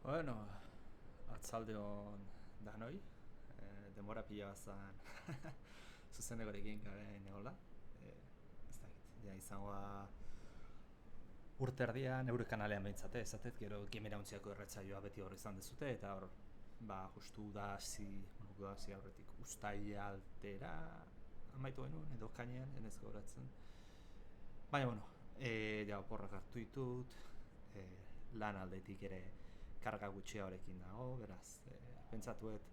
Bueno, atzaldeon danoi, denbora pila bazan zuzenekorekin gabe negola. Ez dakit, ja izangoa urte erdian, neure kanalean behintzate, ezatet, gero Gimerauntziako erretzaioa beti hor izan dezute, eta hor, justu da hasi aurretik uztaila altera amaitu genuen, edo kainean, enez goratzen. Baina, ja, oporrak hartu ditut, lan aldetik ere karga gutxia horrekin dago, beraz, pentsatuet.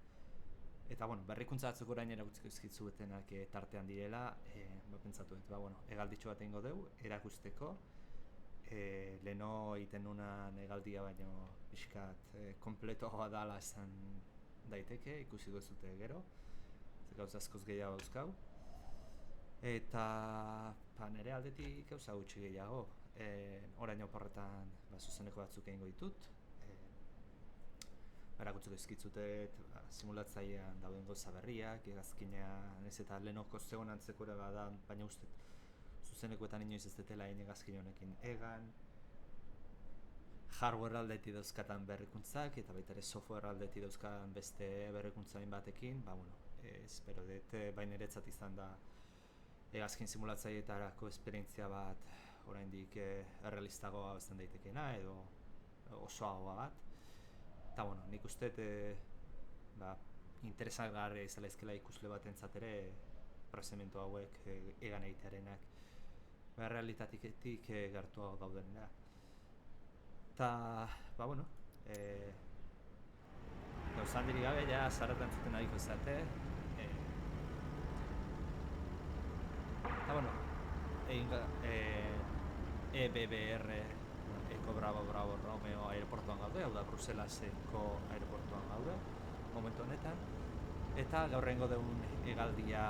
Eta, berrikuntza batzuk orain erakutziko izkitzuetenak tartean direla, pentsatuet, egalditxo bat egingo dugu, erakusteko. Leheno egiten nunan egaldia baino pixkat kompletoa dala esan daiteke, ikusi duzute gero. Gauza askoz gehiago dauzkau. Eta nire aldetik gauza gutxi gehiago. Orain oporretan zuzeneko batzuk egingo ditut. Erakutzeko izkitzutet simulatzailean dauden gauza berriak, hegazkinean ez eta lehenoko zegoen antzeko ere badan, baina uste zuzenekoetan inoiz ez detela hegazkin honekin egan. Hardware aldetik dauzkatan berrikuntzak eta baita ere software aldetik dauzkatan beste berrikuntzain batekin, espero dut baina eretzat izan da hegazkin simulatzaileetarako esperientzia bat oraindik errealistagoa izan daitekeena edo osoagoa bat. Eta bueno, nik uste interesgarria izala izkela ikusle batentzat ere prozedimentu hauek egan egitearenak realitatetik gertuago daudenera. Eta, bueno, gauza handirik gabe, ja zarretan zuten adiko izate. Eta, bueno, EBBR, Eko Bravo Romeo aeroportuan gaude, hau da Bruselaseko aeroportuan gaude, momentu honetan. Eta gaur egingo dugun hegaldia,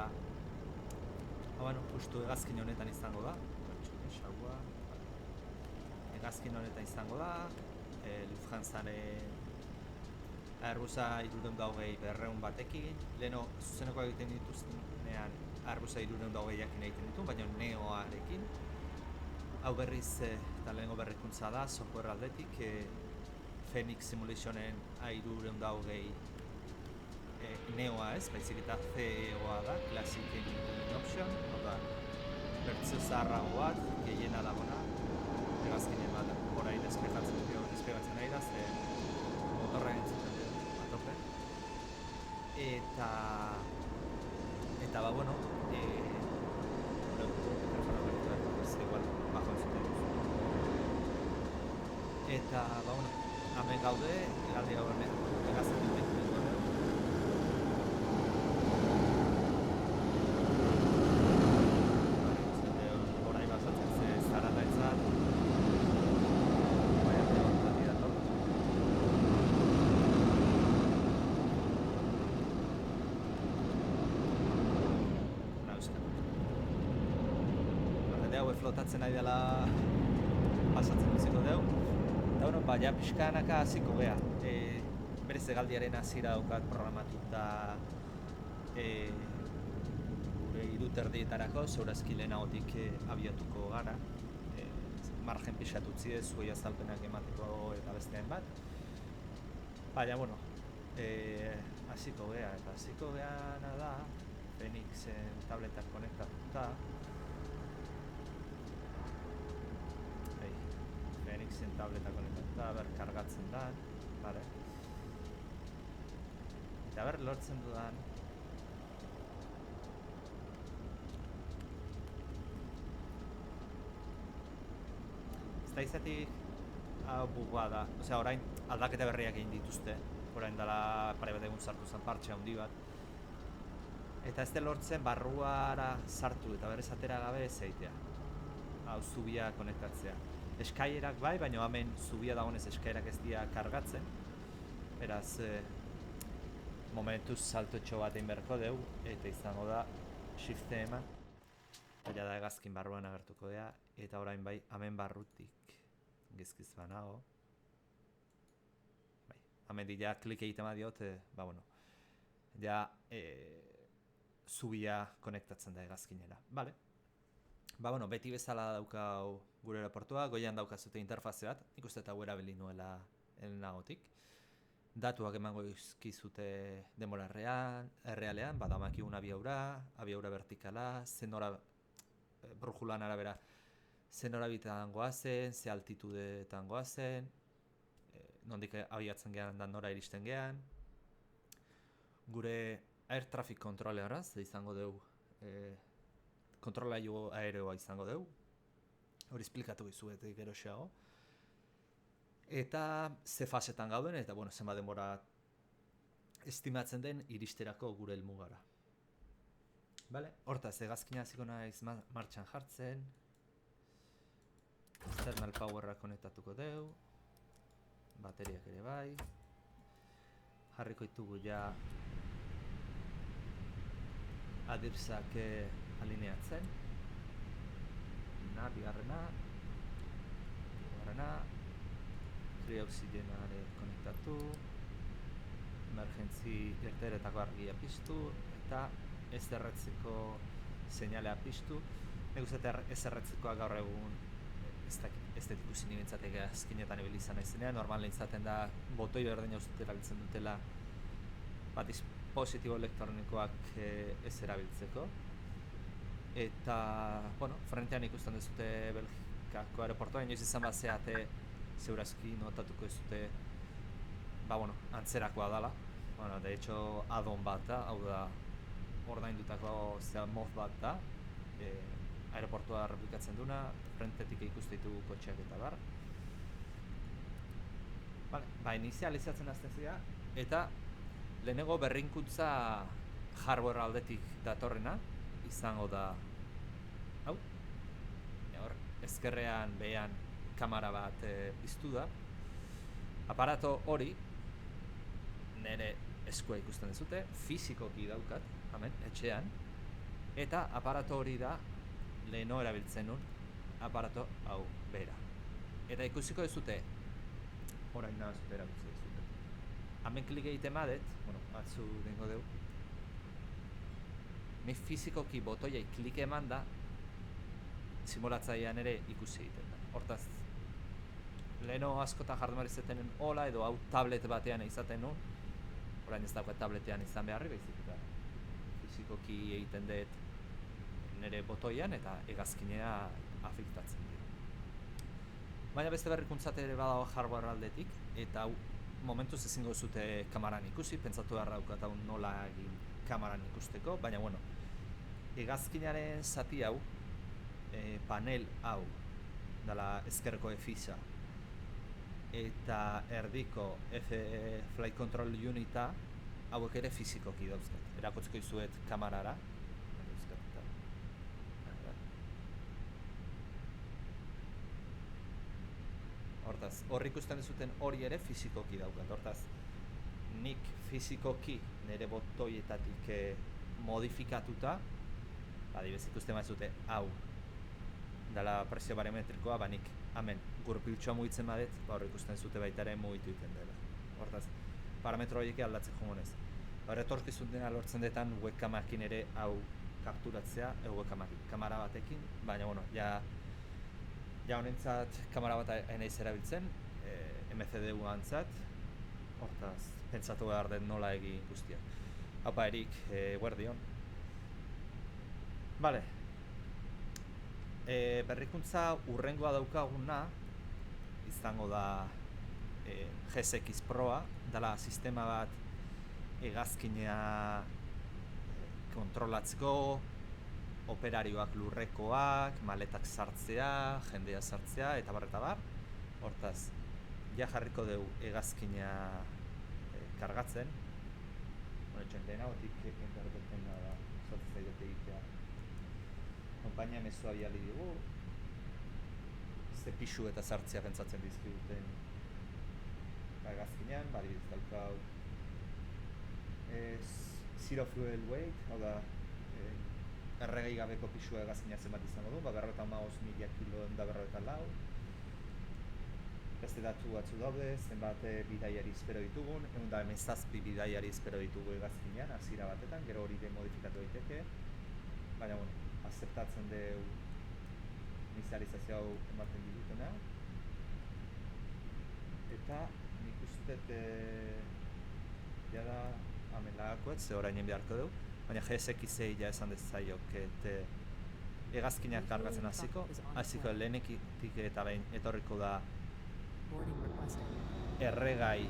justu hegazkin honetan izango da. Hegazkin honetan izango da, Lufthansaren Airbusa 320-200 batekin. Leheno zuzeneko egiten dituztenean Airbusa 320-ekin egiten ditu, baina Neoarekin. Hau berriz eta lehenengo berrikuntza da, software aldetik, Phoenix Simulationen A320 Neoa ez, baizik eta CEOa da, Classic Engine Option, hau da, bertzio zaharrago bat, gehiena dagona, hegazkinen bat, orain espegatzen nahi da, ze motorra entzuten dut, atope. Eta, bueno, eta, bueno, hemen gaude, hegaldi gau hegazten dut. Flotatzen nahi dela pasatzen duziko dugu. Eta bueno, ja pixkanaka hasiko gea. Berez hegaldiaren hasiera daukat programatuta gure 3:30etarako, segurazki lehenagotik abiatuko gara. Margen pixat utzi ez, zuei azalpenak emateko eta bestean bat. Baina, bueno, hasiko gea, eta hasiko geana da Phoenixen tabletak konektatuta. Phoenixen tableta konektatuta, kargatzen da, vale. Eta lortzen dudan ez da izatik bugua da, orain aldaketa berriak egin dituzte, orain dela pare bat egun sartu zen partxe handi bat. Eta ez da lortzen barruara sartu eta berez atera gabe ez egitea. Hau zubia konektatzea. Eskailerak bai, baina hemen zubia dagoenez eskailerak ez dira kargatzen. Beraz, momentuz saltotxo bat egin beharko dugu, eta izango da shifte eman. Eta da hegazkin barruan agertuko dira, eta orain bai, hemen barrutik gizkiz banago. Bai, hemen di ja klik egiten badiot, ja zubia konektatzen da hegazkinera, bale? Beti bezala daukau gure aeroportua, goian daukazute interfaze bat, nik uste eta erabili nuela nagotik. Datuak emango izkizute denbora errealean, badamakigun abiaura vertikala, zenora, brujulan arabera, zenora bitan goazen, ze altitudetan goazen, nondik abiatzen gehan da nora iristen gehan. Gure air traffic controlleraz izango dugu, kontrolailu aeroa izango dugu, hori esplikatu gizuet gero xeago. Eta ze fasetan gauden, eta zenbat denbora estimatzen den iristerako gure helmugara. Hortaz, hegazkina hasiko naiz martxan jartzen. External powerra konektatuko dugu. Bateriak ere bai. Jarriko ditugu ja adirzak alineatzen. Bigarrena, free oxygenare konektatu, emergentzi irteeretako argia piztu, eta ez erretzeko seinalea piztu. Nik uste ez erretzekoa gaur egun ez dut ikusi nibentzatek azkinetan ibili izan naizenean, normalen izaten da botoi berdina uste erabiltzen dutela dispositibo elektronikoak ez erabiltzeko. eta, bueno, frentean ikusten dezute Belgikako aeroportua, inoiz izan bat zeate zeurazki notatuko dezute, bueno, antzerakoa dala. Bueno, de hecho, add-on bat da, hau da, ordaindutako mod bat da, aeroportua replikatzen duna, frentetik ikusten ditugu kotxeak eta bar. Vale, inizializatzen hasten zira, eta lehenengo berrinkutza hardware aldetik datorrena, izango da, hau, hor, ezkerrean behean kamera bat piztu da. Aparato hori, nire eskua ikusten dezute, fizikoki daukat, hemen, etxean, eta aparato hori da, leheno erabiltzen nun, aparato hau bera. Eta ikusiko dezute, orain nahaz erabiltzen dezute. Hemen klik egiten badet, bueno, atzu dengo deu, ni fizikoki botoiai klik eman da, simulatzailean ere ikusi egiten da. Hortaz, leheno askotan jardun izetenen hola, edo hau tablet batean izaten nun, orain ez dauka tabletean izan beharri, baizik eta fizikoki egiten dut nire botoian eta hegazkinea afektatzen dira. Baina beste berrikuntzat ere badago hardware aldetik, eta hau momentuz ezingo zute kameran ikusi, pentsatu behar daukat hau nola egin kameran ikusteko, baina bueno, hegazkinaren zati hau, panel hau, dela ezkerreko efisa, eta erdiko Flight Control Unita, hauek ere fizikoki dauzkat. Erakotziko izuet kamerara. Hortaz, horri ikusten dezuten hori ere fizikoki daukat. Hortaz, nik fizikoki nire botoietatik modifikatuta, adibidez ikusten bazute hau dela presio barometrikoa, nik hemen gurpiltxoa mugitzen badet, hor ikusten zute baita ere mugitu egiten dela. Hortaz, parametro horiek aldatzen jongonez. Etorkizunean lortzen detan webcamakin ere hau kapturatzea, webcamakin, kamera batekin, baina bueno, ja honentzat kamera bat naiz erabiltzen, MCDU antzat, hortaz, pentsatu behar den nola egin guztia. Haupa Erik, guardion. Vale. Berrikuntza urrengoa daukaguna, izango da GSX Proa, dela sistema bat hegazkinea kontrolatzeko, operarioak lurrekoak, maletak sartzea, jendea sartzea, eta bar. Hortaz, ja jarriko dugu hegazkinea kargatzen. Lehenagotik enkargatzen da, sortzen zaidote egitea. Konpainia mezua biali dugu, ze pixu eta sartzea pentsatzen dizkiguten hegazkinean, adibidez daukau zero fuel weight, hau da, erregai gabeko pixua hegazkinea zenbat izango du, 55.000 kilo da 44. Beste datu batzu daude, zenbat bidaiari espero ditugun, 117 bidaiari espero ditugu hegazkinean, hasiera batetan, gero hori de modifikatu daiteke, baina bueno, azeptatzen dugu inicializazio hau ematen digutena. Eta nik usteet jada amelagakoet, ze orainen beharko dugu, baina GSX-ei ja esan dezaiok, hegazkinak kargatzen hasiko lehenekitik eta behin etorriko da erregai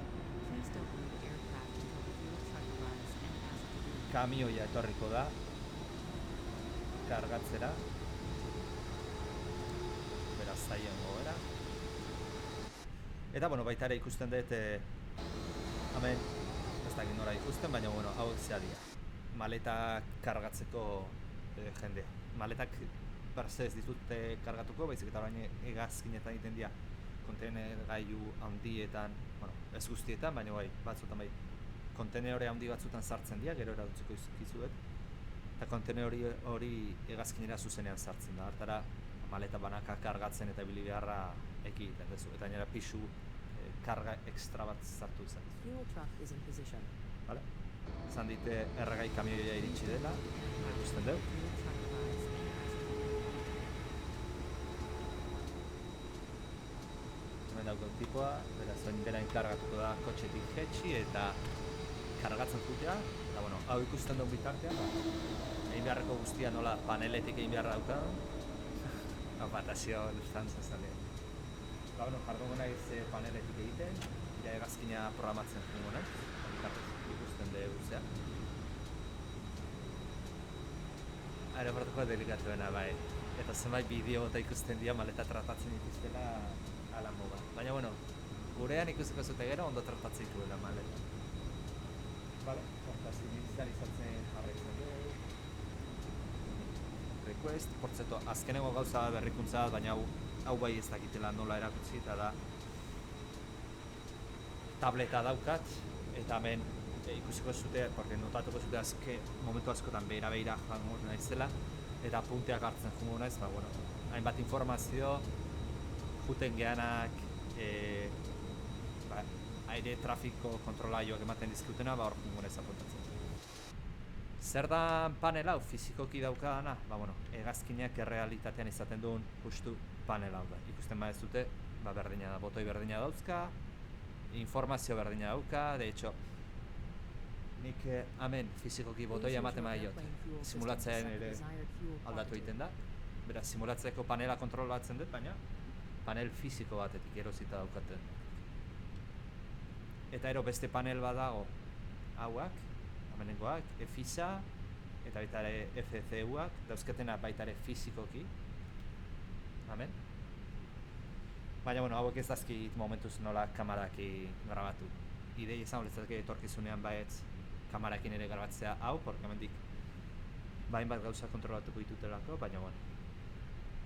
kamioia etorriko da kargatzera, beraz zaien gobera. Eta bueno, baita ere ikusten dut, hemen ez dakit nora ikusten, baina bueno, hauek zea maletak kargatzeko jendea. Maletak berze ez ditute kargatuko, baizik eta orain hegazkinetan egiten dira kontener gailu handietan, bueno, ez guztietan, baina bai, batzutan bai, kontenere handi batzutan sartzen dira, gero eradutzeko izkizuet, eta kontenere hori hegazkinera zuzenean sartzen da, hartara maleta banaka kargatzen eta ibili beharra ekiten duzu, eta nire pixu karga ekstra bat sartu izan. Vale? Zan dite erregai kamioia iritsi dela, ikusten dugu. Hemen daukot tipoa, beraz, bera enkargatuko da kotxetik jetxi eta kargatzen zutea, bueno, hau ikusten duen bitartean, egin beharreko guztia nola paneletik egin beharra dauka, batazio Lufthansa zale. Bueno, jardungo naiz paneletik egiten, ja hegazkina programatzen jungo naiz, bitartez ikusten dugu zea. Aeroportuko delikatuena bai, eta zenbait bideo eta ikusten dira maleta tratatzen dituztela ala moda. Baina, bueno, gurean ikusiko zute gero ondo tratatzen dituela maleta. Vale, hortaz inicializatzen jarraitzen dugu. Request, portzeto, azkenengo gauza berrikuntza, baina hau bai ez dakitela nola erakutsi, eta da tableta daukat, eta hemen ikusiko zute, porque notatuko zute momentu askotan behira jango naizela, eta punteak hartzen jungo naiz, bueno, hainbat informazio, juten geanak, aire trafiko kontrolaioak ematen dizkutena, hor jungo naiz apuntatzen. Zer da panel hau fizikoki daukadana? Bueno, hegazkinak errealitatean izaten duen justu panel hau da. Ikusten ez dute, berdina da, botoi berdina dauzka, informazio berdina dauka, de hecho, nik hemen fizikoki botoi ematen maiot, simulatzean ere aldatu egiten da. Beraz, simulatzeeko panela kontrolatzen dut, baina panel fiziko batetik erosita daukaten. Eta ero beste panel badago hauak, hemenengoak, FISA, eta baita ere FCU-ak, dauzketena baita ere fizikoki. Hemen. Baina, bueno, hauek ez dazkit momentuz nola kamaraki grabatu. Idei izan letzateke etorkizunean baetz kamarakin ere grabatzea hau, porque hemendik hainbat gauza kontrolatuko ditutelako, baina, bueno,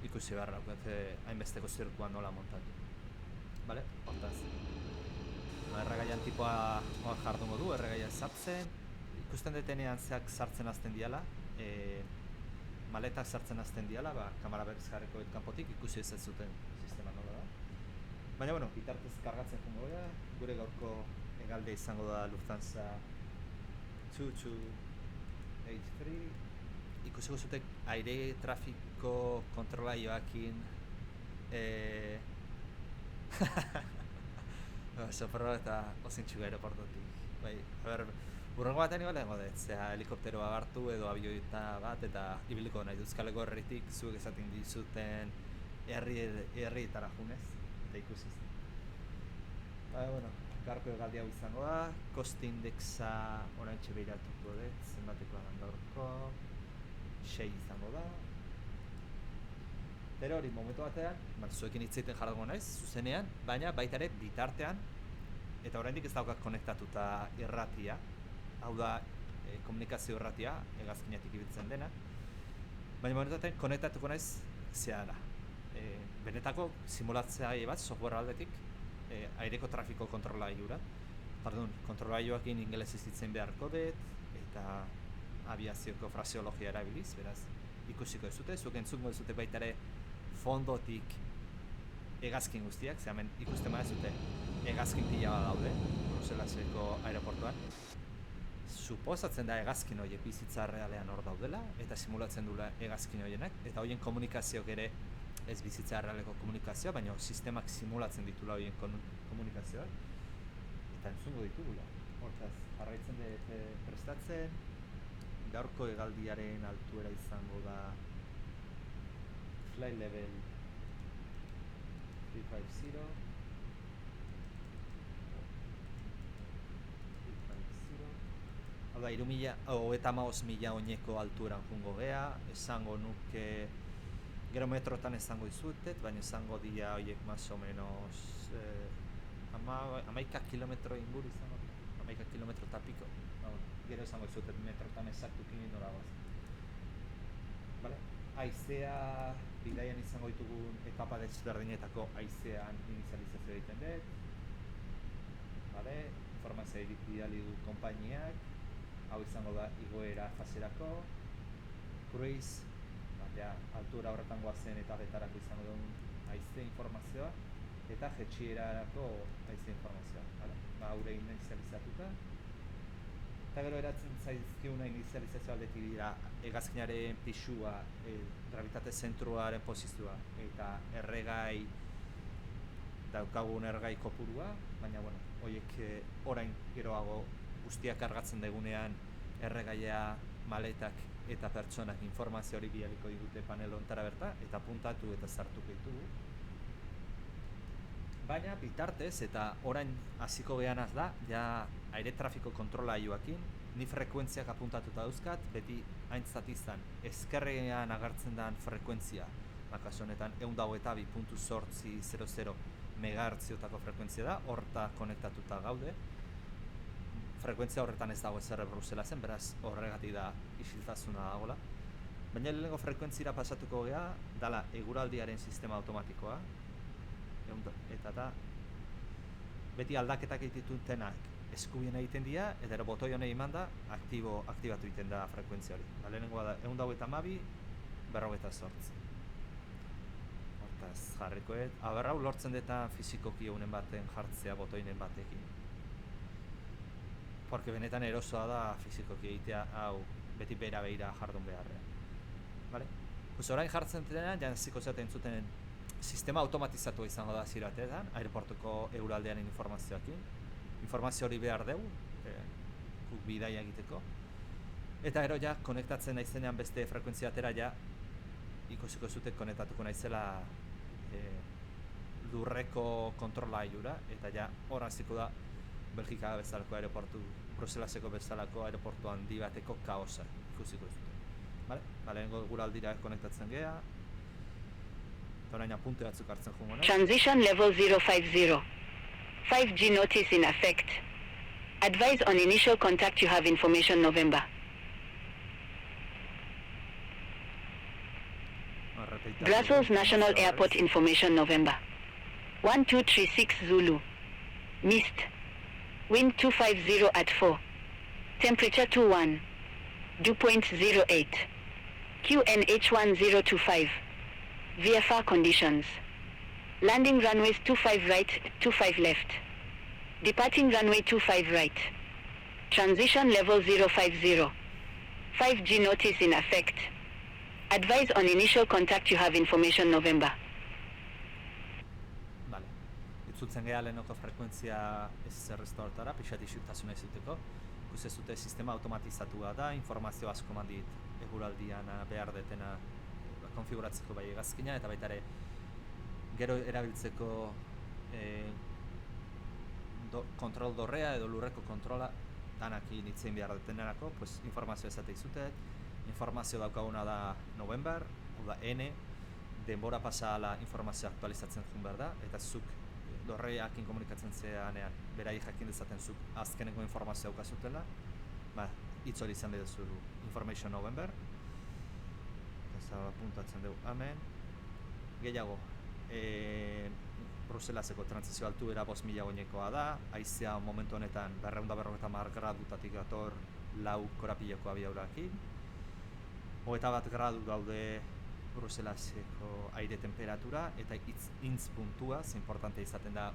ikusi beharra, hainbesteko zirkuan nola montatu. Bale, hortaz. Erregaian tipoa jardungo du, erregaia sartzen. Ikusten detenean zeak sartzen azten diala, maletak sartzen azten diala, kamara berriz jarriko kanpotik ikusi ez zuten sistema nola da. Baina, bueno, bitartez kargatzen jungo gara, gure gaurko hegalde izango da Lufthansa 2283. Ikusiko zutek aire trafiko kontrolaioakin soporro eta ozintxuga aeroportotik. Bai, urrengo batean igual dengo dut, helikopteroa hartu edo abioita bat eta ibiliko nahi Euskaleko herritik zuek esaten dizuten herrietara junez, eta ikusiz. Baina, bueno, gaurko hegaldi hau izango da, cost indexa oraintxe behiratuko dut, zenbatekoa da gaurko, 6 izango da. Pero hori, momentu batean, zuekin hitzeiten jarrago naiz, zuzenean, baina baita ere bitartean, eta oraindik ez daukak konektatuta irratia, hau da komunikazio irratia, hegazkinatik ibiltzen dena, baina momentu batean konektatuko naiz zehara. Benetako simulatzaile bat, software aldetik, aireko trafiko kontrolaiura. Kontrolaioakin ingeles izitzen beharko dut, eta aviazioko fraseologia erabiliz, beraz, ikusiko ez zute, zuek entzungo ez zute baita ere fondotik hegazkin guztiak, ze hemen ikusten bada zute hegazkin pila bat daude, Bruselaseko aeroportuan. Suposatzen da hegazkin horiek bizitza realean hor daudela, eta simulatzen duela hegazkin horienak, eta horien komunikazioak ere ez bizitza realeko komunikazioa, baina sistemak simulatzen ditula horien komunikazioak, eta entzungo ditugula. Hortaz, jarraitzen dut prestatzen, gaurko hegaldiaren altuera izango da flight level 350. Hau da, 35.000 oineko alturan jungo gea, esango nuke, gero metrotan esango izutet, baina esango dira horiek más o menos 11 kilometro inguru izango, 11 kilometro eta piko. Gero esango izutet metrotan esaktukin nola goaz. Vale? Aizea, bidaian izango ditugun etapa desberdinetako aizean inizializazio egiten dut. Vale? Informazioa bidali du konpainiak, hau izango da igoera faserako, cruise, altura horretan goazen etapetarako izango duen aize informazioa, eta jetxierarako aize informazioa. Vale? Haure inizializatuta. Eta gero eratzen zaizkiuna inizializazio aldetik dira hegazkinaren pisua, gravitate zentruaren posizioa eta erregai daukagun erregai kopurua, baina bueno, horiek orain geroago guztiak kargatzen degunean erregaia, maletak eta pertsonak informazio hori bialiko digute panel ontara berta, eta puntatu eta sartuko ditugu. Baina bitartez, eta orain hasiko gehanaz da, ja aire trafiko kontrolailuakin, ni frekuentziak apuntatuta dauzkat, beti aintzat izan ezkerrean agertzen den frekuentzia, kasu honetan 122.800 MHz-iotako frekuentzia da, horta konektatuta gaude. Frekuentzia horretan ez dago ezer Bruselasen, beraz horregatik da isiltasuna dagoela. Baina lehenengo frekuentzira pasatuko gea, dala eguraldiaren sistema automatikoa, eta da beti aldaketak egitutenak eskubien egiten dira, eta ero botoi honei eman da, aktibatu egiten da frekuentzia hori. Lehenengoa da 128.000/48. Hortaz jarrikoet, hau lortzen deta fizikoki egunen baten jartzea botoinen batekin. Porque benetan erosoa da fizikoki egitea hau beti beira jardun beharrean. Vale? Pues orain jartzen denean, jantziko zaten entzuten sistema automatizatua izango da ziratetan, aeroportuko euraldearen informazioakin. Informazio hori behar dugu, guk bidaia egiteko. Eta ero ja, konektatzen naizenean beste frekuentzia atera ja, ikusiko zute konektatuko naizela lurreko kontrolailura, eta ja, hor hasiko da Belgika bezalako aeroportu, Bruselaseko bezalako aeroportu handi bateko kaosa ikusiko zute. Vale? Lehenengo guraldira konektatzen gea. Orain apunte batzuk hartzen jungo nahi. Transition level 050. 5G notice in effect. Advise on initial contact you have information November. Brussels National Airport information November. 1236 Zulu. Mist. Wind 250 at 4. Temperature 21. Dew point 08. QNH 1025. VFR conditions. Landing runways 25 right, 25 left. Departing runway 25 right. Transition level 050. 5G notice in effect. Advise on initial contact you have information November. Vale. Itzultzen geha lehenoko frekuentzia ez zerrezta hortara, pixat isiltasuna izuteko. Ikusi zute sistema automatizatua da, informazio asko mandit eguraldian behar detena konfiguratzeko bai hegazkina, eta baita ere gero erabiltzeko kontrol dorrea edo lurreko kontrola danak initzen behar detenerako, pues informazio ezate izutet. Informazio daukaguna da November, hau da N, denbora pasala informazio aktualizatzen jun behar da, eta zuk dorreakin komunikatzen zeanean, berai jakin dezaten zuk azkeneko informazio daukazutela, hitz hori izan behuzu Information November, eta apuntatzen dugu, amen. Gehiago, Bruselaseko transizio altuera 5.000 goinekoa da, haizea momentu honetan 250 gradutatik dator 4 korapilekoa abiaurakin. 21 gradu daude Bruselaseko aire temperatura, eta intz puntua, ze importante izaten da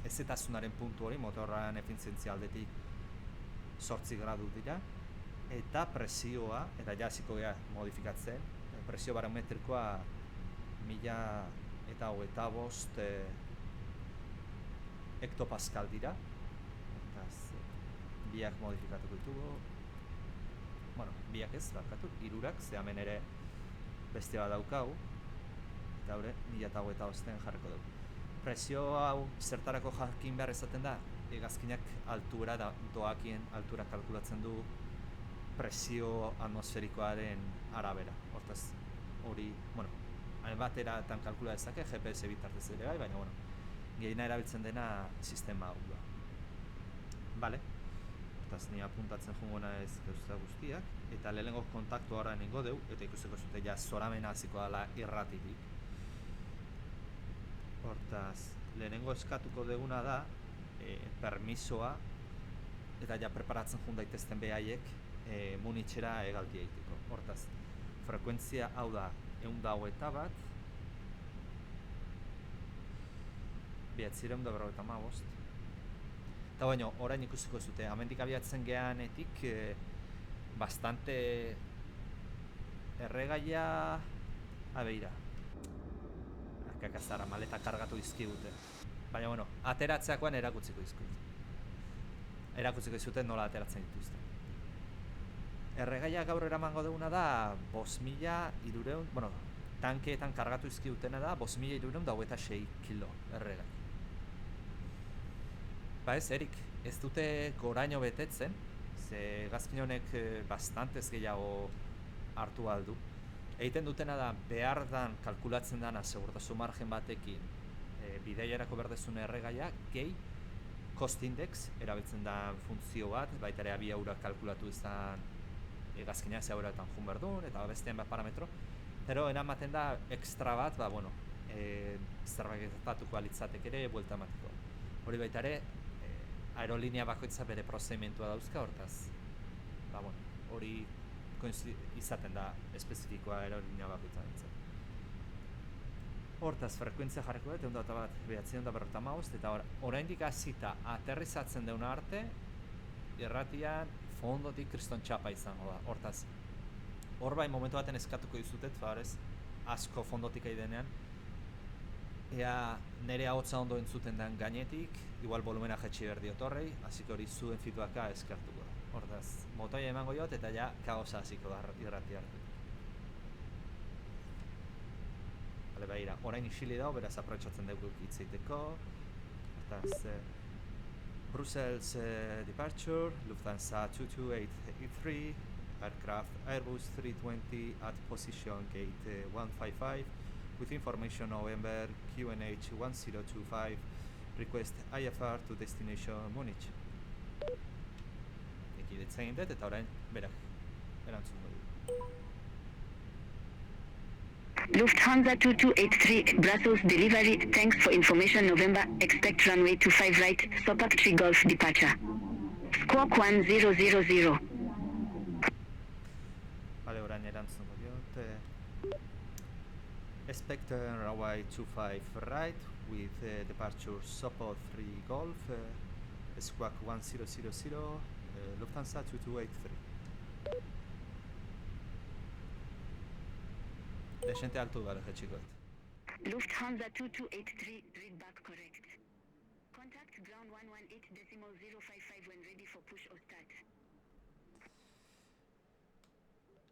ezetasunaren puntu hori, motorraren efizientzia aldetik 8 gradu dira, eta presioa, eta jasiko gea modifikatzen, presio barometrikoa 1025 hektopascal dira, eta biak modifikatuko ditugu, biak ez, hirurak, ze hemen ere beste bat daukagu, eta hori 1025 jarriko dugu. Presio hau zertarako jakin behar ezaten da, hegazkinak altura doakien altura kalkulatzen du presio atmosferikoaren arabera. Hortaz, hori, batera kalkula dezake, GPS bitartez ere bai, baina, gehiena erabiltzen dena sistema hau da. Vale? Hortaz, ni apuntatzen jungo naiz gauza guztiak, eta lehenengo kontaktu horrean ingo deu, eta ikusiko zute ja zoramena hasiko dela irratitik. Hortaz, lehenengo eskatuko deguna da, permisoa, eta ja preparatzen jun daitezten behaiek Munitxera hegaldi egiteko. Hortaz, frekuentzia hau da 121, 955. Eta baino, orain ikusiko zute, amendik abiatzen geanetik bastante erregaia abeira. Kakazara, maleta kargatu izkigute. Baina, ateratzeakoan erakutziko izkut. Erakutziko izuten nola ateratzen dituzte. Erregaia gaur eramango duguna da 5.300, bueno, tankeetan kargatu izkiutena da 5.326 kilo erregai. Ba ez, Erik, ez dute goraino betetzen, ze hegazkin honek bastantez gehiago hartu aldu. Egiten dutena da, behar dan kalkulatzen dana segurtasun margen batekin bidaiarako berdezun erregaia, gehi cost index erabiltzen da funtzio bat, baita ere abiadura kalkulatu izan hegazkina ze aurretan jun berdun, eta bestean bat parametro, pero eramaten da extra bat, ba, bueno, zerbait gertatuko alitzatek ere, buelta emateko. Hori baita ere, aerolinea bakoitza bere prozedimentua dauzka, hortaz, ba, bueno, hori izaten da espezifikoa aerolinea bakoitza dintzen. Hortaz, frekuentzia jarriko dut, 101.955, eta oraindik hasita aterrizatzen deuna arte, irratian fondotik kriston txapa izango da. Hortaz, hor bai momentu baten eskatuko dizutet, favorez, asko fondotik aidenean, ea nire ahotsa ondo entzuten den gainetik, igual volumena jetxi berdi otorrei, hasiko hori zuen feedbacka eskartuko da. Hortaz, motoia emango jot, eta ja kaosa hasiko da irrati arte. Bale, behira, orain isili dago, beraz aprotxatzen dugu hitzeiteko. Hortaz, Brussels departure, Lufthansa 22883, aircraft Airbus 320 at position gate 155, with information November QNH 1025, request IFR to destination Munich. Ekidetzen dut, eta orain, berak, erantzun dugu. Lufthansa 2283, Brussels delivery. Thanks for information. November. Expect runway 25 right. Stop at 3 Golf departure. Squawk 1000. Bale, orain erantzungo diot. Expect runway 25 right with departure Sopot 3 Golf. Squawk 1000. Lufthansa 2283. Dexente altu gara, jetxikoet. Lufthansa 2283, read back correct. Contact ground 118.055 when ready for push or start.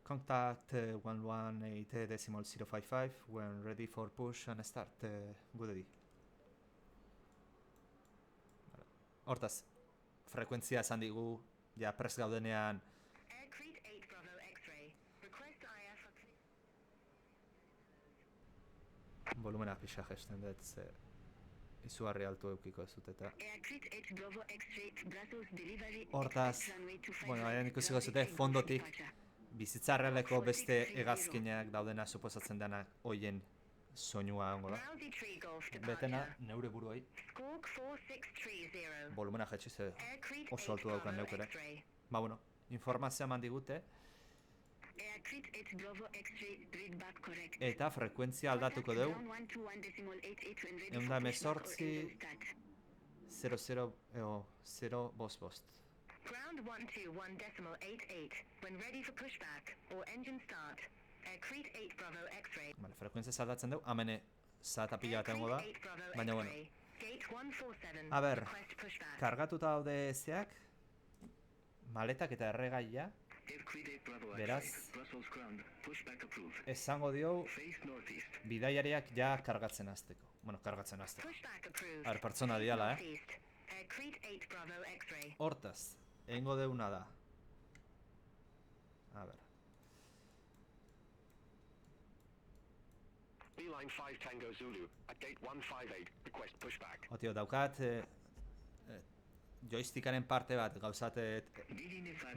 Contact 118.055 when ready for push and start. Gudedi. Hortaz, frekuentzia esan digu, ja prest gaudenean. Aircrete 8 Bravo X-ray. Request IFR. Volumena pixa gesten dut, ze izugarri altu eukiko ez dut eta. Aircrete 8 Bravo X-ray, Brussels delivery. Hortaz, bueno, haien ikusiko zute fondotik bizitza realeko beste hegazkinak daudena suposatzen dena hoien soinua ongo da. Betena, neure buruai, volumena jetxi ze oso altu daukan neuk ere. Ba, bueno, informazioa eman digute, eta frekuentzia aldatuko dugu. 0 bost. Ground 121.88 when ready for pushback or engine start. Aircrete 8 Bravo X-ray. Vale, frekuentzia aldatzen dugu, amene zata pila bat egongo da, baina bueno. A ber, kargatuta daude zeak, maletak eta erregaia, beraz, esango dio bidaiariak ja kargatzen hasteko. Bueno, kargatzen hasteko. A ber, pertsona diala, Hortaz, egingo deuna da. A ber. Beeline 5 Tango Zulu at gate 158. Request pushback. Otio, daukat joystickaren parte bat, gauzat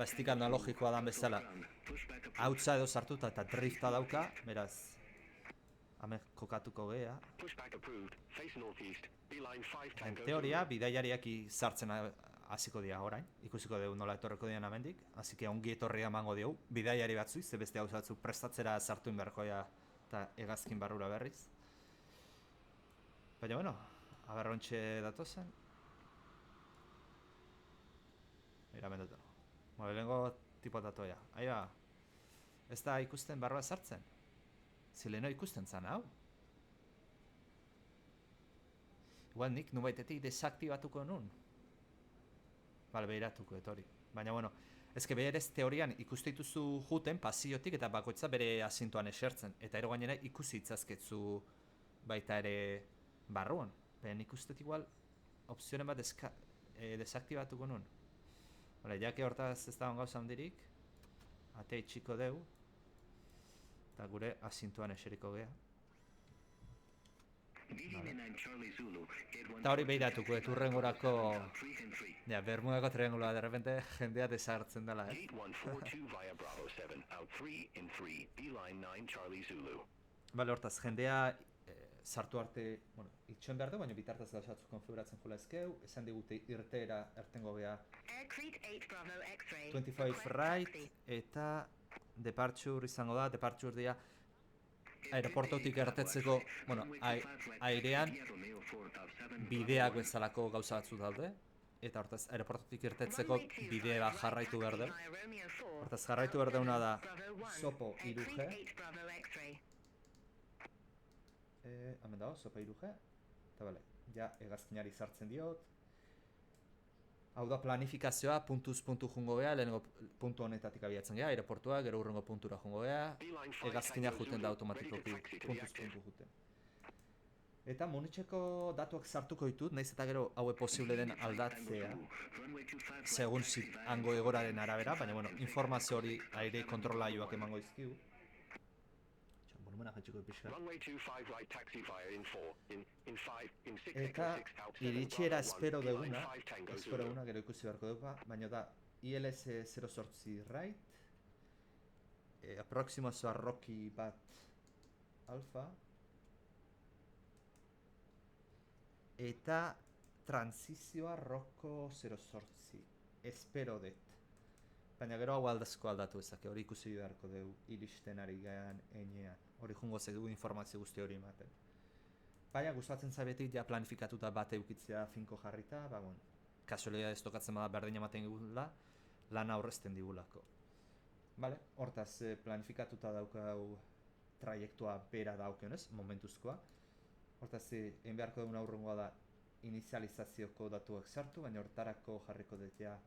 stick analogikoa dan bezala. Hautza edo sartuta eta drifta dauka, beraz, hemen kokatuko gea. En teoria, bidaiariak sartzen hasiko dira orain, ikusiko dugu nola etorreko dian amendik, así que ongi etorria emango diogu, bidaiari batzui, ze beste gauza batzuk prestatzera sartu inberkoia eta hegazkin barrura berriz. Baina, bueno, aberrontxe datozen. Mira, mendoto. Lehengo tipo datoia. Ahi ba, ez da ikusten barroa sartzen? Zileno ikusten zan, hau? Igual nik nubaitetik desaktibatuko nun. Bale, behiratuko, etori. Baina, bueno, Ezke berez teorian ikuste dituzu juten pasiotik eta bakoitza bere asintoan esertzen. Eta ero gainera ikusi itzazketzu baita ere barruan. Baina nik uste igual opzioren bat desaktibatuko nun. Hala, jake hortaz ez dagoen gauza handirik, atea itxiko deu, eta gure asintoan eseriko gea. Eta hori behiratuko, urrengorako Bermudako trianguloa, de repente jendea desartzen dela, Gate 142 via Bravo 7, out 3 in 3, beeline 9 Charlie Zulu. Bale, hortaz, jendea sartu arte, bueno, itxoen behar du, baina bitartaz gauzatzu konfiguratzen jola ezkeu, esan digute irteera ertengo gea Aircrete 8 Bravo X-ray. 25 right, eta departure izango da, departure dia aeroportotik ertetzeko, bueno, airean bideak bezalako gauza batzu daude, eta hortaz aeroportotik irtetzeko bidea bat jarraitu behar du. Hortaz jarraitu behar deuna da Sopo 3G, hemen dago, Sopo 3G, eta bale, ja hegazkinari sartzen diot. Hau da planifikazioa, puntuz puntu jungo gea, lehenengo puntu honetatik abiatzen gea, aeroportua, gero hurrengo puntura jungo gea, hegazkina juten da automatikoki, puntuz puntu juten. Eta monitzeko datuak sartuko ditut, nahiz eta gero haue posible den aldatzea, segun hango egoraren arabera, baina bueno, informazio hori aire kontrolaioak emango izkigu. Volumena jaitsiko pixka. Runway 25 right taxi via in 4, in 5, in 6 Eta Echo 6 out 7 iritsiera Bravo 1, espero beeline duguna, 5 Tango Zulu. gero ikusi beharko dugu, baina da ILS 08 right, aproximazioa Rocky bat alfa, eta transizioa Rocco 08, espero dut. Baina gero hau aldatu ezake, hori ikusi beharko dugu iristen ari gaian enean. Hori jungo dugu informazio guzti hori ematen. Baina gustatzen zabetik ja planifikatuta bat eukitzea finko jarrita, ba bon, kasualidad ez tokatzen bada berdin ematen digula, lan aurrezten digulako. Vale, hortaz planifikatuta daukau traiektua bera daukionez, momentuzkoa. Hortaz, egin beharko dugun aurrengoa da inizializazioko datuak sartu, baina hortarako jarriko dut ja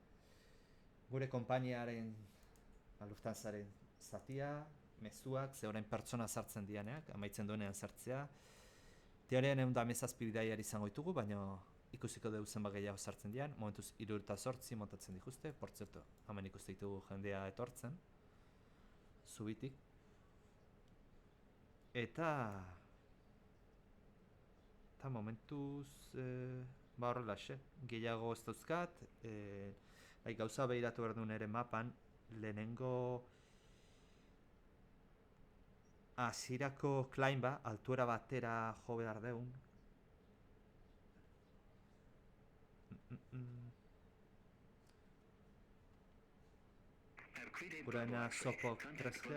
gure konpainiaren, Lufthansaren zatia, mezuak, ze orain pertsona sartzen dianeak, amaitzen duenean sartzea. Teorian 117 bidaiari izango ditugu, baina ikusiko dugu zenbat gehiago sartzen dian. Momentuz 308 montatzen dituzte, por zerto, hemen ikuste ditugu jendea etortzen, zubitik. Eta momentuz, ba horrelaxe, gehiago ez dauzkat, gauza behiratu behar duen ere mapan, lehenengo hasierako climb ba, altuera batera jo behar deun. Guraina Sopo 3G.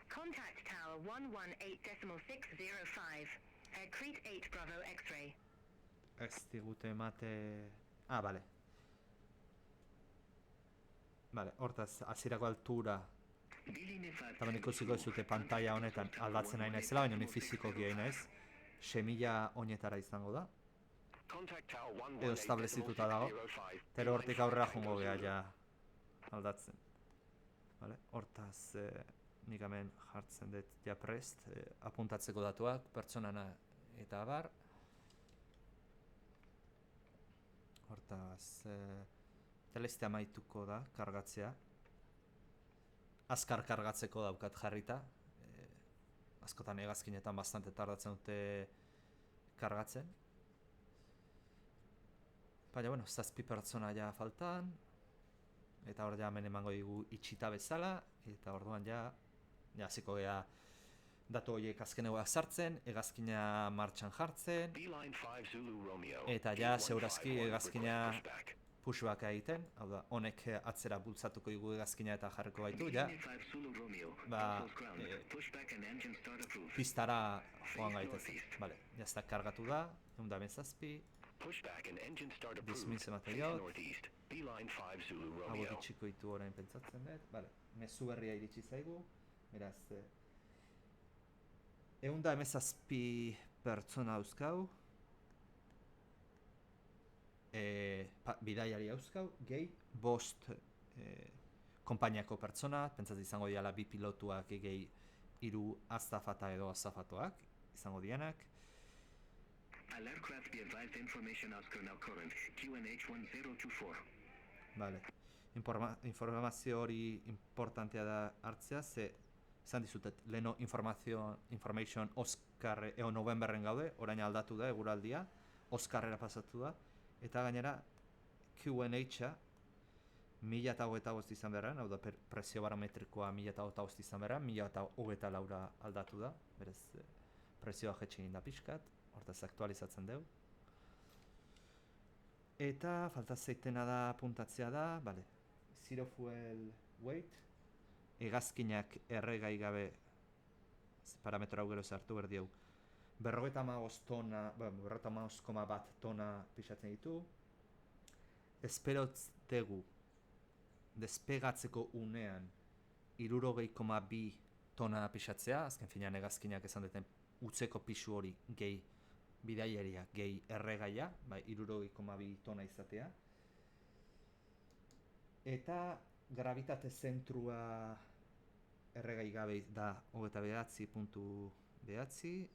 Contact Tower 118.605. Aircrete 8 Bravo X-ray. Ez digute emate... bale. Bale, hortaz, hasierako altura. Tamen ikusiko ez dute pantalla honetan aldatzen nahi naizela, baina ni fizikoki nahi naiz. 6.000 oinetara izango da. Edo establezituta dago. Tero hortik aurrera jongo geha ja aldatzen. Vale, hortaz, nik hemen jartzen dut ja prest, apuntatzeko datuak, pertsonana eta abar. Hortaz, teleste amaituko da, kargatzea. Azkar kargatzeko daukat jarrita. Askotan hegazkinetan bastante tardatzen dute kargatzen. Baina, bueno, 7 pertsona ja faltan. Eta hor ja hemen emango digu itxita bezala. Eta orduan ja hasiko gea datu horiek azkenegoa sartzen, hegazkina martxan jartzen. Eta ja, segurazki hegazkina pushback egiten, hau da, honek atzera bultzatuko digu hegazkina eta jarriko gaitu, ja. Ba, pistara joan gaitezen. Vale, jazta kargatu da, 117. Dismiss ematen diot. Hau ditxiko ditu orain pentsatzen dut. Vale, mezu berria iritsi zaigu. Beraz, 117 pertsona dauzkau. bidaiari auskau, gehi bost konpainiako pertsona, pentsatzen izango diala bi pilotuak gehi hiru azafata edo azafatoak izango dianak. All aircraft be advised information as now current. QNH 1024. Vale. Informazio hori importantea da hartzea, ze esan dizutet, leheno information Oscar Novemberren gaude, orain aldatu da eguraldia, Oscarrera pasatu da, eta gainera QNH-a 1025 izan beharra, hau da presio barometrikoa 1025 izan beharra, 1024 aldatu da, berez presioa jetxe egin da pixkat, hortaz aktualizatzen dugu. Eta falta zeitena da puntatzea da, bale, zero fuel weight, hegazkinak erregai gabe, parametro hau gero zartu berdiau, 55,1 tona pixatzen ditu. Esperotztegu despegatzeko unean 60,2 tona pixatzea, azken finean hegazkinak esan duten utzeko pisu hori gehi bidaiaria, gehi erregaia, 60,2 tona izatea. Eta gravitate zentrua erregai gabe da 29,9,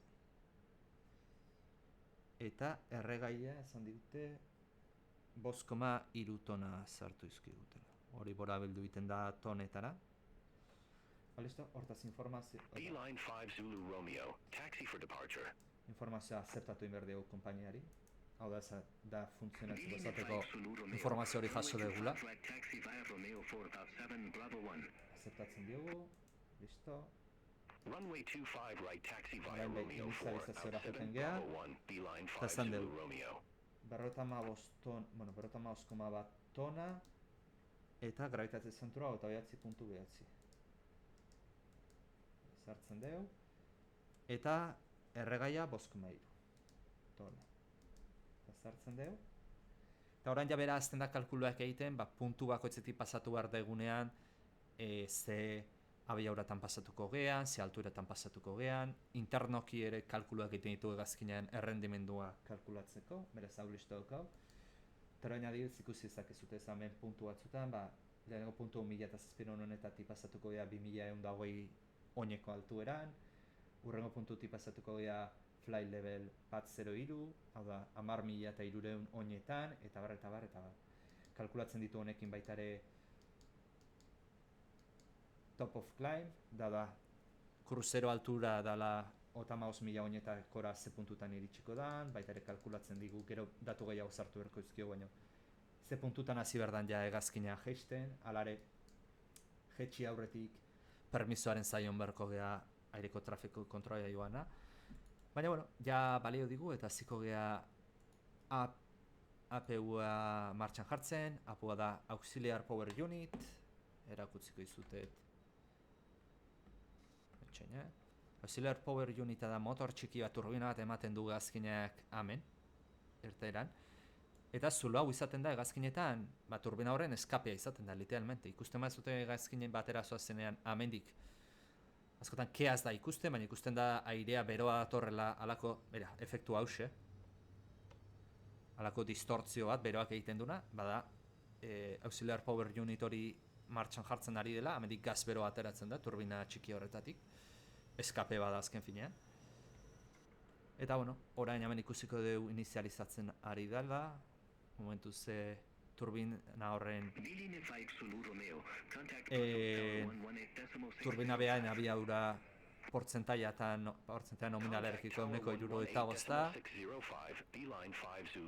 eta erregaia esan digute 5,3 tona sartu izkigutela. Hori bora bildu egiten da tonetara. Listo, hortaz informazio... Beeline 5 Zulu Romeo. Taxi for departure. Informazioa azeptatu inber dugu konpainiari. Hau da funtzionatzen dozateko informazio hori jaso degula. Azeptatzen diogu. Listo. Runway 25 right taxi via Orain Romeo 4 inizializaziora out 7 joten gea. Bravo 1 Beeline Eta 5 esan Zulu dugu. Romeo. 55,1 tona eta gravitate zentrua 29,9. Sartzen dugu. Eta erregaia 5,3 tona. Eta sartzen dugu. Eta orain ja bera azten da kalkuluak egiten, puntu bakoitzetik pasatu behar degunean, ze abiauratan pasatuko gean, ze alturatan pasatuko gean, internoki ere kalkuluak egiten ditu hegazkinean errendimendua kalkulatzeko, beraz hau listo daukau. Eta orain adibidez ikusi ezakezute hemen puntu batzutan, lehenengo puntu 1007 honetatik pasatuko gea 2120 oineko altueran, urrengo puntutik pasatuko gea flight level 103, hau da 10.300 oinetan, eta bar. Kalkulatzen ditu honekin baitare top of climb, da kruzero altura dala 55.000 oinetakora ze puntutan iritsiko da, baitare kalkulatzen digu, gero datu gehiago sartu berko izkio, baina ze puntutan hasi berdan ja hegazkina jeisten, alare jetxi aurretik permisoaren zaion berko gea aireko trafiko kontrola joana. Baina, bueno, ja balio digu eta hasiko gea APU-a martxan jartzen. APU-a da Auxiliar Power Unit, erakutziko izutet. Auxiliar Power Unita da motor txiki bat turbina bat ematen du hegazkinak hemen, irteeran. Eta zulo hau izaten da hegazkinetan, turbina horren eskapea izaten da, literalmente. Ikusten bazute hegazkinen batera zoazenean amendik. Askotan keaz da ikusten, baina ikusten da airea beroa datorrela alako, efektu hause. Alako distortzio bat beroak egiten duna, bada Auxiliar Power Unit hori martxan jartzen ari dela, amendik gaz beroa ateratzen da, turbina txiki horretatik. Eskape bada azken finean. Eta, bueno, orain hemen ikusiko dugu inizializatzen ari dela, momentu ze turbina horren turbina behaen abiadura portzentaia nominalerkiko euneko 75 da,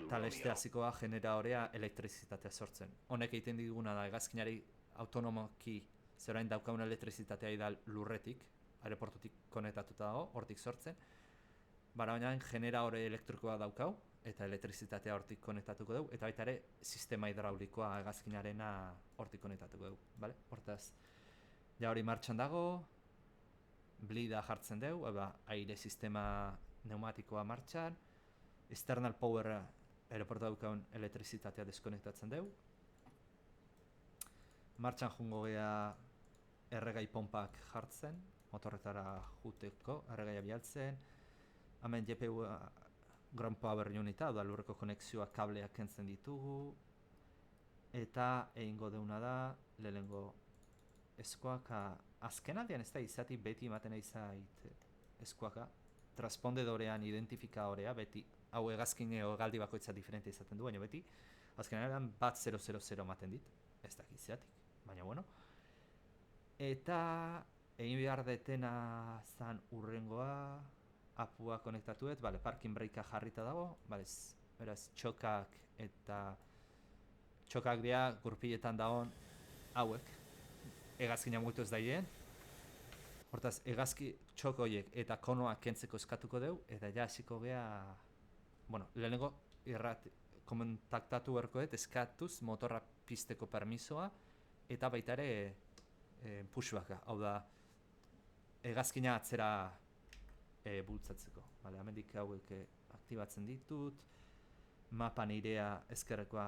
eta leste hasikoa generadorea elektrizitatea sortzen. Honek egiten diguna da hegazkinari autonomoki zerain daukaun elektrizitatea idal lurretik, aeroportutik konektatuta dago, hortik sortzen. Baina generadore elektrikoa daukau, eta elektrizitatea hortik konektatuko dugu, eta baita ere sistema hidraulikoa hegazkinarena hortik konektatuko dugu. Hortaz, ja hori martxan dago, blida jartzen dugu, aire sistema pneumatikoa martxan, external power aeroportu daukaun elektrizitatea deskonektatzen dugu. Martxan jungo gea erregai pompak jartzen, motorretara juteko, erregaia bialtzen. Hemen ground power unita, da lurreko konexioa kableak kentzen ditugu, eta egingo deuna da, lehenengo eskuaka, azken aldean ez da izati beti ematen zait eskuaka, transpondedorean identifikadorea, beti, hau hegazkin hegaldi bakoitza diferente izaten du, baina beti, azken aldean 1000 ematen dit, ez dakit zeatik, baina bueno. Eta egin behar detena zan urrengoa, apua konektatuet, bale, parking breaka jarrita dago, beraz, txokak dira gurpiletan dagoen hauek, hegazkina mugitu ez daien. Hortaz, hegazki txoko horiek eta konoak kentzeko eskatuko dugu, eta ja hasiko gea, bueno, lehenengo kontaktatu beharkoet eskatuz motorra pizteko permisoa, eta baita ere pushbacka, hau da, hegazkina atzera bultzatzeko. Vale, hemendik hauek aktibatzen ditut, mapa nirea ezkerrekoa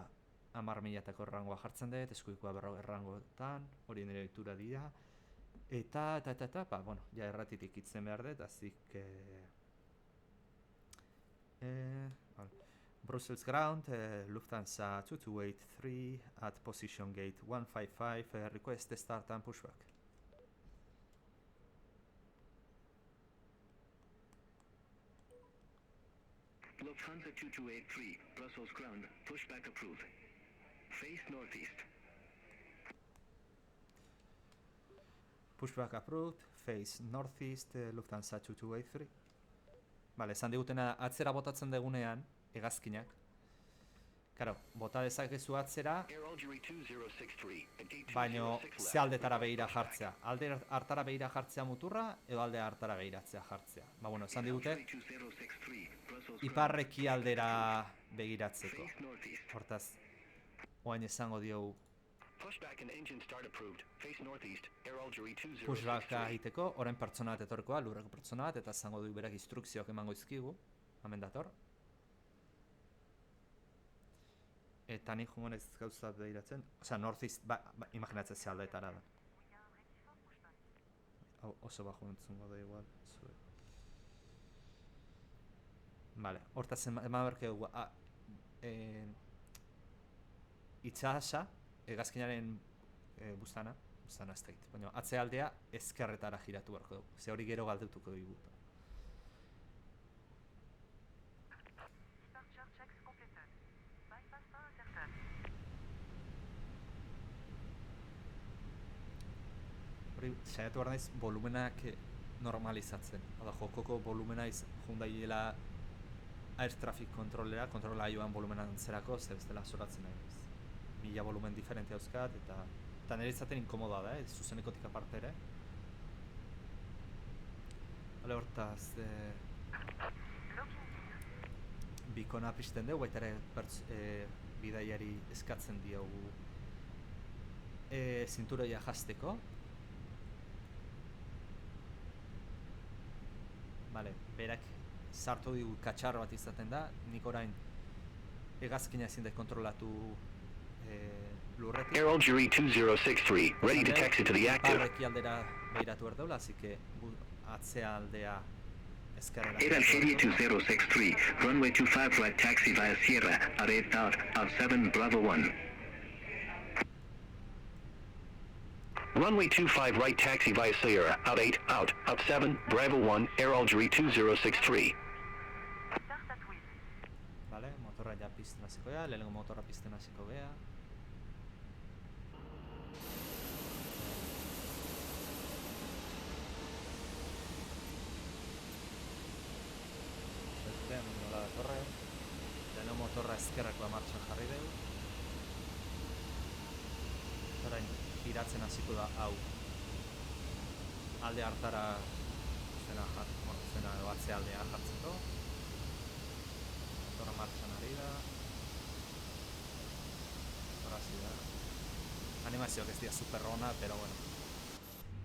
10.000ko errangoa jartzen dut, eskuikoa 40 errangoetan, hori nire ohitura dira, eta, bueno, ja erratitik itzen behar dut, azik, Brussels ground, Lufthansa 2283 at position gate 155, request start and pushback. Lufthansa 2283, Brussels ground, pushback approved. Face northeast. Pushback approved, face northeast, Lufthansa 2283. Bale, esan digutena atzera botatzen degunean, hegazkinak. Karo, bota dezakezu atzera, baino ze aldetara behira jartzea. Alde hartara behira jartzea muturra, edo alde hartara behiratzea jartzea. Ba, bueno, esan digute, iparreki aldera begiratzeko. Hortaz, oain esango diogu pushbacka egiteko, orain pertsona bat etorkoa, lurreko pertsona bat, eta esango du berak instrukzioak emango izkigu, hemen dator. Eta nik jungo ez gauza behiratzen, osea, northeast, imaginatzen ze aldetara da. Hau oso bajo entzungo da igual. Vale, hortaz eman berkegu itxasa, hegazkinaren buztana ez dakit, baina atze aldea ezkerretara giratu beharko dugu, ze hori gero galdutuko dugu. Hori, saiatu behar naiz volumenak normalizatzen. Oda, jokoko volumena jundaiela air traffic kontrolera, kontrola joan volumena antzerako, zer ez dela zoratzen nahi. 1000 volumen diferente dauzkat, eta nire izaten inkomoda da, zuzenekotik aparte ere. Hale, hortaz, bikona pizten dugu, baita ere bidaiari eskatzen diogu zinturoia jazteko. Vale, berak sartu digu katxarro bat izaten da, nik orain hegazkina ezin dut kontrolatu lurretik. Air Algerie 2063, ready to taxi to the active. Parreki aldera behiratu behar daula, así que atzea aldea ezkerrera. Air Algeria 2063, runway 25 right taxi via Sierra, at 8 out of 7 Bravo 1. Runway 25 right taxi via Sierra, out 8 out of 7 Bravo 1, Air Algerie 2063. Vale, motorra ja pizten hasiko gea, lehenengo motorra pizten hasiko gea. Nola datorre, lehenengo motorra ezkerrekoa martxan jarri dugu. Orain, giratzen hasiko da hau alde hartara zena batze aldea jartzeko. Motorra martxan ari da. Horazi da. Animazioak ez dira super ona, pero bueno.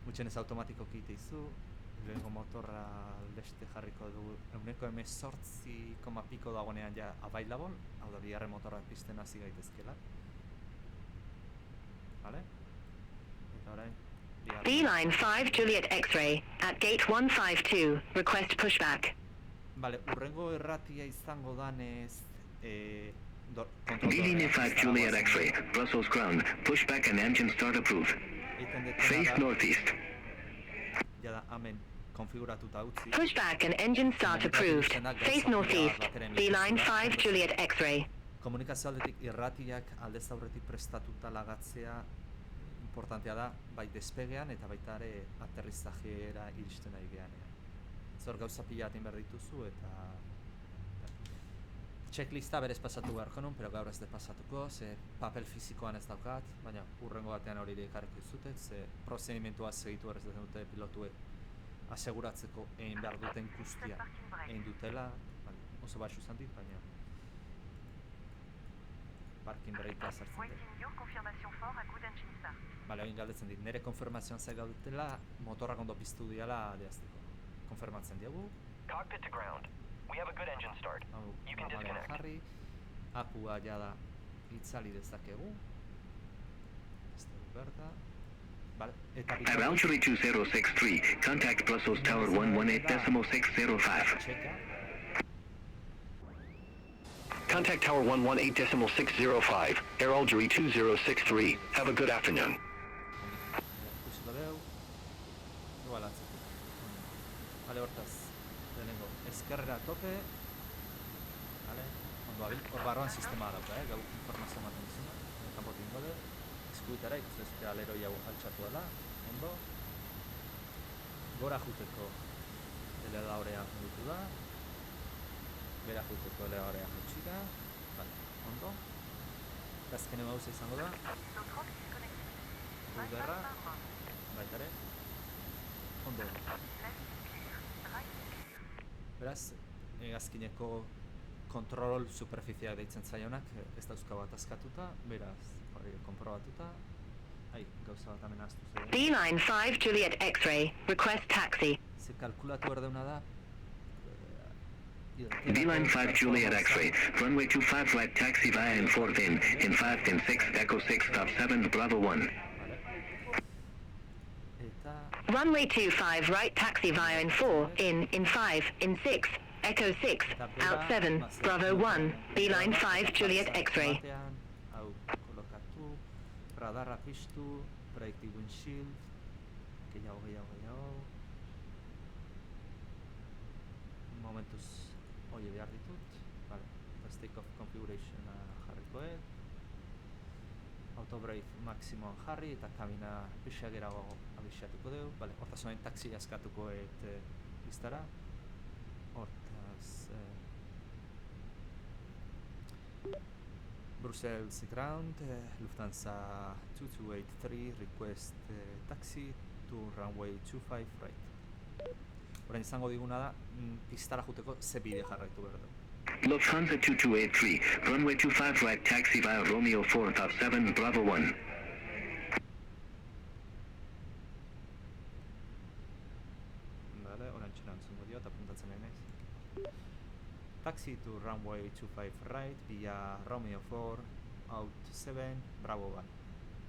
Gutxenez automatikoki iteizu. Lehenengo motorra beste jarriko dugu 18,piko dagoenean ja available, hau da bigarren motorra pizten hasi gaitezkela. Vale? Eta orain B-Line 5 Juliet X-Ray at gate 152. Request pushback. Bale, urrengo erratia izango danez Línea 5 Juliet X-ray, Brussels ground, pushback and engine start approved. Face northeast. Jada, hemen konfiguratuta utzi. Pushback and engine start approved. Face northeast. Beeline 5 Juliet X-ray. Komunikazio aldetik irratiak aldez aurretik prestatuta lagatzea importantea da, bai despegean eta baita ere aterrizajera iristen nahi geanean. Zor gauza pila atin behar dituzu eta checklista berez pasatu beharko nun, pero gaur ez de pasatuko, ze papel fizikoan ez daukat, baina urrengo batean hori dekarriko izutet, ze prozedimentua segitu berez dute pilotuek aseguratzeko egin behar duten guztia egin dutela, oso baxu izan dit, baina parking breaka sartzen dut. Bale, egin galdetzen dit, nire konfirmazioan zai gaudetela, motorrak ondo piztu diala adieazteko. Konfirmatzen diagu. Cockpit to ground. We have a good engine start. You can disconnect. Jarri, apua jada itzali dezakegu. Ez dugu berda. Vale, eta Around 2063, contact Brussels Tower 118.605. Txeka. Contact Tower 118.605, Air Algerie 2063. Have a good afternoon. Ikusi badeu. Igual atzeko. Bale, hortaz. Lehenengo, ezkerrera tope. Bale, ondo abil. Hor barroan sistema dauka, gau informazio ematen dizuna. Kanpotik ingo dut. Eskuitara ikustezke aleroi hau altxatu dela. Ondo. Gora juteko elevadorea mugitu da. Bera juteko elevadorea jutxika. Bale, ondo. Eta azkenen gauza izango da. Guderra. Baitare. Ondo. Beraz, hegazkineko kontrol superfiziak deitzen zaionak ez dauzka bat askatuta, beraz, hori konprobatuta. Gauza bat hemen ahaztu zen. Beeline 5 Juliet X-ray. Request taxi. Ze kalkulatu erdeuna da. Beeline 5 Juliet X-ray, runway 25 right taxi via in 4 in 5 in 6, Echo 6, stop 7, Bravo 1. Eta... Runway 25 right taxi via in 4 in 5 in 6, Echo 6, out 7, Bravo 1, Beeline 5 Juliet X-ray. Hau kolokatu, radarra piztu, predictive windshield, gehiago. Momentuz hori behar ditut, vale, eta take off configuration jarrikoet. Autobrake maximoan jarri eta kabina pixagerago abixatuko dugu. Vale, hortaz honen taxi askatuko biztara. Hortaz... Brussels ground, Lufthansa 2283 request taxi to runway 25 right. Orain izango diguna da, pistara juteko ze bide jarraitu behar dugu. Lufthansa 2283, runway 25 right taxi via Romeo 4, top 7, Bravo 1. Vale, orain txera entzungo dio eta puntatzen nahi naiz. Taxi to runway 25 right via Romeo 4, out 7, Bravo 1.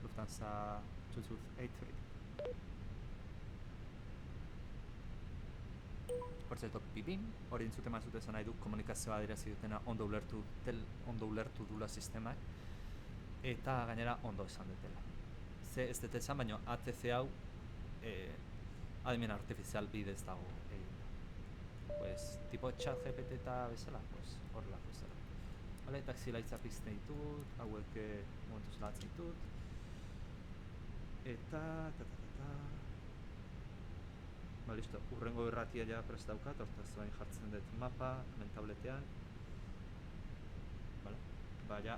Lufthansa 2283. Por cierto, pipin, hori entzute mazute esan nahi du komunikazioa adirazi dutena ondo ulertu dula sistemak eta gainera ondo esan dutela. Ze ez dut esan, baina ATC hau adimen artifizial bidez dago egin. Pues, tipo chat GPT eta bezala, pues, horrelako zela. Vale, taxi laitza pizten ditut, hauek momentuz latzen ditut. Eta... Ba, listo, urrengo irratia ja prest daukat, hortaz bain jartzen dut mapa, hemen tabletean. Vale, ba, ja.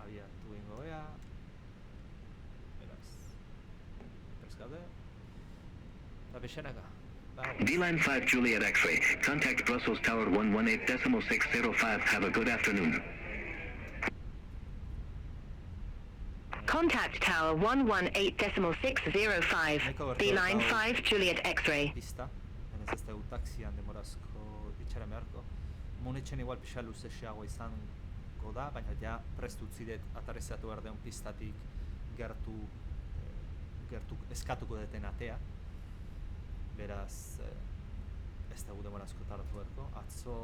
Abiatu ingo ea. Beraz, prest gaude. Eta bexenaka. Beeline 5 Juliet X-ray, contact Brussels Tower 118.605, have a good afternoon. Contact Tower 118.605, Beeline 5 Juliet X-ray. Pista, enez ez dugu taxian demorazko itxaren beharko. Munetxen igual pixa luzexeago izango da, baina ja prest utzi dut aterrizatu behar deun pistatik gertu eskatuko deten atea. Beraz, ez dugu demora asko tardatu beharko. Atzo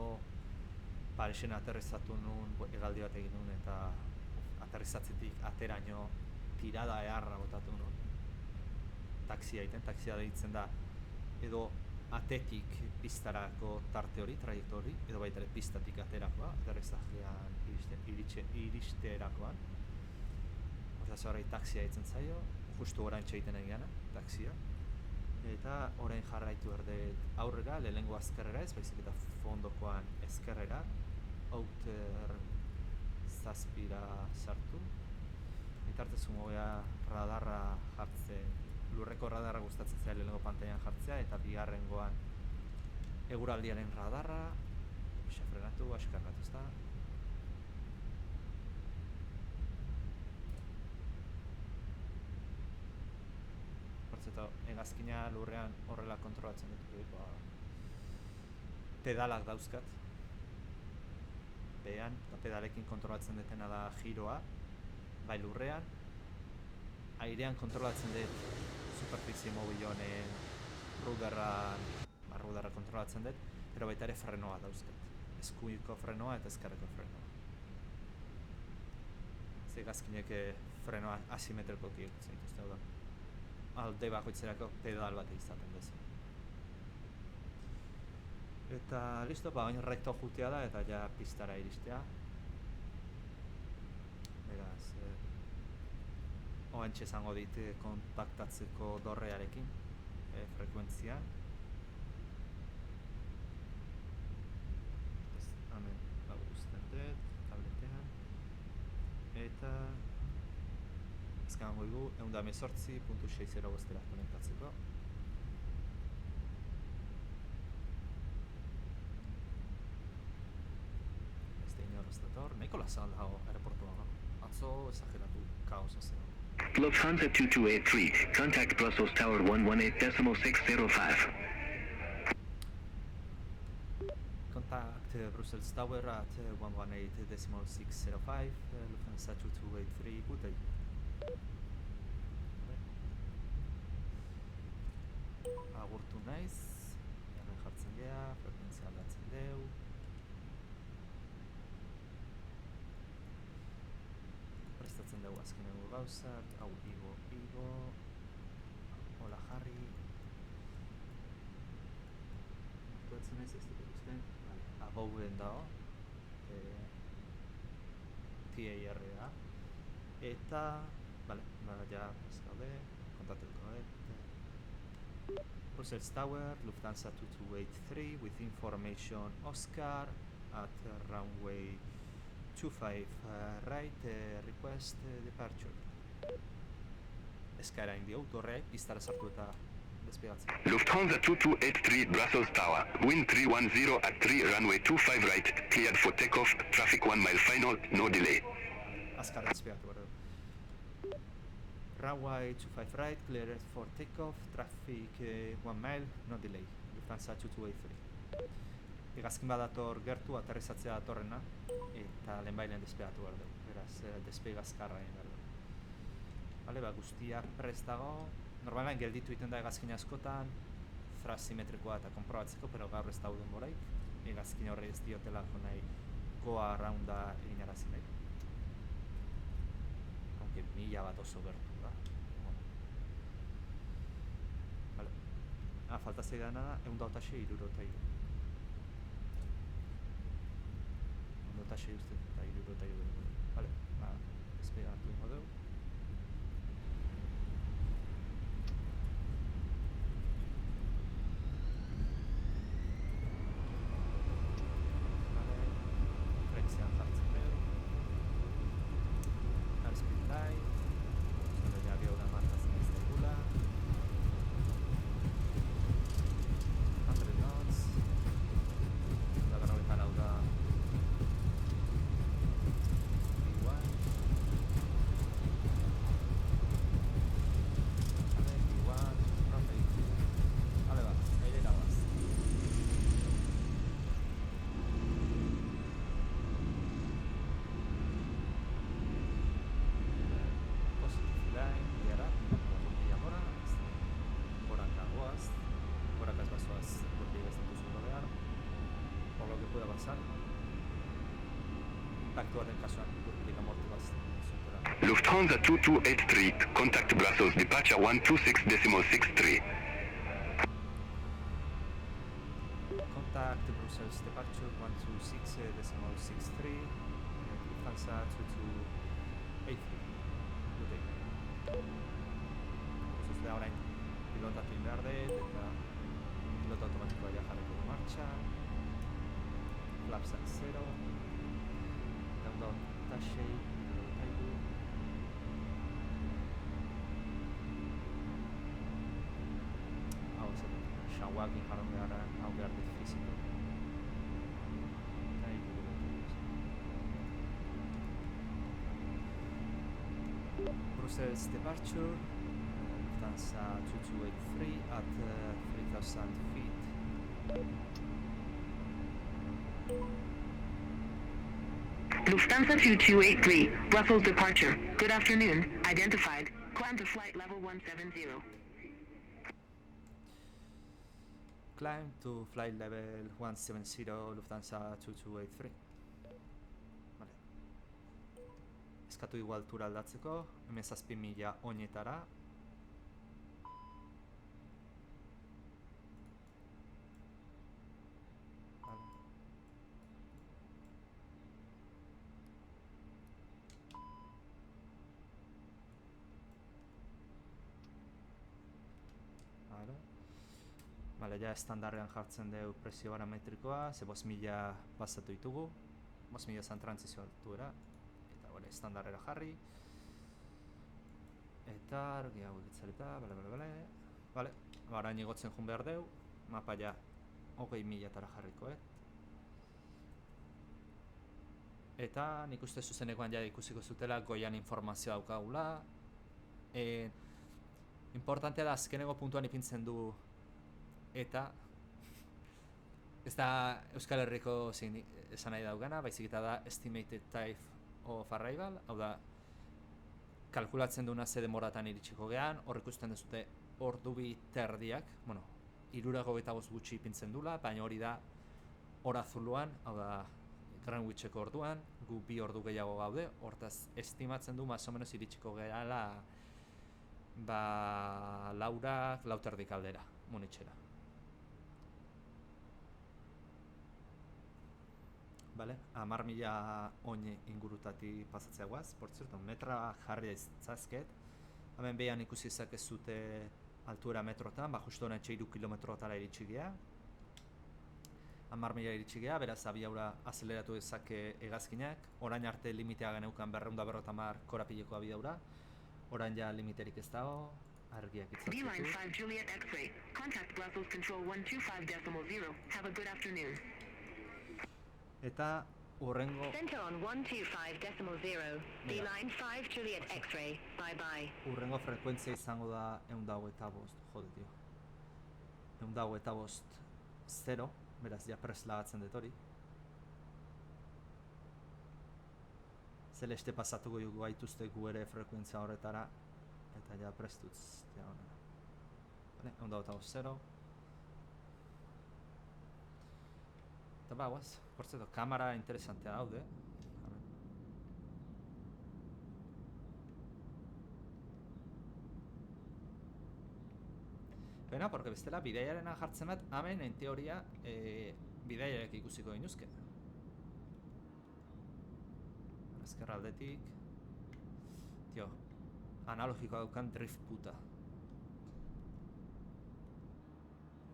Parisen aterrizatu nuen, hegaldi bat egin nuen, eta aterrizatzetik ateraino tirada eharra botatu nuen. Taxia deitzen da, edo atetik pistarako tarte hori, traiektu hori, edo baita ere pistatik aterakoa, aterrizajean iristerakoan. Hortaz horrei taxia deitzen zaio, justu orain txeiten egiana, taxia. Eta orain jarraitu erdet aurrera, lehenengo azkerrera ez, baizik eta fondokoan ezkerrera, outer zazpira sartu. Bitartez umobea radarra jartzen, lurreko radarra gustatzen zaila lehenengo pantailan jartzea, eta bigarrengoan eguraldiaren radarra, frenatu, askarratu, ezta? Eta hegazkina lurrean horrela kontrolatzen dut, pedalak dauzkat behean, eta pedalekin kontrolatzen dutena da giroa, bai lurrean, airean kontrolatzen dut superfizie mobil honen ruderra kontrolatzen dut, pero baita ere frenoa dauzkat, eskuiko frenoa eta ezkerreko frenoa. Ze hegazkinek frenoa asimetrikoki ikutzen dituzte da. Alde bakoitzerako pedal bat izaten duzu. Eta listo, oin rekto jutea da eta ja pistara iristea. Beraz, oantxe esango dit kontaktatzeko dorrearekin, frekuentzia. Hemen uzten dut, tabletean. Eta azkango dugu, 118.60 bostera konektatzeko. Beste inor ez dator, nahiko lasal dago aeroportua da. Atzo esageratu kaosa zen. Lufthansa 2283, contact Brussels Tower 118.605. Contact Brussels Tower at 118.605, Lufthansa 2283, good day. Agurtu naiz, hemen jartzen gea, frekuentzia aldatzen deu. Prestatzen dugu azkenengo gauzak, hau igo, hola jarri. Batzen naiz ez dut ikusten, abouen dago, TAR-a. Eta, ja ez gaude, kontatuko gaude. Brussels Tower, Lufthansa 2283 with information Oscar at runway 25 right, request departure. Eskaera indi autorreak, pistara sartu eta despigatzen. Lufthansa 2283 Brussels Tower, wind 310 at 3 runway 25 right, cleared for takeoff, traffic 1 mile final, no delay. Azkar despegatu behar du. Runway 25 right, cleared for takeoff, traffic 1 mile, no delay. Lufthansa 2283. Hegazkin badator gertu, aterrizatzea datorrena, eta lehenbailen despegatu behar du. Beraz, despega azkarra egin behar du. Bale, guztia prest dago. Normalean gelditu egiten da hegazkin askotan, thrust simetrikoa eta konprobatzeko, pero gaur ez dauden boraik. Hegazkin horri ez diotelako nahi goa rounda egin arazi nahi. Aunque 1000 bat oso gertu da. Vale. Falta zeidana da, 106 63. 106 uste eta 63. Vale, despegatu ingo dugu. inpaktuaren kasuan gurpilik amortu zutela. Lufthansa 2283, contact Brussels departure 126.63. Contact Brussels departure 126.63, Lufthansa 2283. Good day. Zuzte orain pilotatu behar dut eta piloto automatikoa jarriko du martxan. Flapsak 0. Download taxei, gaitu. Hau esaten, shawagin jarron beharra, hau behar dut fiziko. Brussels departure, Lufthansa 2283 at 3,000 feet. Lufthansa 2283, Brussels departure. Good afternoon. Identified. Climb to flight level 170. Climb to flight level 170, Lufthansa 2283. Vale. Eskatu igual altura aldatzeko, hemen 7.000 oinetara. Vale. Vale, ja estandarrean jartzen dugu presio barometrikoa, ze 5.000 pasatu ditugu, 5.000 zan transizio altuera, eta bale, estandarrera jarri. Eta argi hau egitzareta, bale, orain igotzen jun behar dugu, mapa ja 20.000 jarriko, Eta nik uste zuzenekoan ja ikusiko zutela goian informazioa daukagula. Importantea da azkeneko puntuan ipintzen du eta ez da Euskal Herriko esan nahi daugana, baizik eta da estimated time of arrival, hau da kalkulatzen duena ze demoratan iritsiko gean, hor ikusten duzute ordu bi terdiak, bueno, 65 gutxi ipintzen dula, baina hori da hor azuluan, hau da Greenwicheko orduan, gu 2 ordu gehiago gaude, hortaz estimatzen du más o menos iritsiko gehala lau terdik aldera, munitxera. Vale, 10.000 oin ingurutati pasatzea guaz, por cierto, metra jarri zazket. Hemen behan ikusi zakezute altuera metrotan, justo honen 3 kilometrotara iritsi gea. 10.000 iritsi gea, beraz abiaura azeleratu dezake hegazkinak. Orain arte limitea geneukan 250 korapileko abiaura. Orain ja limiterik ez dago, argiak itzatzetu. Beeline 5 Juliet X-ray. Contact Brussels Control 125.0. Have a good afternoon. Eta urrengo... Center on 125.0. Beeline 5 Juliet X-ray. Bye-bye. Urrengo frekuentzia izango da 125, jode, tio. 125 0, beraz ja preslagatzen dut hori. Zeleste pasatuko jugu gaituzte gu ere frekuentzia horretara, eta ja prestutz, ja honera. Vale, 125 0. Eta guaz, por cierto, kamera interesantea daude. Pena, porque bestela bidaiarena jartzen bat, hemen, en teoria, bidaiarek ikusiko inuzke. Ezkerra aldetik. Tio, analogikoa daukan drift puta.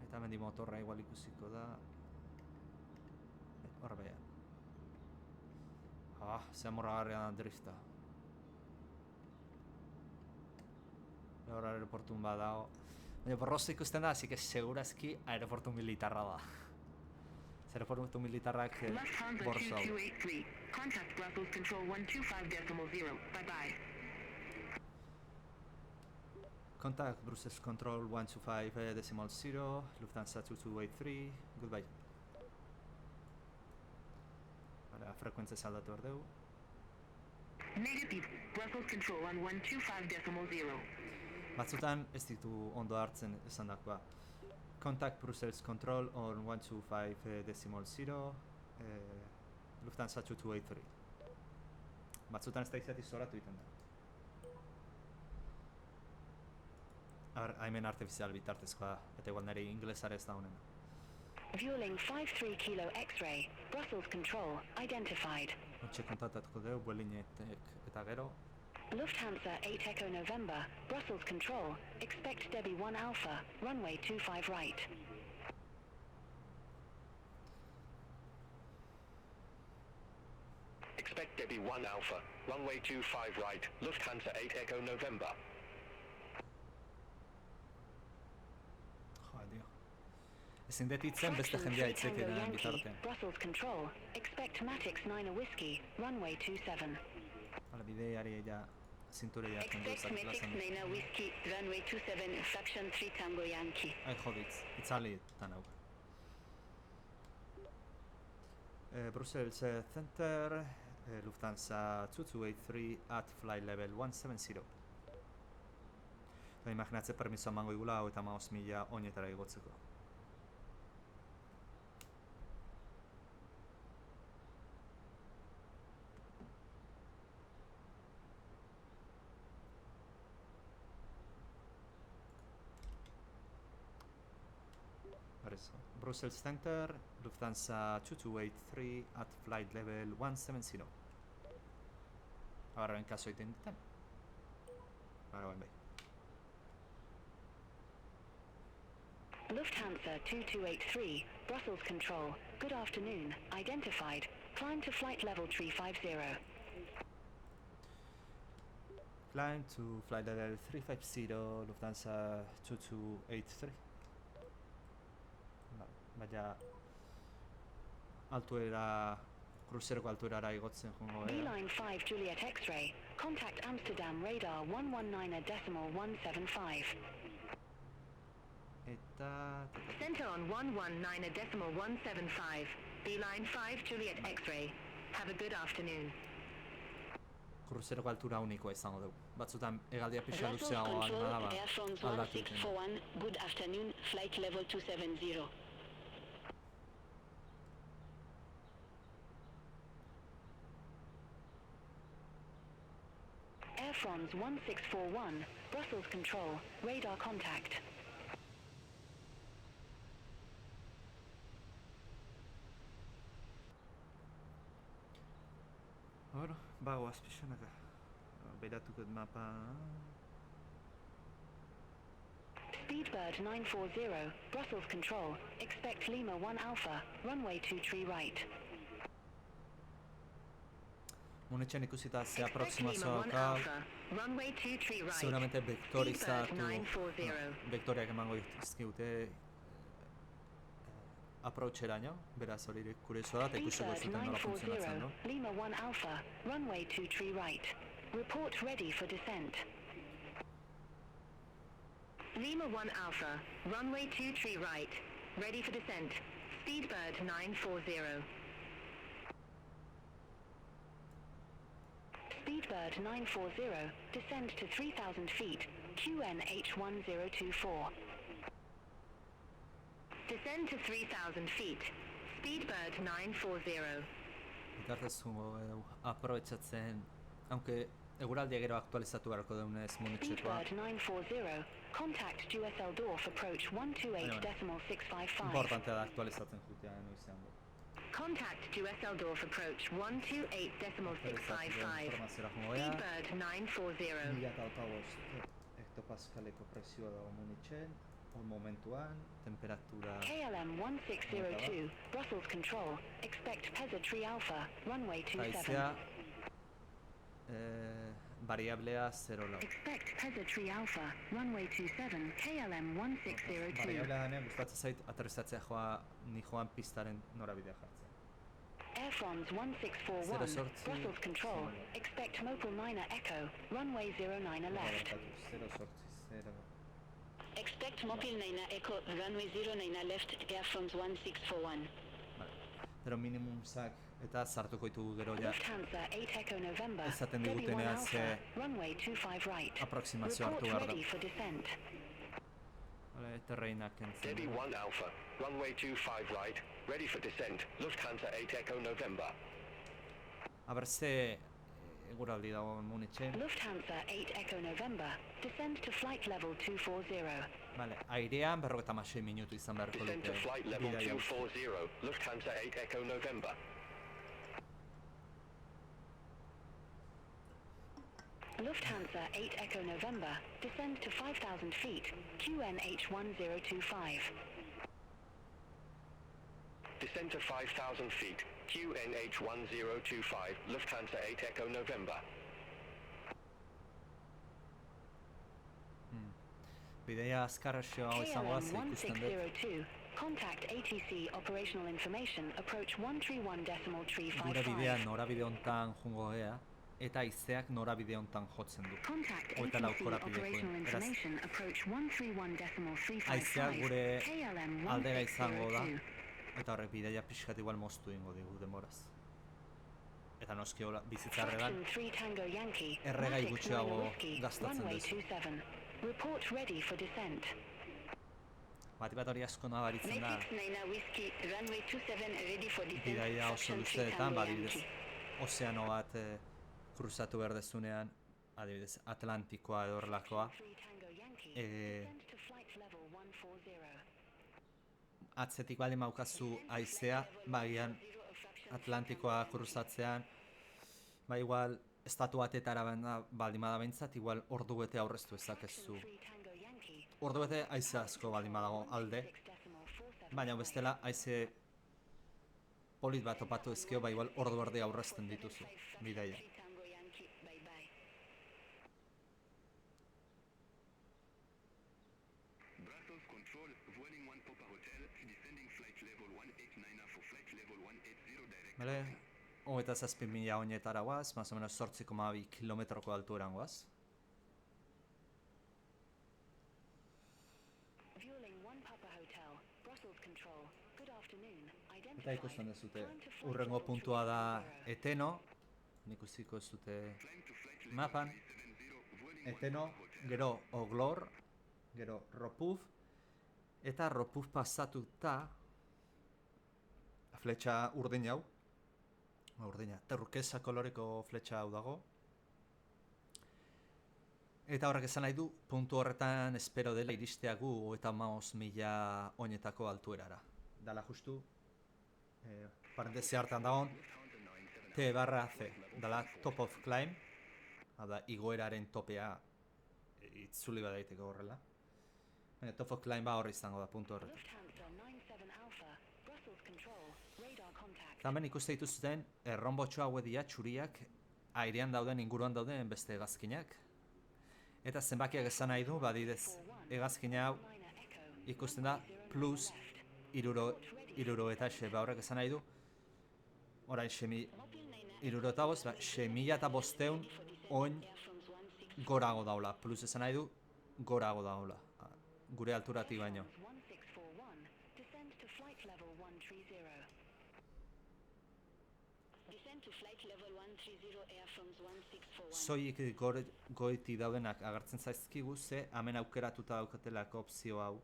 Eta mendi motorra igual ikusiko da. Horra beha. Ze amorragarria da drifta. Hor aeroportun badao. Baina borrozo ikusten da, así que segurazki aeroportu militarra da. Aeroportu militarrak borzo hau. Contact Brussels Control 125.0. Bye-bye. Contact Brussels Control 125.0, Lufthansa 2283, goodbye. Vale, frekuentzia saldatu behar dugu. Negative. Brussels Control on 125.0. Batzutan ez ditu ondo hartzen esan dakoa. Contact Brussels Control on 125.0, Lufthansa 2283. Batzutan ez da izatik zoratu egiten da. Hemen artifizial bitartezkoa da, eta igual nire inglesare ez da honena. Vueling 53 Kilo X-ray. Brussels Control identified. Hortxe kontatatuko dugu, Vuelinetek eta gero. Lufthansa 8 Echo November. Brussels Control. Expect Debbie 1 Alpha. Runway 25 right. Expect Debbie 1 Alpha, runway 25 right, Lufthansa 8 Echo November. Joder, dio. Ezin dut hitzen beste jendea hitzeke den bitartean. Brussels Control. Expect Matix 9 Whiskey. Runway 27. Hala, bideari ja zinture jartzen dut Expect Matix zaklazen. 9 Whiskey. Runway 27. Fraction 3 Tango Yankee. Ai joditz, itzali eta nauk. Brussels Center, Lufthansa 2283 at flight level 170. Eta imaginatze permiso emango igula, 35.000 oinetara igotzeko. Brussels Center, Lufthansa 2283 at flight level 170. Ahora en caso egiten duten. Ahora bai. Lufthansa 2283, Brussels Control. Good afternoon. Identified. Climb to flight level 350. Climb to flight level 350, Lufthansa 2283. Baina altuera, kruzeroko altuerara igotzen jongo Beeline 5 Juliet X-ray. Contact Amsterdam radar 119.175. Eta... Center on 119.175. Beeline 5 Juliet X-ray. Have a good afternoon. Kruzeroko altura unikoa izango dugu. Batzutan egaldia pixa Brussels luzeagoa Control, alma Air France daba aldatu egiten. 1641. Good afternoon. Flight level 270. Air France 1641, Brussels Control, radar contact. Hor, bagoaz pixanaka. Beiratuko mapa... Speedbird 940, Brussels Control, expect Lima 1 Alpha, runway 23 right. Munetxean ikusita ze Expect Lima 1 aproximazioa Alpha, runway 23 right. seguramente vektorizatu, Speedbird 940. vektoriak emango dizkigute approacheraino, beraz hori kuriosoa da eta ikusiko Speedbird zuten nola funtzionatzen, 940, no? Lima 1 Alpha, runway 23 right. Report ready for descent. Lima 1 Alpha, runway 23 right. Ready for descent. Speedbird 940. Speedbird 940, descend to 3,000 feet, QNH1024. Descend to 3,000 feet, Speedbird 940. Bitartez jungo edo aprobetxatzen, aunque eguraldia gero aktualizatu beharko deunez munetxekoa. Speedbird 940, contact GSL Dorf approach 128.655. Importantea da aktualizatzen jutea noizean du. Contact GSL Dorf approach 128.655. Informaziora jungo ea. Speedbird 940. 1008 hektopaskaleko presioa dago munetxen, hor momentuan, temperatura... KLM 1602, Brussels Control, expect Pezza Tree Alpha, runway 27. Haizea, variablea 0 lau. Expect Pezza Tree Alpha, runway 27, KLM 1602. Variablea denean gustatzen zait aterrizatzea joan pistaren norabidea jartzen. Air France 1641, Brussels Control, expect Mopal 9 Echo, runway 09 left. 0 sortzi, 0... Expect Mopal 9 Echo, runway 09 left, Air France 1641. Gero minimumzak eta sartuko ditugu gero ja Lufthansa 8 Echo November, esaten Debbie 1 digutenean Alpha, ze runway 25 right. aproximazio hartu Report behar da. ready for descent. Terreinak entzen. Debbie 1 Alpha, runway 25 right, ready for descent, Lufthansa 8 Echo November. Aber ze eguraldi dago Munichen. Lufthansa 8 Echo November, descend to flight level 240. Vale, airean 56 minutu izan beharko Descend to dute flight level bidaia guztia. 240, Lufthansa 8 Echo November. Lufthansa 8 Echo November, descend to 5,000 feet, QNH 1025. Descend to 5,000 feet, QNH 1025, Lufthansa 8 Echo November. Bidaia azkarraxoa izango da, KLM ze ikusten dut. 1602, contact ATC operational information, approach 131.355. Gure bidea norabide hontan jungo gea, eta haizeak norabide hontan jotzen du. Contact Hogeita lau ATC korapidekoen. operational Beraz, information, approach 131.355. haizeak gure KLM aldera izango da, 1602. eta horrek bidaia pixkat igual moztu ingo digu demoraz. Eta noski hola, bizitzarregan, Fraction 3 Tango Yankee, erregai Matic gutxiago 9 Whiskey, gastatzen runway duzu. 27. Report ready for descent. bat hori asko nabaritzen da, Matic 9 Whiskey, runway 27 ready for descent. bidaia oso Fraction 3 luzeetan, Tango badibidez, Yankee. ozeano bat kruzatu behar dezunean, adibidez, Atlantikoa edo horrelakoa, 3 Tango Yankee, eh, descend to flight level 140. atzetik bali maukazu haizea, bagian Atlantikoa kruzatzean, ba igual, estatu batetara baldin bada behintzat, igual ordu bete aurreztu ezakezu. 3 Tango Yankee, Ordu bete haize asko baldin badago alde, 6.47. baina bestela haize polit bat topatu ezkio, ba igual ordu erdi aurrezten dituzu, bidaia. 3 Tango Yankee, bye bye. Brussels Control, Vueling 1 Papa Hotel, descending flight level 189 for flight level 180 direct. Bale, 27.000 oinetara guaz, más o menos 8,2 kilometroko altueran guaz. Vueling 1 Papa Hotel, Brussels Control. Good afternoon. Eta ikusten Identified. dezute, Time to flight urrengo level puntua da 340. Eteno, nik utziko ez dute mapan, Eteno, gero Oglor, gero Ropuf, eta Ropuf pasatuta, fletxa urdin hau, urdina, turkesa koloreko fletxa hau dago, eta horrek esan nahi du, puntu horretan espero dela iristea gu eta 15.000 oinetako altuerara. Dala justu, parentesi hartan dagoen, T/C, dala top of climb, hau da, igoeraren topea itzuli badaiteko horrela. Baina top of climb ba horri izango da puntu horretan. Lufthansa 97 Alpha, Brussels Control. Radar contact. Eta hemen ikuste dituzten, erronbotxo hauek dira txuriak airean dauden, inguruan dauden beste hegazkinak. Eta zenbakiak esan nahi du, badidez, hegazkina hau Liner Echo. ikusten da plus iruro eta xe, ba horrek esan nahi du, orain iruro eta bost, ba, 6.500 oin gorago daula, plus esan nahi du, gorago daula, gure alturatik baino. 1641, descend to flight level 130. Descend to flight level 130 Air France 1641. Soilik goitik daudenak agertzen zaizkigu, ze hemen aukeratuta daukatelako opzio hau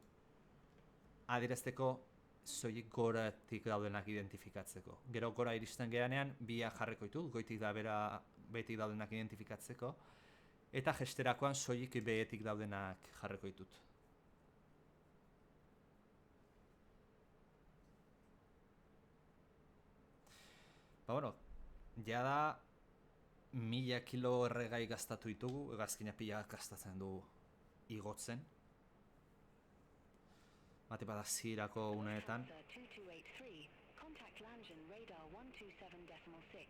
adierazteko soilik goratik daudenak identifikatzeko. Gero gora iristen geanean, biak jarriko ditut, goitik da bera behetik daudenak identifikatzeko, eta jesterakoan soilik behetik daudenak jarriko ditut. Ba bueno, ja da 1000 kilo erregai gastatu ditugu, hegazkina pila gastatzen du igotzen. Bate bada zirako uneetan. Lufthansa 2283, contact Langen radar 127.6.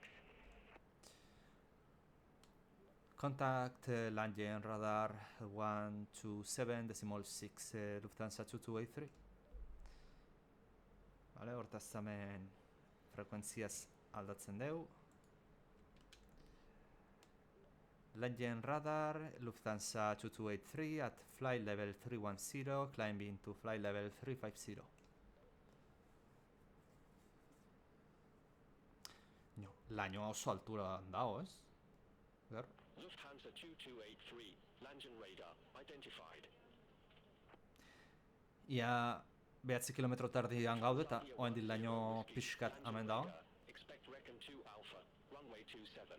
Contact Langen radar 127.6 Lufthansa 2283. Vale, hortaz hemen frekuentziaz aldatzen dugu. Langen radar, Lufthansa 2283 at flight level 310, climbing to flight level 350. No, lainoa oso altura dago, ez? Ber? Lufthansa 2283, Langen radar, identified. Ia 9 kilometro tardian gaude eta oendik laino pixkat hemen dago. Expect Recon 2 Alpha, runway 27.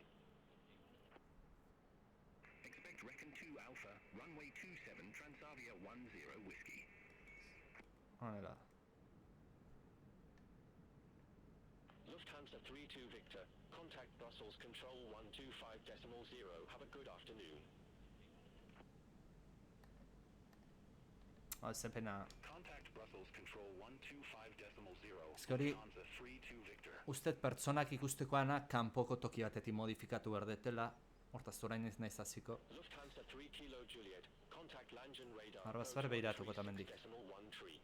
Transavia 10 Whiskey. Honela. Lufthansa 32 Victor. Contact Brussels Control 125.0. Have a good afternoon. Se pena. Contact Brussels Control 125.0. Eske hori, Lufthansa 32 Victor. uste pertsonak ikustekoana kanpoko toki batetik modifikatu berdetela. Hortaz orain ez naiz hasiko. Lufthansa 3 Kilo Juliet. Contact Langen Radar. Arbaz ber behiratuko tamendik. 36.13.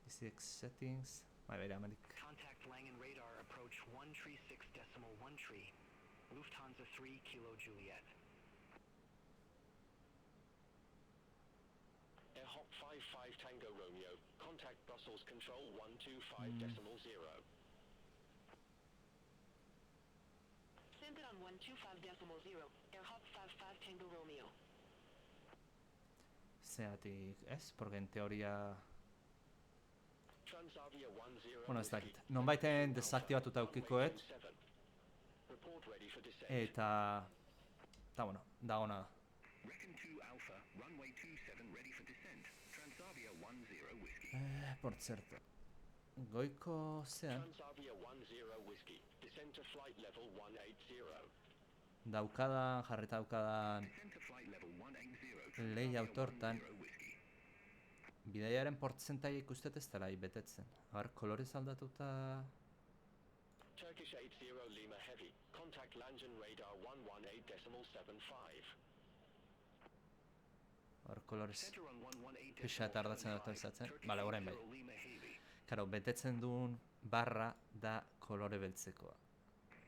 DCX settings. Bai, beira amendik. Contact Langen Radar approach 136.13. Lufthansa 3 Kilo Juliet. Air Hop 55 Tango Romeo. Contact Brussels Control 125.0. Center on 125.0. Air Hop 55 Tango Romeo. Zeatik ez, porque en teoria... Transavia 10 Bueno, ez dakit. Nonbaiten desaktibatuta aukikoet. Report ready for descent. Eta bueno, da ona. Recon 2 Alpha, runway 27 ready for descent. Transavia 10 Whiskey. Por cierto. Goiko zean, Transavia 10 Whiskey. Descent to flight level 180. daukadan, jarrita daukadan Descent to flight level 180. layout hortan, 10 Whiskey. bidaiaren portzentaia ikustet ez dela betetzen. Abar, kolorez aldatuta... Turkish 80 Lima Heavy. Contact Langen Radar 118.75. Abar, kolorez... Center on 118.75. Pixa tardatzen dut izatzen. Bale, orain bai. 80 Lima Heavy. Karo, betetzen duen barra da kolore beltzekoa.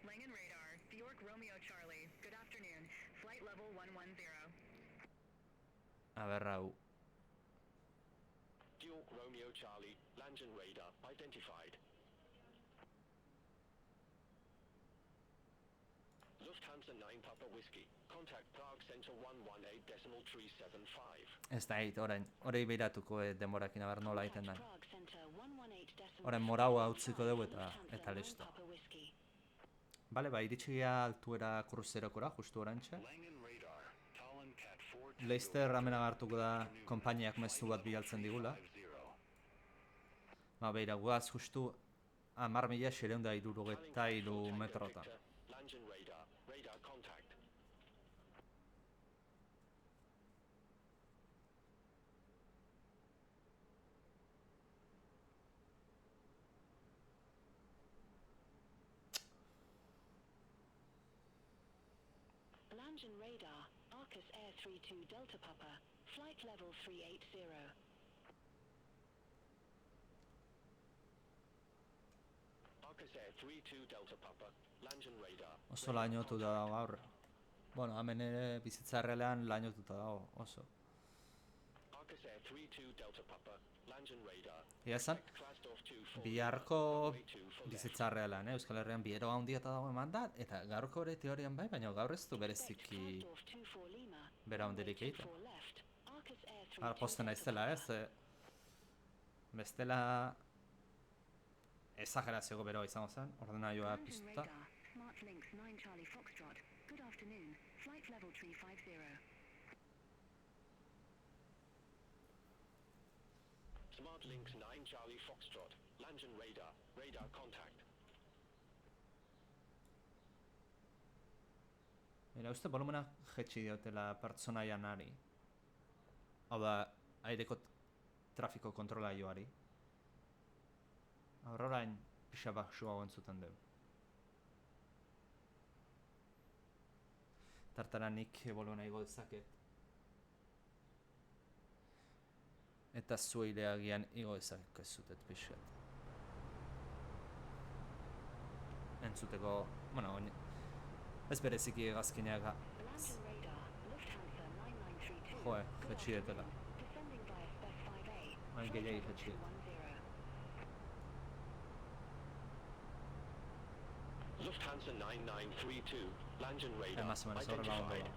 Langen Radar, Bjork Romeo Charlie. Good afternoon. Flight level 110. Aber, hau... Duke Romeo Charlie. Langen Radar identified. Lufthansa 9 Papa Whiskey. Contact Prague Center 118.375. Ez da, orain, hori behiratuko demorakin aber nola egiten da. Orain moraua utziko dugu eta listo. Bale, ba, iritsi geha altuera kruzerokora, justu orantxe. Langen Radar. Tallinn Cat 4. Leicester amena hartuko da konpainiak mezu bat bialtzen digula. Ba, beira, guaz justu 10.663 metrota. Langen Radar. Radar contact. Langen Radar, Arcus Air 32 Delta Papa. Flight level 380. Arcus Air 32 Delta Papa. Langen Radar. Oso lainotu da gaur. Bueno, hemen ere bizitza errealean lainotuta dago, oso. Arcus Air 32 Delta Papa. Langen Radar. Ia esan, Klasdorf 2 for biharko runway 2 for left. bizitza errealean, Euskal Herrian biero handia eta dago eman da, eta gaurko ere teorian bai, baina gaur ez du bereziki bera handirik egiten. Posten naizela ez, bestela exagerazioko beroa izango zen, ordenaioa Langen piztuta. Radar, Smart Links 9 Charlie Foxtrot. Good afternoon. Flight level 350. Smart Links 9 Charlie Foxtrot. Langen Radar. Radar contact. Mira, uste volumena jetxi diotela pertsonaianari. Hau da, aireko trafiko kontrolaioari. Aurrorain pixa baxua entzuten dugu. Tartara nik volumena igo dezaket. Eta zueile agian igo dezakezutet pixat. Entzuteko, bueno, ez bereziki egazkineaga. Langen Radar, Lufthansa 9932. Joe, jetxi detela. Descending via Spec 5A. Hain gehiagi jetxi. 10. Lufthansa 9932. Langen Radar. Más o menos horrela ondo identified. da.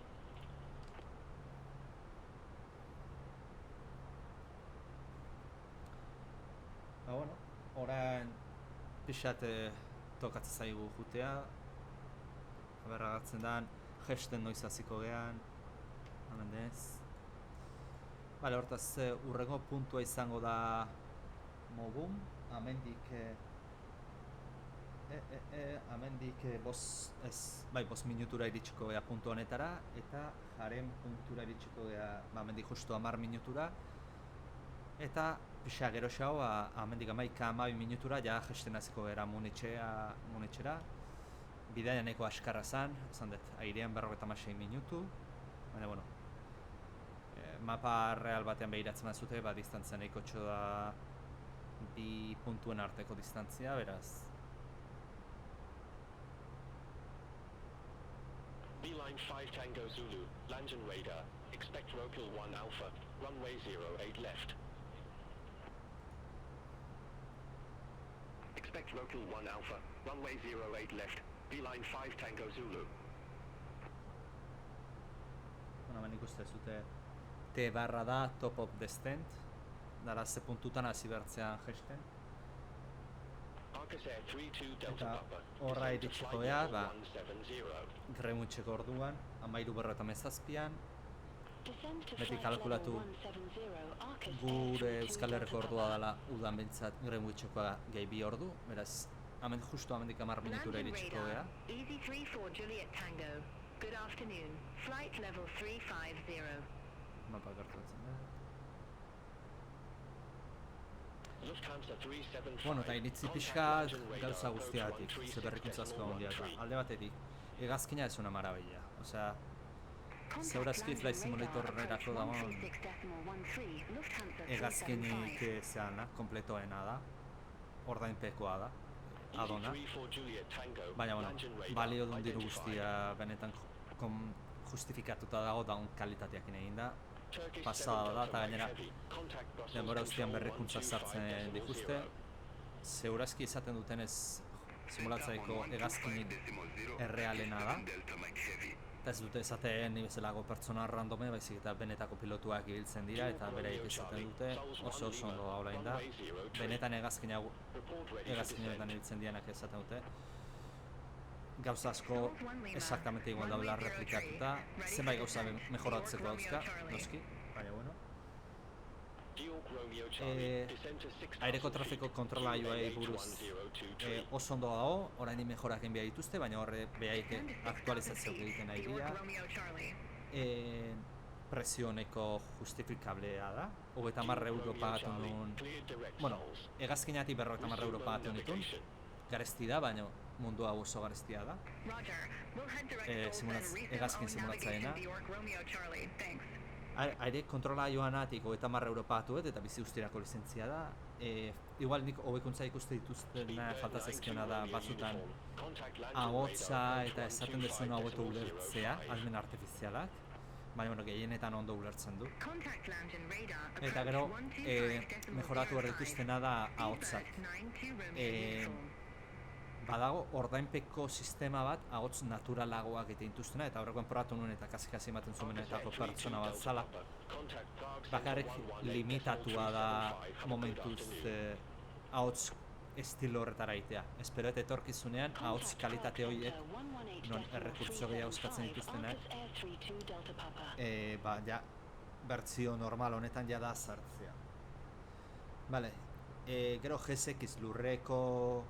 Ba, bueno, orain pixat tokatzen zaigu jutea. Haber agatzen dan, gesten noiz hasiko gean. Hemen denez. Bale, hortaz, urrengo puntua izango da Mogum, amendik bost minutura iritsiko gea puntu honetara, eta jaren puntura iritsiko gea, amendik justu 10 minutura, eta pixa gero xau, amendik 11-12 minutura, ja gesten hasiko gara munitxera, bidaia nahiko askarra zan, esan dut, airean 56 minutu, baina, bueno, mapa real batean behiratzen bazute, distantzia nahiko txo da bi puntuen arteko distantzia, beraz. Beeline 5 Tango Zulu, Langen radar, expect Rokel 1 Alpha, runway 08 left. Expect Rokel 1 Alpha, runway 08 left, Beeline 5 Tango Zulu. Bueno, hemen ikuste zute T barra da top of descent, dara ze puntutan hasi bertzean gesten. Eta horra iritsiko gea, Greenwicheko orduan, 13:47an, beti kalkulatu gure Euskal Herriko ordua dela udan bentsat Greenwichekoa gehi 2 ordu, beraz, justu amendik 10 minutura iritsiko gea. Easy 34 Juliet Tango. Good afternoon. Flight level 350. Mapa gertatzen da. Bueno, eta iritzi pixka gauza guztiagatik, ze berrikuntzazko ondiak da. Alde batetik, hegazkina ez una marabila. Osea, zeurazki Flight Simulatorrerako dagoen hegazkinik zeana, kompletoena da, ordainpekoa da, adona. Baina, bueno, balio duen diru guztia benetan justifikatuta dago daun kalitateakin egin da. Pasada da, eta gainera denbora guztian berrikuntza sartzen dituzte. Zeurazki izaten dutenez simulatzaiko hegazkinik errealena da. Eta ez dute esaten ni bezalago pertsona randome, baizik eta benetako pilotuak ibiltzen dira eta beraiek esaten dute oso ondo haulain da. Benetan hegazkinetan ibiltzen dianak esaten dute. Gauza asko exactamente igual daula replikatuta, zenbait gauza mejoratzeko dauzka, noski, baina bueno. Aireko trafiko kontrolailuei buruz oso ondo dago, oraindik mejorak egin behar dituzte, baina horre behaiek aktualizazioak egiten nahi dira. Presioneko justifikablea da, 30 euro pagatu nuen, bueno, hegazkinatik 50 euro pagatu nituen, garesti da, baina mundu hau oso garestia da. Hegazkin simulatzaena. Aire kontrola joanatik 30 euro pagatuet eta bizi guztirako lizentzia da. Igual nik hobekuntza ikuste dituztena falta zaizkiona da batzutan ahotsa eta esaten dezuna hobeto ulertzea, ahalmen artifizialak. Baina, bueno, gehienetan ondo ulertzen du. Eta gero, mejoratu behar dituztena da ahotsak. Badago ordainpeko sistema bat ahots naturalagoak egiten dituztena, eta horrekoen probatu nuen eta kasi ematen zumenetako pertsona bat zala. Bakarrik limitatua da momentuz ahots estilo horretara egitea. Espero eta etorkizunean ahots kalitate horiek non errekurtso gehiago eskatzen dituztenak ja bertsio normal honetan ja da sartzea. Bale, gero GSX lurreko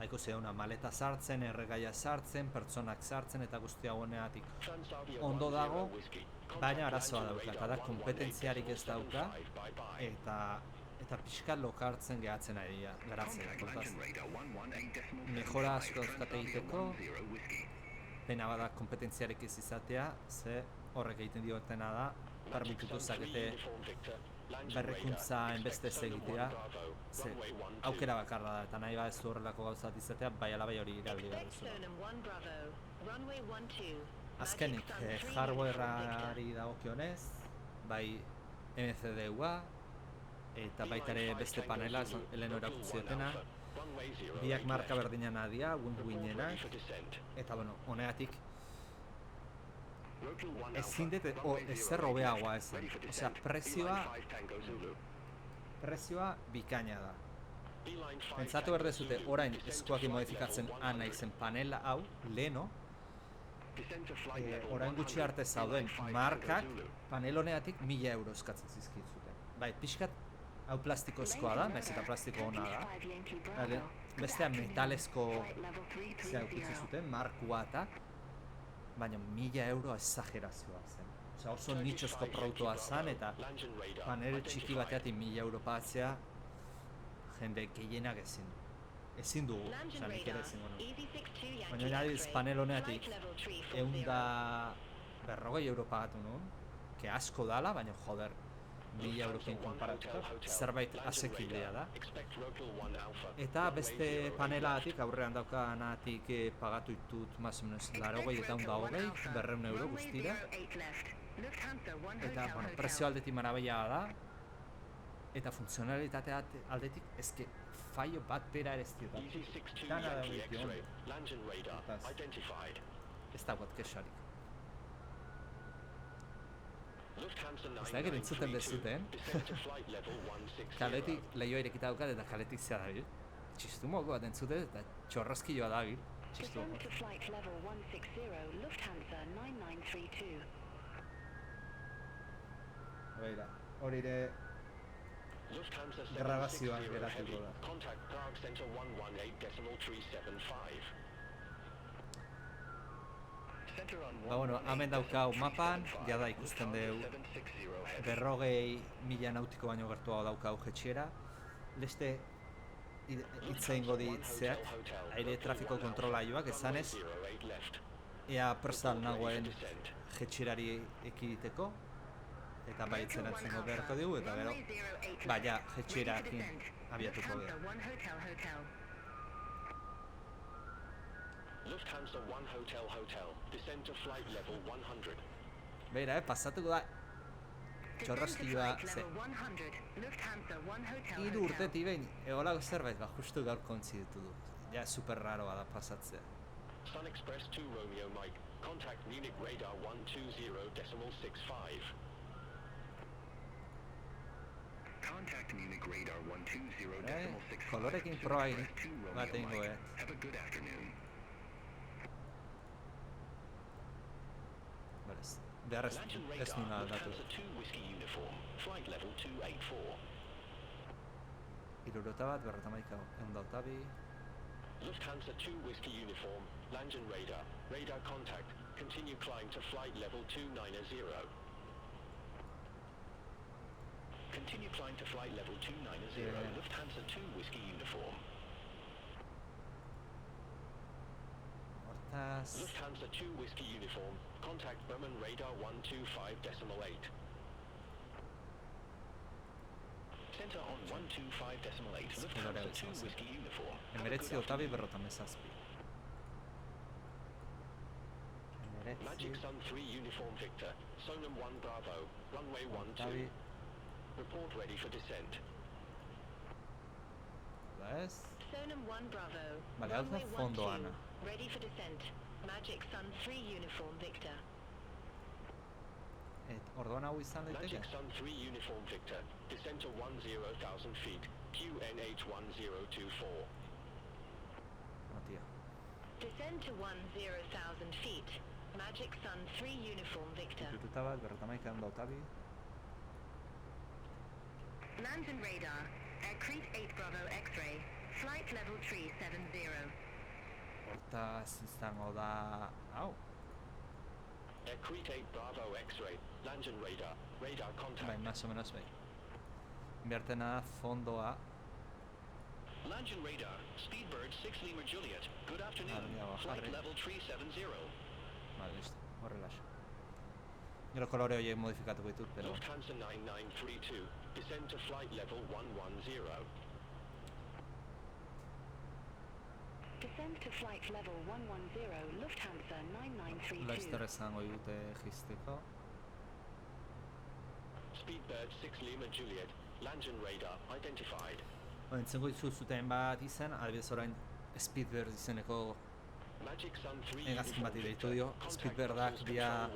ikusi una maleta sartzen, erregaia sartzen, pertsonak sartzen eta guzti hau honeatik ondo dago, baina arazoa dauka, eta da kompetentziarik ez dauka eta pixka lokartzen gehatzen ari garatzen. Mejora asko dauzkate egiteko, pena bada kompetentziarik ez izatea, ze horrek egiten diotena da, permititu zakete berrikuntza enbeste ez egitea, ze aukera bakarra da, eta nahi ez du horrelako gauzat izatea, bai ala bai hori irabili behar duzu. Azkenik, hardwareari dagokionez, bai MCDU-a, eta baita ere beste panela, heleno erakutsi dutena, biak marka berdinena dira, win-winenak, eta bueno, honeatik ezin dut ezer hobeagoa esan, osea, prezioa bikaina da. Pentsatu behar dezute orain eskuakin modifikatzen naizen panela hau, leno, Descend to flight level orain gutxi 100, arte zauden Relay 5 markak Echo Zulu. panel honeatik 1000 euro eskatzen zizkitzuten. Bai, pixkat hau plastikozkoa da, naiz eta plastiko ona da. Bale, bestea metalezko zea ukitzi zuten, markua eta, baina 1000 euro exagerazioa zen. Osea, oso nitxozko produktua zen eta panel txiki bateatik 1000 euro patzea jende gehienak ezin dugu, osea, nik ere ezingo nuke. Baina nadiz panel honeatik 140 euro pagatu nuen, que asko dala, baina joder, 1000 eurokin konparatuta, zerbait asekiblea da. Eta beste panelatik, aurrean daukanatik pagatu ditut, más o menos, 80 eta 120, 200 euro guztira. Eta, bueno, prezio aldetik marabila da, eta funtzionalitate aldetik, eske fallo bat bera ere ez dira. Dana da beti ondo. Ez dagoat kexarik. Ez da egin entzuten bezuten, kaletik lehioa irekita daukat eta kaletik zea dabil. Txistu moko bat entzuten eta txorrazkioa dabil. Txistu moko. Beira, hori ere grabazioan geratuko da. Ba, bueno, hemen daukau mapan, jada ikusten dugu 40.000 nautiko baino gertuago daukau jetxiera. Leste hitz egingo ditzeak, aire trafiko kontrolaioak esanez, ea persal nagoen jetxierari ekiditeko, eta baitzen entzungo beharko dugu, eta gero, ja, jetxierakin abiatuko dugu. Lufthansa 1 Hotel Hotel, descend to flight level 100. Beira, pasatuko da txorrazkioa, ze hiru urtetik behin egolako zerbait, justu gaur kontzi ditu du. Ja, super raroa da pasatzea. Sun Express 2 Romeo Mike, contact Munich radar 120.65. Contact Munich radar 120.65. Kolorekin proa bat egingo, Have a good afternoon. Berez, behar ez nuna aldatu. Flight level 284. Irurota bat, berrota maika, eundautabi. Lufthansa 2 Whiskey Uniform, Langen radar, radar contact, continue climb to flight level 290. Continue climb to flight level 290, Lufthansa 2 Whiskey Uniform. Hortaz... Lufthansa 2 Whiskey Uniform, contact Bremen radar 125.8. Center on 125.8, Lufthansa 2 Whiskey Uniform. Emeretzi otabi berrota mezazpi. Magic Sun 3 Uniform Victor, Sonam 1 Bravo, runway 12. Report ready for descent. Ez? Sonam 1 Bravo, Vale, hau da runway fondoan. 12, ready for descent. Magic Sun 3 Uniform Victor. Orduan hau izan daiteke? Magic Sun 3 Uniform Victor, descent to 10,000 feet, QNH 1024. Matia. Descend to 10,000 feet. Magic Sun 3 Uniform Victor. Itututa bat, berrota maika eundautabi. Langen radar, Crete 8 Bravo X-ray, flight level 370. Hortaz izango da... hau. Crete 8 Bravo X-ray, Langen radar, radar contact. Bai, más o menos bai. Inbertena fondoa. Langen radar, Speedbird 6 Lima Juliet, good afternoon, flight level 370. Vale, listo, horrela. Gero kolore horiek modifikatuko ditut, pero... Lufthansa 9932, descend to flight level 110. Descend to flight level 110, Lufthansa 9932. Laizter esango dute jisteko. Speedbird 6 Lima Juliet, Langen radar identified. Entzengo zuten bat izan, adibidez orain Speedbird izeneko Magic Sun 3 hegazkin bat deitu dio. Speedbirdak dia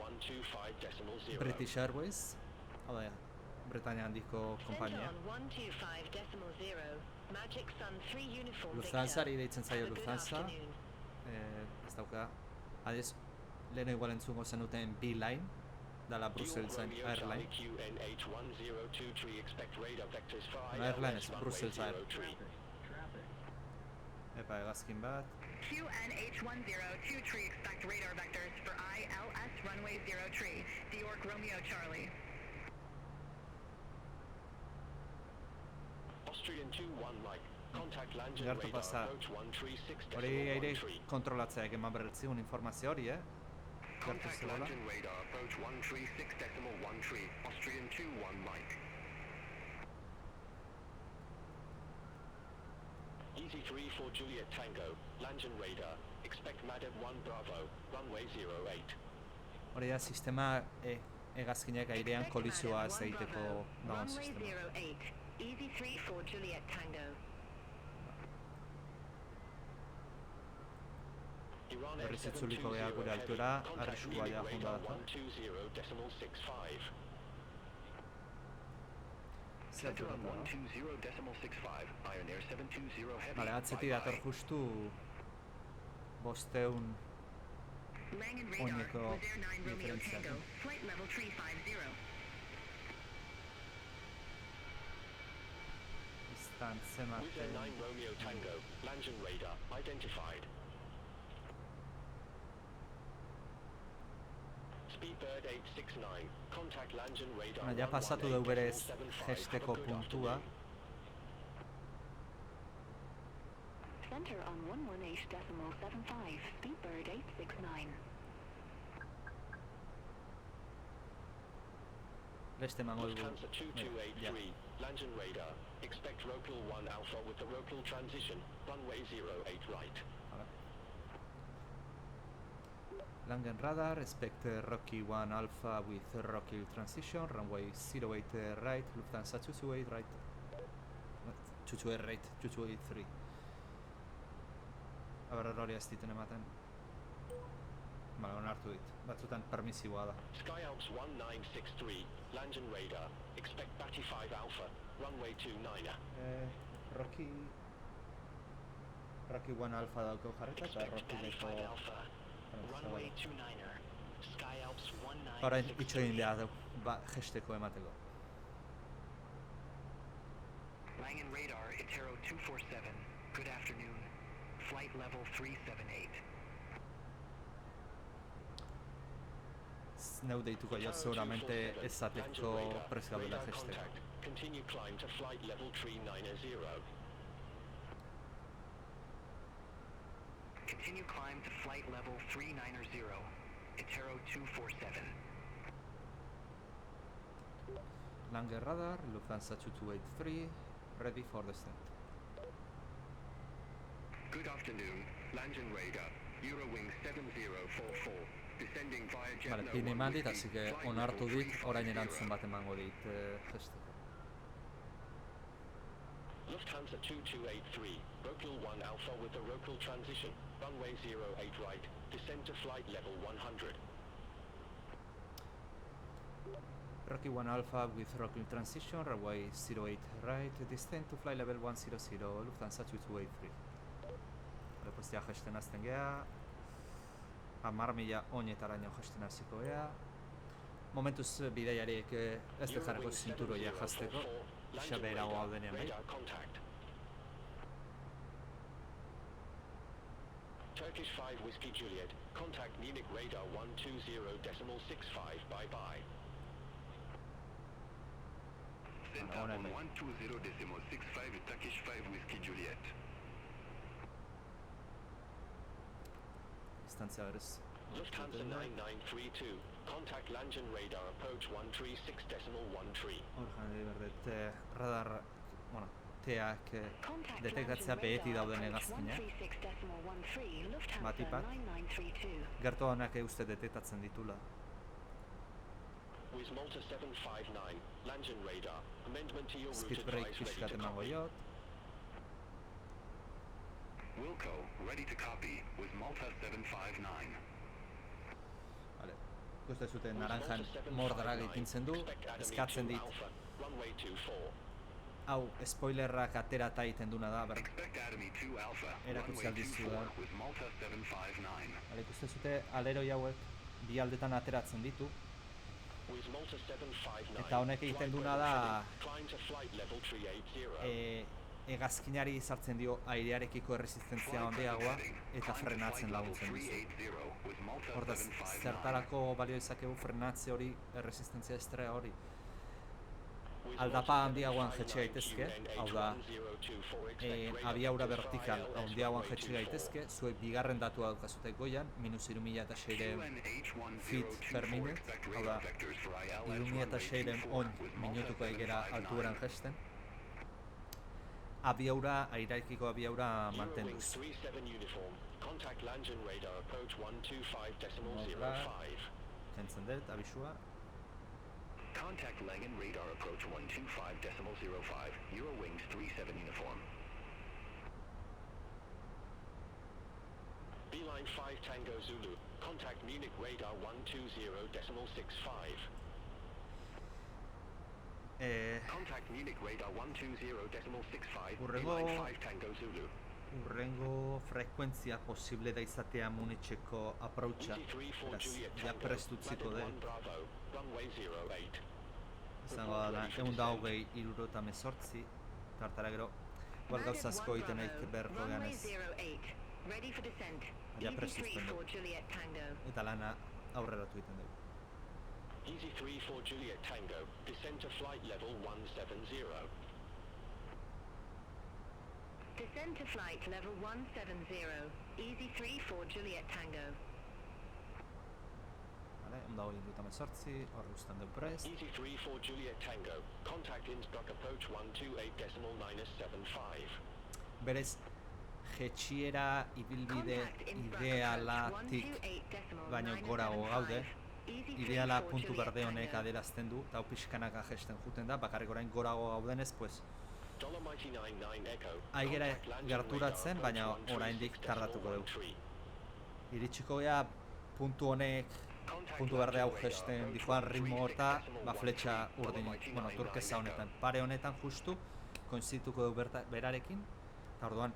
British Airways, hau da, Britania handiko kompainia. Lufthansari deitzen zaio Lufthansa, ez dauka, adibidez, lehen igual entzungo zenuten B-Line, dala Brussels Airline. Airline ez, Brussels Air. Epa, egazkin bat. QNH1023 expect radar vectors for ILS runway 03, New York Romeo Charlie. Austrian 2-1 Mike. Contact Langen Gertu radar pasa. approach 136 Hori aire decimal 13. kontrolatzeak eman berretzigun informazio hori, Gertu Contact zegoela. Langen radar approach 136 decimal 13. Austrian 2-1 Mike. Easy 3 for Juliet Tango. Langen radar. Expect Madep 1 Bravo. Runway 08. Hori da sistema hegazkinak airean kolizioa ez egiteko dagoen Runway sistema. 08, Easy 3 for Juliet Tango. Iran Berriz itzuliko geha gure altura, arriskua ja jonda data. 120 decimal 65. Zer Center on dut 120 decimal 65. Iron Air 720 heavy. Bale, atzetik dator justu bosteun Langen radar, Oineko Wizz Air 9 Romeo diferentzia. Tango, flight level 350. iztan Wizz Air zematen 9 Romeo Tango. Langen radar identified. Speedbird 869. Contact Langen radar. Ja pasatu 118 dugu berez decimal 75. jesteko Have a good puntua. afternoon. Center on 118.75, Speedbird 869. Beste emango dugu. Lufthansa 2283. Langen radar. Expect Rocal 1 Alpha with the Rocal transition. Runway 08 right. Langen radar, expect Rocky 1 Alpha with Rocky transition, runway 08 right, Lufthansa 228 right. 228 right, 223. Aber errori ez diten ematen. Bale, onartu dit. Batzutan permisiboa da. Sky Alps 1963. Langen radar. Expect Batty 5 Alpha. Runway 29er. Rocky 1 Alpha dauko jarrita eta Expect Rocky Batty deko... 5 Alpha. Runway 29er. Sky Alps 1963. Orain itxo egin behar dugu, jesteko emateko. Langen radar, Itero 247. Good afternoon. Flight level 378. Neu deituko jo seguramente ezateko prest gaudela Radar jesteko. contact. Continue climb to flight level 390. Continue climb to flight level 390. Itero 247. Langen radar, Lufthansa 2283, ready for descent. Good afternoon. Langen radar. Eurowing 7044. Descending via jet Bale, pin eman dit, así que onartu dit, orain erantzun bat emango dit jesteko. Lufthansa 2283. Rocal 1 Alpha with the Rocal transition. Runway 08 right. Descend to flight level 100. Rocky 1 Alpha with Rocky transition, runway 08 right, descend to flight level 100, Lufthansa 2283. Bale, pues ja jesten azten geha. 10.000 oinetaraino jesten hasiko geha. Momentuz bidaiariek ez dut jarriko zinturoia jazteko, xaberago hau denean bai. Radar contact. Turkish 5 Whiskey Juliet. Contact Munich radar 120.65. Bye-bye. Center on 120.65 Turkish 5 Whiskey Juliet. Distantzia berez. Lufthansa 9932. Contact Langen radar approach 136.13. Hor jane berdet radar, bueno, teak Contact detektatzea Langen beti radar, dauden approach hegazkinak. 136.13, Lufthansa Batipat. 9932. Gertu honak uste detektatzen ditula. With Malta 759. Langen radar. Amendment to your route Speed brake advice ready pixkat to emango copy. jot. Wilco, ready to copy with Malta 759. Vale. Ikuste zuten naranjan mordara ipintzen du, eskatzen dit. Runway 24. Hau, spoilerrak aterata egiten duna da, ber. Expect Academy 2 Alpha. Erakutsi Runway aldizu 24 da. with Malta 759. Vale, ikuste zute aleroi hauek bi aldetan ateratzen ditu, With Malta 759. eta honek egiten duna da Climb to flight level 380. hegazkinari sartzen dio airearekiko erresistentzia handiagoa eta frenatzen laguntzen dizu. Hortaz, zertarako balio izakegu frenatze hori, erresistentzia estrea hori. Aldapa handiagoan jetxe gaitezke, hau da, abiaura vertikal handiagoan jetxe gaitezke, zuek bigarren datua daukazute goian, -3.600 feet per minute, hau da, 3.600 on minutuko egera altueran jesten. Abiaura, airearekiko abiaura mantenduz. Wings 37 uniform. Contact Langen radar approach 125.05. Kentzen dut, abisua. Contact Langen radar approach 125.05. Eurowings 37 uniform. Beeline 5 Tango Zulu. Contact Munich radar 120.65. Contact Munich radar 120.65. Hurrengo- Beeline 5 Tango Zulu. Urrengo frekuentzia posible da izatea Municheko approacha, beraz, ja prestutziko dut. Izango da, 120.68, tartara gero, igual gauza asko egiten nahi beharko ganez, Ready for descent. Ja Easy prestuzten 3 dugu. for Juliet Tango. eta lana aurreratu egiten dugu. Easy 3 for Juliet Tango. Descend to flight level 170. Descend to flight level 170. Easy 3 for Juliet Tango. Vale, 120.68, horre guztan dugu prest. Easy 3 for Juliet Tango. Contact Innsbruck approach 128.-75. Berez, jetxiera ibilbide Contact Innsbruck idealatik approach baino 128.975. gorago gaude. Easy 3 Ideala for puntu Juliet berde honek Tango. adierazten du, eta hau pixkanaka jesten juten da, bakarrik orain gorago gaudenez, pues, Dolomite 99 Echo. Aigera Contact Langen gerturatzen, radar baina approach oraindik 136.13. tardatuko dugu. Iritsiko gea puntu honek, puntu berde hau jesten dikoan ritmo eta fletxa urdin, bueno, turkeza honetan. Pare honetan justu, koinzituko dugu berarekin, eta orduan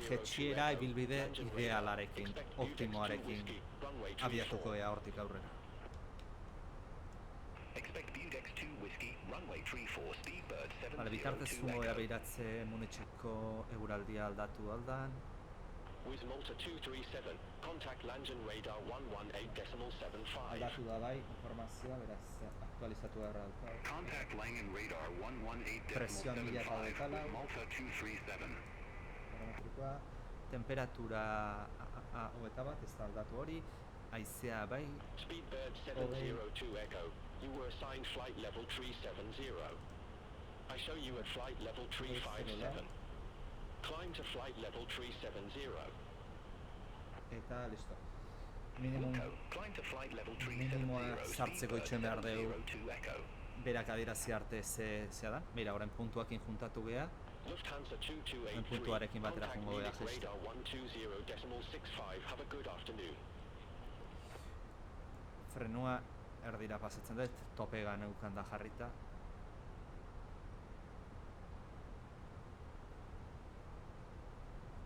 jetxiera ibilbide idealarekin, optimoarekin abiatuko gea hortik aurrera. Expect Budex 2 Whiskey, runway 34, Speedbird 702 Bale, bitartez jungo gea Echo. behiratze Municheko eguraldia aldatu aldan. With Malta 237, contact Langen radar 118.75. Aldatu da bai, informazioa, beraz, aktualizatu beharra dauka. Contact Langen radar Presioa 1000 eta 118.75 dekala. with Malta 237. Parametrikoa, temperatura hogeita bat, ez da aldatu hori, haizea bai, Speedbird 702 Echo, you were assigned flight level 370. I show you at flight level 357. Climb to flight level 370. eta listo. Minimum Climb to flight level minimoa 370. sartzeko itxoen behar dugu, 702 Echo. berak adierazi arte zea da. Mira, orain puntuakin juntatu gea, Lufthansa 2283. puntuarekin batera Contact joango gea Munich jesten. radar 120.65. Have a good afternoon. Frenua erdira pasatzen dut, topega neukan da jarrita.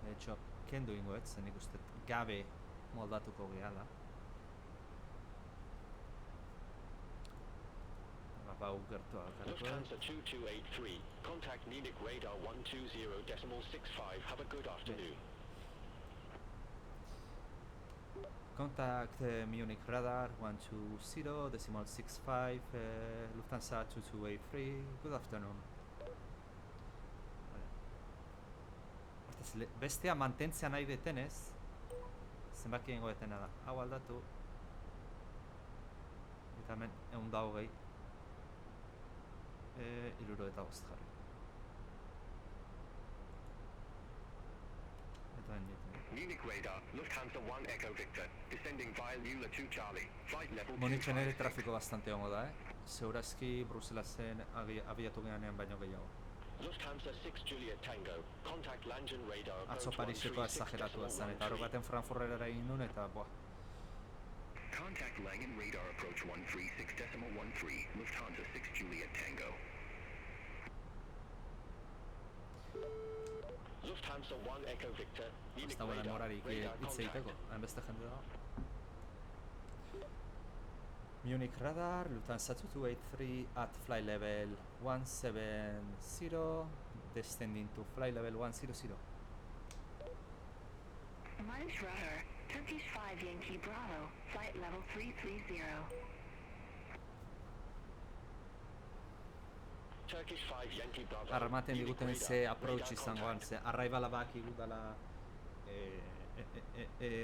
De hecho, kendu ingo ez, zen ikuste gabe moldatuko gehala. Bau gertua garako. Lufthansa 2283. Contact Munich radar 120.65. Have a good afternoon. Contact Munich radar 120.65, Lufthansa 2283, good afternoon. Vale. Hortaz, bestea mantentzea nahi detenez, zenbaki egingo detena da. Hau aldatu, eta hemen 120, 75 jarri. Eta hemen ditu. Munich radar, Lufthansa 1 Echo Victor, descending via Lula 2 Charlie, flight level Munichen ere 256. trafiko bastante ongo da, Segurazki Bruselasen abiatu geanean baino gehiago. Lufthansa 6 Juliet Tango, contact Langen radar Atzo approach Pariseko exageratua zen, eta hor 136.13. baten Frankfurtera egin nuen, eta boa. Contact Langen radar approach 136.13, Lufthansa 6 Juliet Tango. Lufthansa 1 Echo Victor, Munich Ez dago radar, demorarik radar hitz egiteko, contact. hainbeste jende dago. Munich radar, Lufthansa 2283 at flight level 170, descending to flight level 100. Munich radar, Turkish 5 Yankee Bravo, flight level 330. Turkish 5 Yankee Bravo. Armaten Munich diguten radar, ze approach radar izangoan, contact. ze arrivala bakigu dela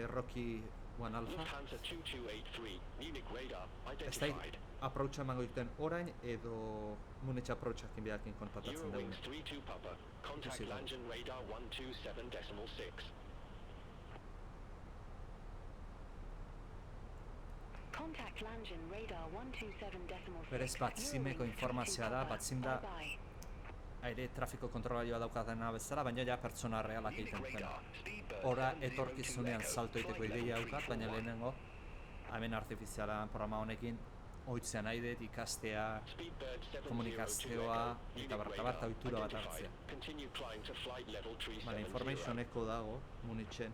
Rocky 1 Alpha. Lufthansa 2283, Munich radar, Ez da identified. approacha emango duten orain edo Munich approachakin behakin kontratatzen dugu. Eurowings 32 Papa, contact Zero. Langen radar 127.6. Contact Langen radar 127.6. Berez batzimeko informazioa da, batzim da Bye-bye. aire trafiko kontrolaioa daukatena bezala, baina ja pertsona realak Munich egiten dutena. radar, speedbird Ora 702 etorkizunean Echo, salto egiteko flight ideia level daukat, baina 341. lehenengo hemen artifizialan programa honekin ohitzea nahi dut ikastea, Speedbird 702 komunikazioa Echo, eta Munich barta radar, ohitura bat identified. hartzea. Continue climb to flight level 370. Bale, information eko dago, Munichen,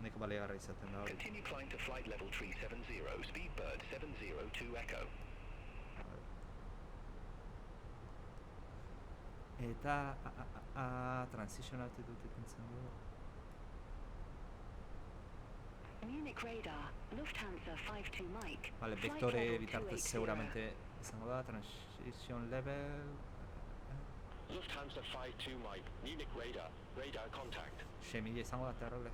neko balegarra izaten da hori. Continue climb to flight level 370, Speedbird 702 Echo. Eta transition altitude ikintzen du. Munich radar, Lufthansa 52 Mike. Bale, flight vektore level bitartez 280. seguramente izango da, transition level, Lufthansa 52 Mike, Munich radar, radar contact. 6.000 izango da terrole.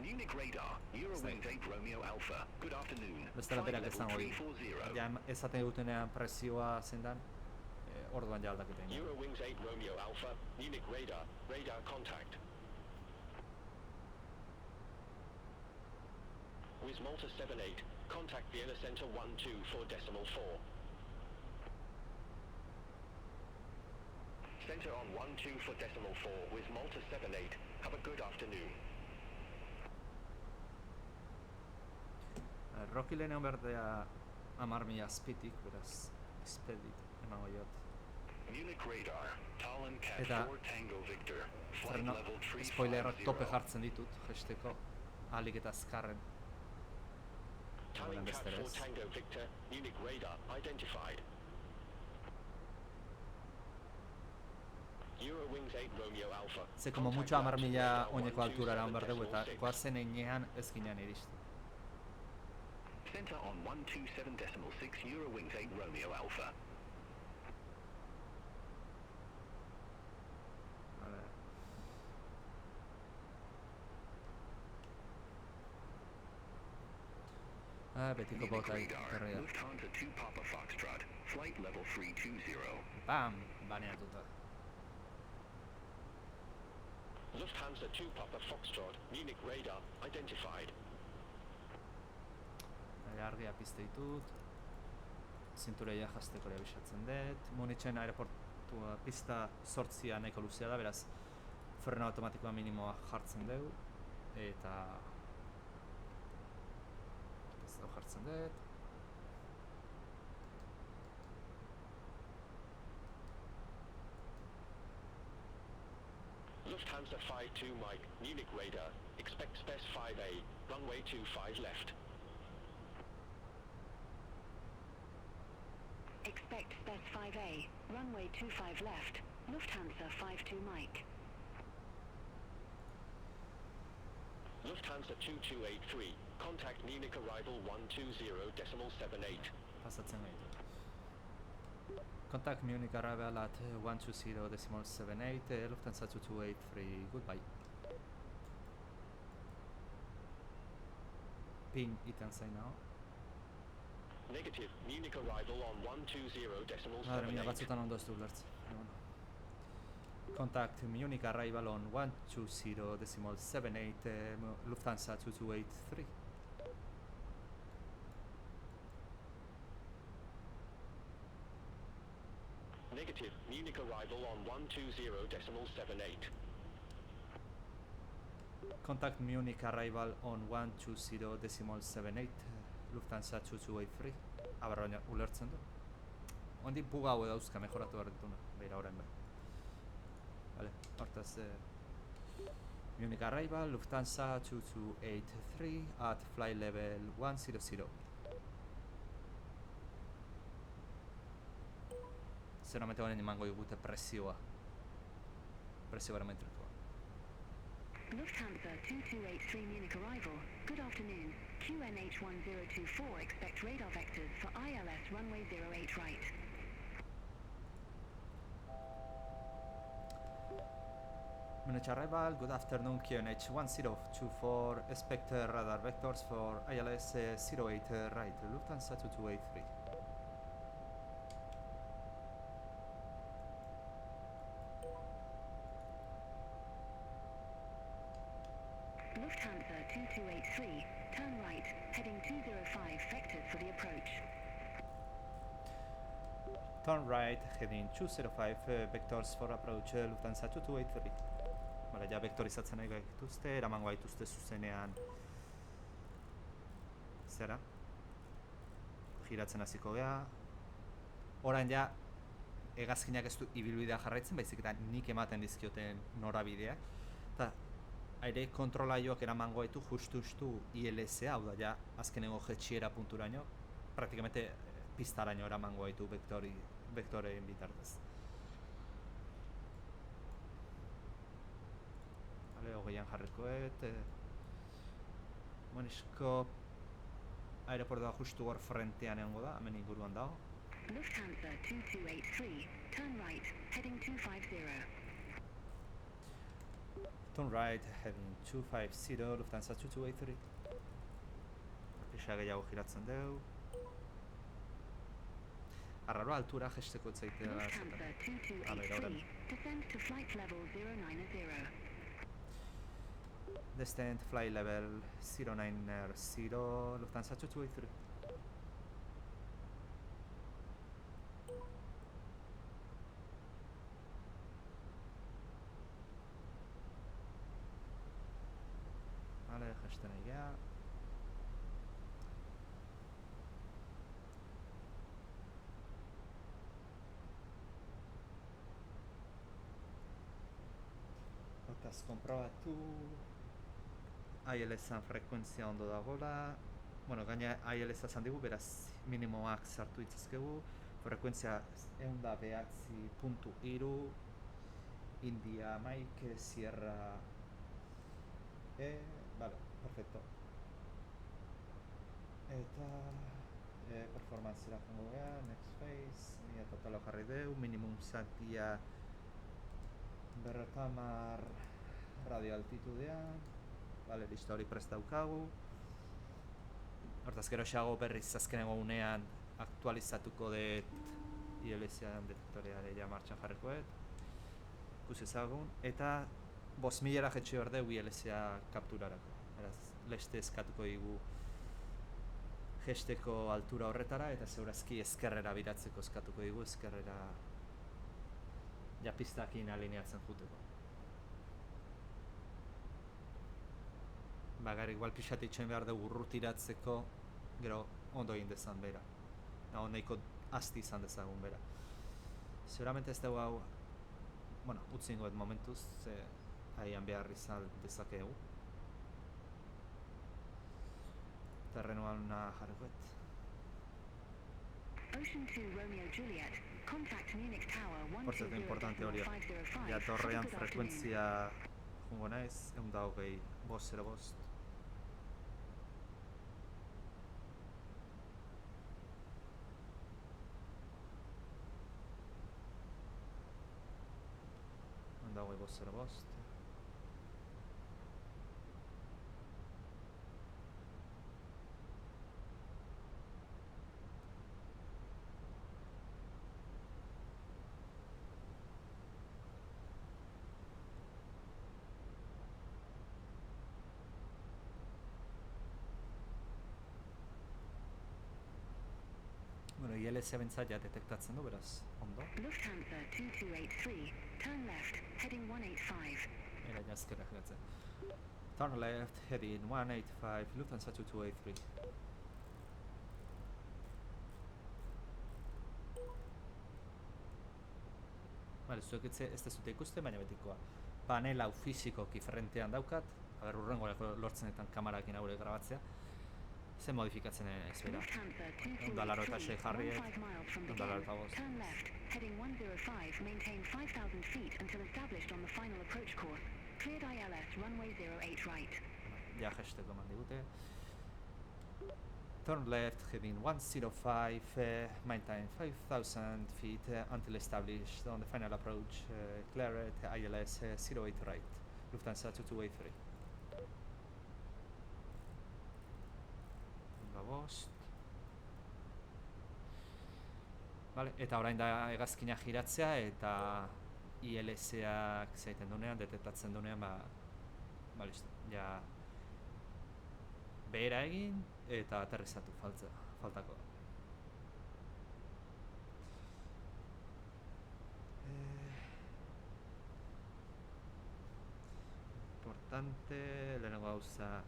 Munich radar, Eurowings 8 Romeo Alpha. Good afternoon. Bestela Flight berak level esango 340. Ja, esaten dutenean presioa zein dan, orduan ja aldaketa egin. Eurowings 8 Romeo Alpha, Munich radar, radar contact. Wizz Malta 78, contact Vienna Center 124.4. Center on 124.4, Wizz Malta 78. Have a good afternoon. Rocky lehenean berdea 10.000 azpitik, beraz, izpedit emango jot. Munich radar, Tallinn Cat Eta 4 Tango Victor, flight Freno, level 350. spoilerrak tope jartzen ditut, jesteko, ahalik eta azkarren. Tallinn Cat beste 4 ez. Tango Victor, Munich radar, identified. Eurowings 8 Romeo Alpha. Ze, como contact mucho 10.000 Langen radar oineko alturara hon berdegu eta 127.6. goazen einean ez ginean iristen. Center on 127.6, Eurowings 8 Romeo Alpha. Vale. Betiko Munich bota radar, etorri da. Lufthansa 2 Papa Foxtrot, flight level 320. Bam! Baneatuta. Lufthansa 2 Papa Foxtrot, Munich radar, identified. Argia pizte ditut. Zintureia jazteko ere abisatzen dut. Munichen aeroportua pista 8 nahiko luzea da, beraz freno automatikoa minimoa jartzen dugu. Eta ez da jartzen dut. Lufthansa 52 Mike, Munich radar, expect Spes 5A, runway 25 left. Expect Spes 5A, runway 25 left, Lufthansa 52 Mike. Lufthansa 2283, contact Munich arrival 120.78. Pasatzen gaitu. Contact Munich arrival at 120.78, Lufthansa 2283, goodbye. Ping iten zain nago. Negative, Munich arrival on 120.78. Madre mia, batzutan ondo ez du ulertzen. Bueno. Contact Munich arrival on 120.78, Lufthansa 2283. Negative, Munich arrival on 120.78. Contact Munich arrival on 120.78, Lufthansa 2283. Aber baina ulertzen du. Ondik buga hau dauzka mejoratu behar dituna, behira orain behar. Vale, hortaz Munich arrival, Lufthansa 2283 at flight level 100. Zeramente honen emango digute presio barometrikoa. Lufthansa 2283 Munich arrival. Good afternoon. QNH1024 expect radar vectors for ILS runway 08 right. Munich arrival, good afternoon, QNH 1024, expect radar vectors for ILS 08 right, Lufthansa 2283. Lufthansa 2283, turn right, heading 205 vectors for the approach. Turn right, heading 205 vectors for approach, Lufthansa 2283. Vale, ja vektorizatzen nahi gaituzte, eramango gaituzte zuzenean zera giratzen hasiko gea. Orain ja hegazkinak ez du ibilbidea jarraitzen, baizik eta nik ematen dizkioten norabideak. Eta aire kontrolaioak eramango gaitu justu ILS-a, hau da ja azkenengo jetxiera punturaino, praktikamente pistaraino eramango gaitu vektoreen bitartez. Vale, hogeian jarrikoet. Monizko aeroportua justu hor frentean egongo da, hemen inguruan dago. Lufthansa 2283, turn right, heading 250. Turn right, heading 250, Lufthansa 2283. Pisa gehiago giratzen dugu. Arraroa altura jesteko etzaitea da. Lufthansa 2283, descend to flight level 090. Descent flight level 090, Lufthansa 2283. Vale, jesten egia. Hortaz, konprobatu ILS-an frekuentzia ondo dagoela. Bueno, gaina ILS-a zan digu, beraz minimoak sartu ditzazkegu. Frekuentzia 109.3, India, Mike, Sierra... vale, perfecto. Eta... performantzera jongo gea, next phase, nire totalo jarri deu, minimum zatia... berrotamar radio altitudean. Vale, listo, hori prest daukagu. Hortaz gero xago berriz azkenengo unean aktualizatuko dut ILS-an detektoreare ja martxan jarrikoet. Ikusi ezagun. Eta 5.000 jetxe behar dugu ILS-a kapturarako. Beraz, leste eskatuko digu jesteko altura horretara eta zeurazki ezkerrera biratzeko eskatuko digu, ezkerrera ja pistakin alineatzen juteko. Bagar, igual pixat itxoin behar dugu urrutiratzeko, gero ondo egin dezan bera. Nago nahiko asti izan dezagun bera. Seguramente ez dugu hau, bueno, utzi ingoet momentuz, haian behar izan dezakegu. Terrenuan jarrikoet. Ocean 2 Romeo Juliet, contact Munich Tower 120.505. Por cierto, importante hori. Ja torrean frekuentzia jungo naiz, 120, 505. Dago 505. Bueno, ILS bentzat ja detektatzen du, beraz, ondo. Lufthansa 2283, turn left, heading 185. Era jazkerra geratzen. Turn left, heading 185, Lufthansa 2283. Vale, zuek ez dezute ikusten, baina betikoa. panel hau fisikoki frentean daukat, aber urrengo lortzenetan kamerakin haure grabatzea, ze modifikatzen ez bera. Lufthansa 1,86 223, jarriet, 15 miles from the 1,85. gate. Turn left, heading 105, maintain 5,000 feet until established on the final approach course. Cleared ILS, runway 08 right. Ja gesteko eman digute. Turn left, heading 105, maintain 5,000 feet until established on the final approach. Cleared ILS 08 right. Lufthansa 2283. Bost. Vale, eta orain da hegazkina giratzea eta ILS-ak zaiten dunean, detektatzen dunean, ba listo, ja behera egin eta aterrizatu faltako. Importante, lehenengo gauza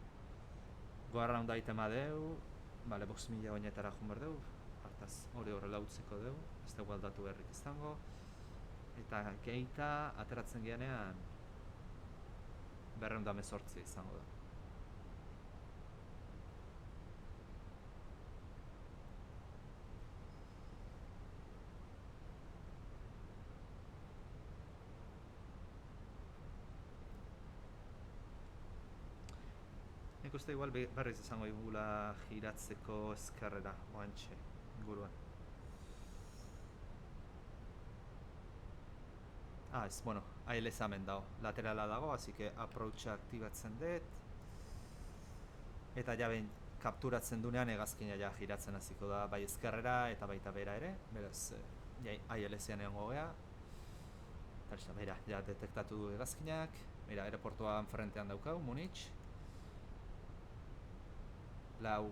go around itema deu, bale, 5.000 oinetara joan behar deu, hartaz hori horrela utziko deu, ez dugu aldatu berrik izango, eta geita ateratzen geanean 218 izango da. Nik uste igual berriz izango digula giratzeko ezkerrera, oantxe, inguruan. Ez, bueno, ALS hemen dago, laterala dago, así que approacha aktibatzen dut. Eta ja behin kapturatzen dunean hegazkina ja giratzen hasiko da bai ezkerrera eta baita bera ere, beraz, ja ALS-ean egongo gea. Eta bera, ja detektatu du hegazkinak, bera, aeroportuan frentean daukau, Munich. Lau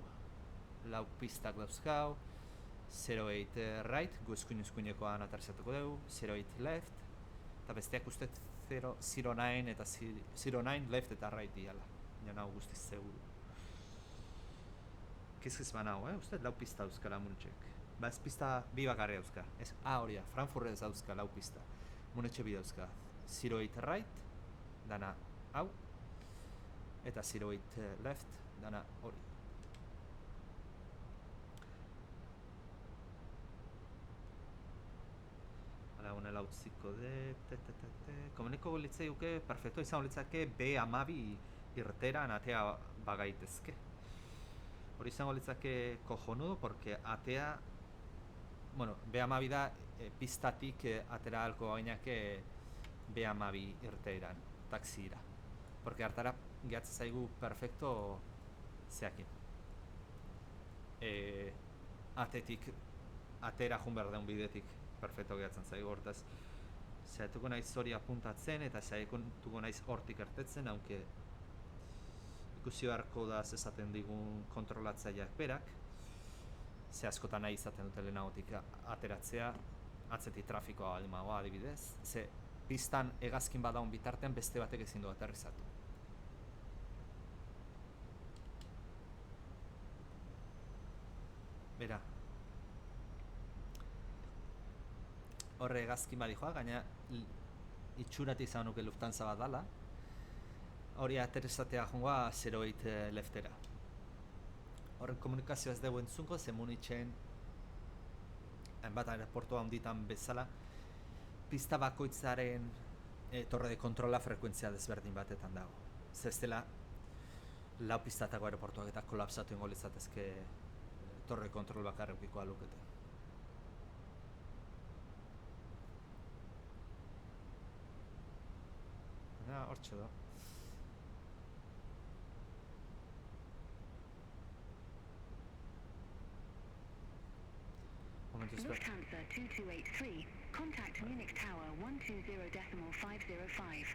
pistak dauzkau, 08 right, gu eskuinekoan aterrizatuko dugu, 08 left, eta besteak uste 09 eta 09 left eta right diala. Nio nahu guztiz seguru. Kizkiz banau, uste lau pista dauzkala Munichek. Ba ez pista bi bakarri dauzka. Hori da, Frankfurtez dauzka lau pista. Muniche bi dauzka. 08 right, dana hau, eta 08 left, dana hori. Honela utziko dut, komuniko litzaiuke, perfecto, izan litzake B12 irteran atea bagaitezke. Hori izango litzake cojonudo, porque atea, bueno, B12 da pistatik atera alko gainake B12 irteran, taxira. Porque hartara gehatzen zaigu perfecto zeakin. Atetik, atera jun behar deun bidetik. Perfecto gehatzen zaigu hortaz. Zaiatuko naiz hori apuntatzen eta zaiatuko naiz hortik ertetzen, aunque ikusi beharko da esaten digun kontrolatzaileak berak. Ze askotan nahi izaten dute lehenagotik ateratzea, atzetik trafikoa almagoa adibidez. Ze pistan hegazkin badaun bitartean beste batek ezin du aterrizatu. Bera. Horre hegazkin badi joa, gaina itxurati izan nuke Lufthansa bat dala. Hori aterrizatea joangoa 08 leftera. Horren komunikazioa ez dugu entzunko, ze Munichen hainbat aeroportua handitan bezala pista bakoitzaren torre de kontrola frekuentzia desberdin batetan dago. Ez dela lau pistatako aeroportuak eta kolapsatu ingo litzatezke torre kontrol bakarrekikoa lukete. Hortxe da. Lufthansa 2283, contact Munich Tower 120.505.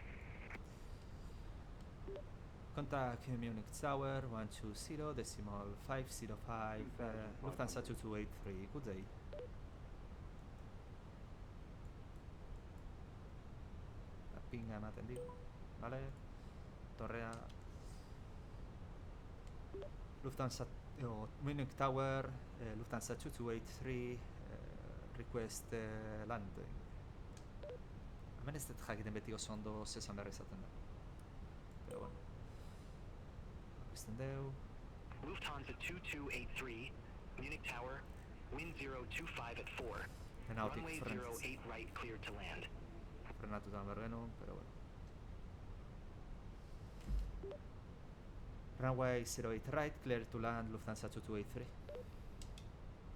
Contact Munich Tower 120.505, Lufthansa 2283, good day. Pinga ematen digu, vale? Torrea Lufthansa Munich Tower, Lufthansa 2283, request landing. Hemen ez dut jakiten beti oso ondo zesan behar izaten da. Pero bueno. Bizten deu. Lufthansa 2283, Munich Tower, wind 025 at 4. Nautik Runway frenz. 08 right cleared to land. Frenatutan behar genuen, pero bueno. Runway 08 right, clear to land, Lufthansa 2283.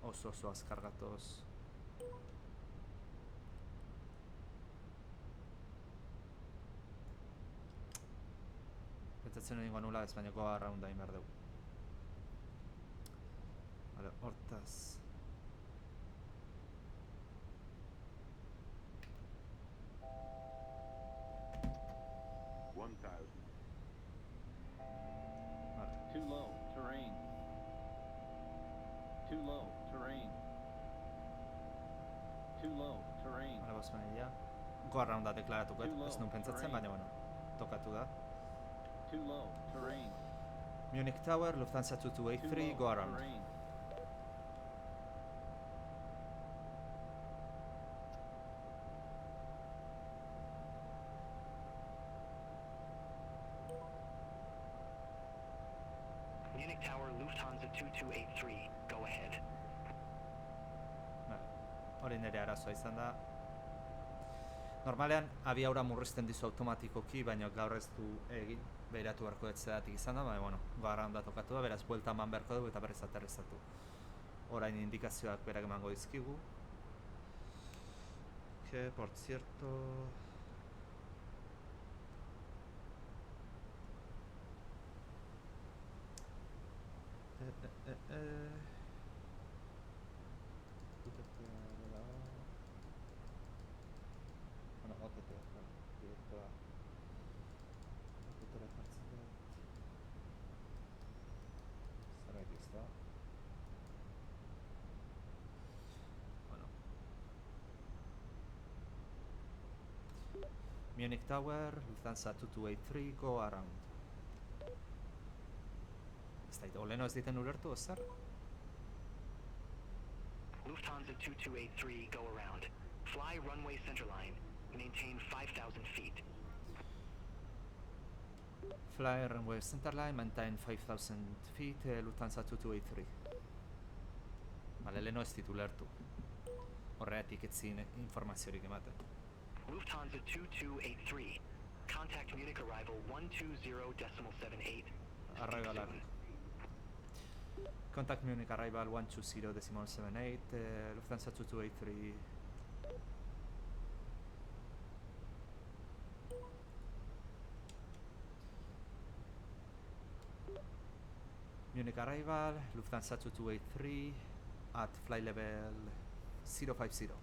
Oso azkar gatoz. Pentsatzen egingo nula ez, baina go around hain behar dugu. Vale, hortaz. Vale. Too low, terrain. Too low, terrain. Too low, terrain. Vale, bosmen ja. Go arounda deklaratuko, ez nuen pentsatzen, baina bueno, tokatu da. Too low, terrain. Munich Tower, Lufthansa 2283, go around. Terrain. Munich Tower, Lufthansa 2283, go ahead. Vale. Hori nire arazoa izan da. Normalean, abiaura murrizten dizu automatikoki, baina gaur ez du egin. Behiratu beharko etzedatik izan da, baina, bueno, gara onda tokatu da, beraz, buelta eman beharko dugu eta berriz aterrizatu. Orain indikazioak berak emango dizkigu. Que, por cierto... Bueno, OTT, direktoa. OTT-ra jartzen dut. Zerbait izta. Bueno. Munich Tower, Lufthansa 2283, go around. Ez da, oleno ez diten ulertu, zer? Lufthansa 2283, go around. Fly runway centerline. Maintain 5,000 feet. Fly runway centerline, maintain 5,000 feet, Lufthansa 2283. Vale, leno ez ditu ulertu. Horregatik ez zin informaziorik ematen. Lufthansa 2283. Contact Munich arrival 120.78. Arrival. Contact Munich arrival 120.78, Lufthansa 2283. Munich arrival, Lufthansa 2283 at fly level 050.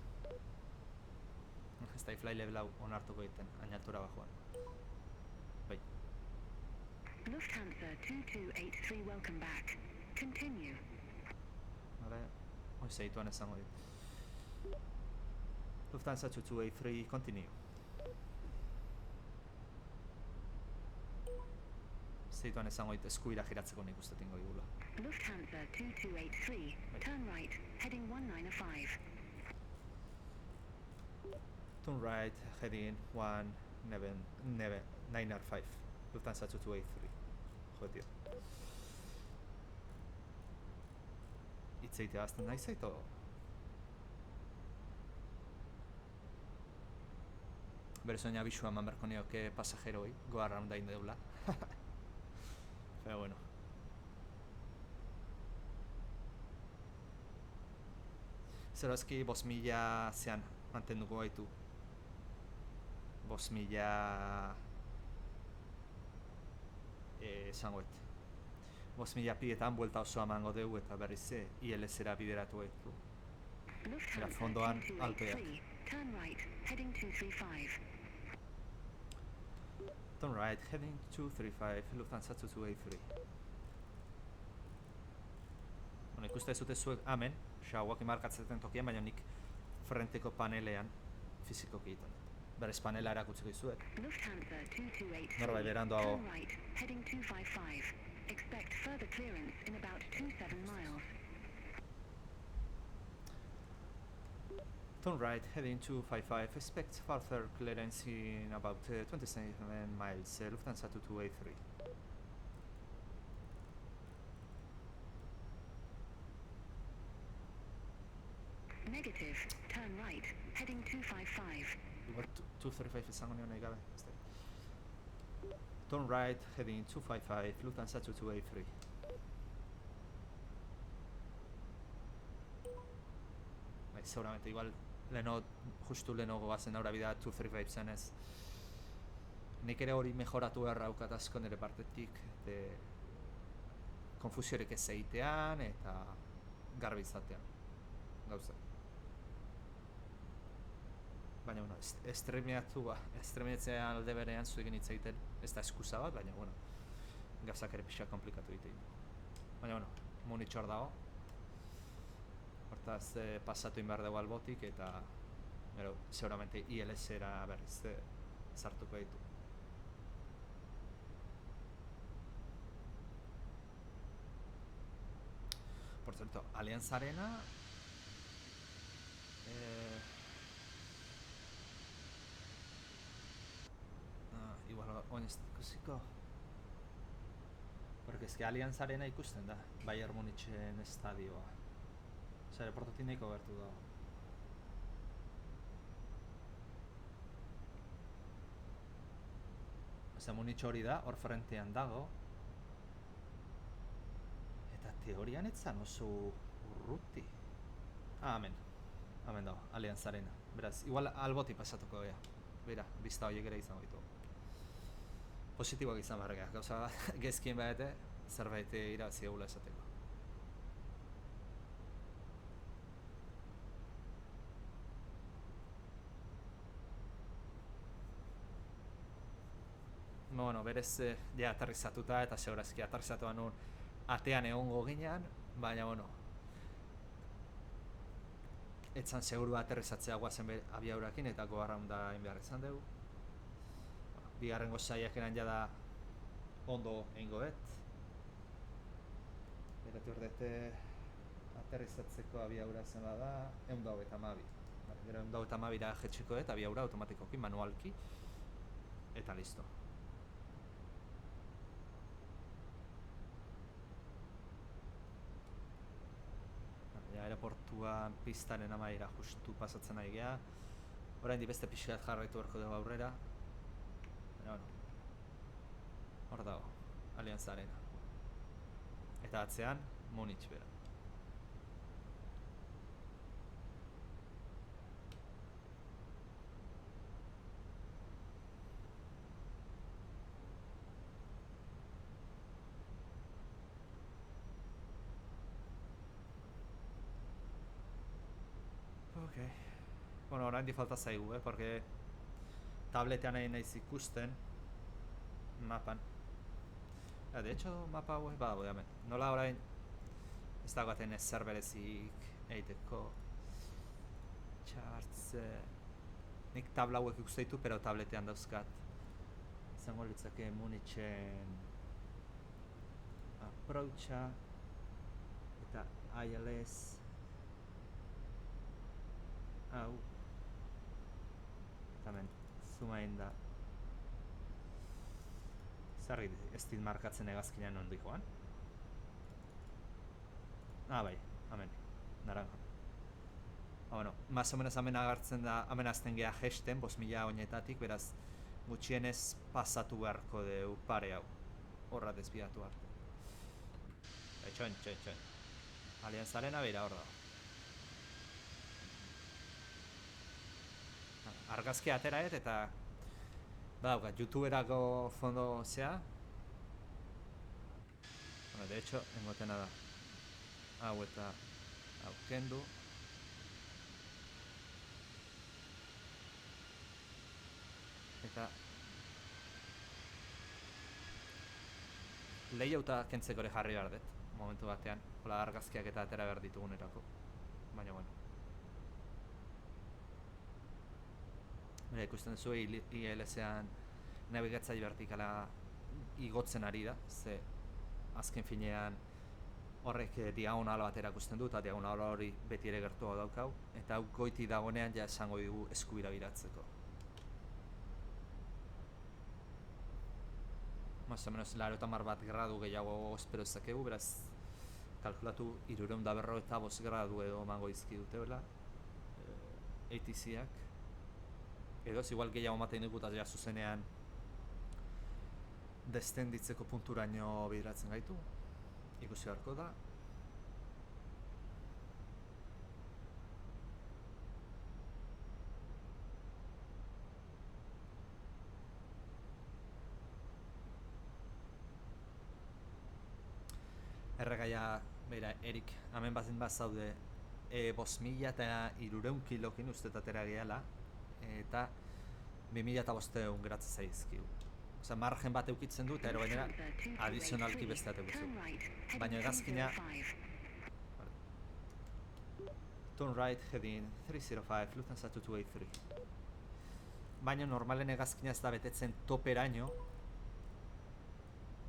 Ez da fly level hau onartuko egiten, hain altura bajoan. Bai. Lufthansa 2283, welcome back. Continue. Vale, hoi zeituan esango dit. Lufthansa 2283, continue. Zeituan esango dit eskuira giratzeko nik uste tingo digula. Lufthansa 2283, turn right, heading 195. Turn right, heading 195. Lufthansa 2283. Joder, tío. Itzeitea azten nahi zaito? Berezoin abisua eman berko nioke pasajeroi, go around dain deula. Pero bueno. Zeroazki 5,000 zean mantenduko gaitu. 5,000... esangoet. 5,000 pietan buelta osoa emango dugu eta berriz ILS-era bideratu gaitu. Era fondoan alpeak. Turn right, heading 235. Turn right, heading 235, Lufthansa 2283. Bueno, ikuste zute zuek hemen, xauak imarkatzeten tokian, baina nik frenteko panelean fizikoki egiten. Berez panela erakutziko izuet. Lufthansa 2283. Norbait beranduago. Turn right, heading 255. Expect further clearance in about 27 miles. Turn right, heading 255, expect further clearance in about 27 miles, Lufthansa 2283. Negative. Turn right. Heading 255. Igual 235 izango nion nahi gabe, ez da. Turn right, heading 255, Lufthansa 2283. Bai, seguramente, igual justu leheno goazen aurra bidea 235 zenez. Nik ere hori mejoratu beharra daukat asko nire partetik, konfusiorik ez egitean eta garbi izatean gauza. Baina, bueno, estremeatzean alde berean zuekin hitz egiten ez da eskusa bat, baina, bueno, gauzak ere pixka komplikatu egiten. Baina, bueno, Munich hor dago. Hortaz, pasatu inbar dugu albotik eta, gero, seguramente ILS-era berriz sartuko ditu. Por cierto, Allianz Arena... igual oin ez ikusiko. Porque es que Allianz Arena ikusten da, Bayern Munichen estadioa. Osea, aeroportutik nahiko gertu da. Osea, Munich hori da, hor frentean dago. Eta teorian etzan oso urruti. Hemen dago, Allianz Arena. Beraz, igual alboti pasatuko gea. Bera, bizta horiek ere izango ditu. Positiboak izan barga, gauza gezkien behate, zerbait irabazi egula esateko. Bueno, berez, ja aterrizatuta eta segurazki aterrizatuan nun atean egongo ginean, baina, bueno, etzan seguru aterrizatzea guazen abiaurakin eta gogarraunda egin behar izan dugu. Bigarrengo saiakeran jada ondo egingo bet. Beratu ordete aterrizatzeko abiaura zen bada 122. Gero 122ra jetxiko dut abiaura automatikoki, manualki. Eta listo. Ja, aeroportuan pistaren amaira justu pasatzen ari geha. Orain beste pixkat jarraitu beharko dugu aurrera. Baina, bueno, hor dago, Allianz Arena. Eta atzean, Munich bera. Ok. Bueno, orain falta zaigu, porque tabletean nahi naiz ikusten mapan. De hecho, mapa hauek badago hemen. Nola orain ez dagoaten ezer berezik egiteko. Charts... nik tabla hauek ikusten ditu, pero tabletean dauzkat. Izango litzake Munichen approacha eta ILS hau eta hemen zuma egin da zerri ez dit markatzen egazkinean ondo joan. Bai, hemen, naranja. Bueno, más o menos hemen agartzen da, hemen azten geha gesten, 5.000 oinetatik, beraz gutxienez pasatu beharko deu pare hau. Horra desbiatu arte. Txoin. Allianz Arena beira hor dago. Argazki atera eta badaukat, youtuberako fondo zea. Bueno, de hecho, engotena da. Hau eta hau kendu. Eta lehauta kentzeko ere jarri behar dut, momentu batean. Hola argazkiak eta atera behar ditugunerako. Baina, bueno. Mira, ikusten duzu ILS-ean nabigatzaile vertikala igotzen ari da, ze azken finean horrek diagonal bat erakusten du, eta diagonal hori beti ere gertua daukau, eta hau goiti dagoenean ja esango digu eskubira biratzeko. Más o menos 80 gradu gehiago espero ezakegu, beraz kalkulatu 355 gradu edo emango dizkigute, bela, ATC-ak. Edo ez igual gehiago ematen dugu eta ja zuzenean destenditzeko punturaino bideratzen gaitu. Ikusi beharko da. Erregaia, beira, Erik, hemen bazen bat zaude 5.300 kilokin uste atera gehala, eta 2.500 geratzen zaizkigu. Osa, margen bat eukitzen du, eta ero gainera adizionalki beste ateukizu. Baina hegazkina... Turn right, heading 305, Lufthansa 2283. Baina normalen hegazkina ez da betetzen toperaino,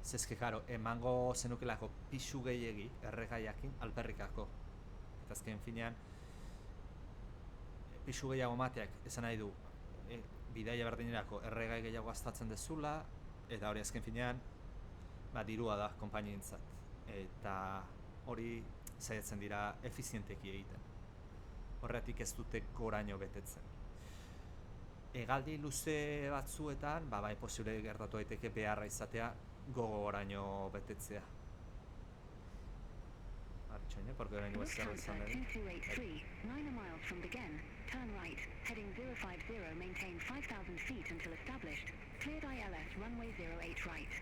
zezke, jaro, emango zenukelako pisu gehiegi erregaiakin alperrikako. Eta azken finean, pisu gehiago mateak esan nahi du bidaia berdinerako erregai gehiago gastatzen dezula, eta hori azken finean dirua da konpainientzat. Eta hori saiatzen dira efizienteki egiten. Horretik ez dute goraino betetzen. Hegaldi luze batzuetan, bai posible gertatu daiteke beharra izatea gogoraino betetzea. Artxaine, porque oraingo ez zerra izan dut. 2283, 9 miles from Begin. Turn right, heading 050, maintain 5,000 feet until established. Cleared ILS, runway 08 right.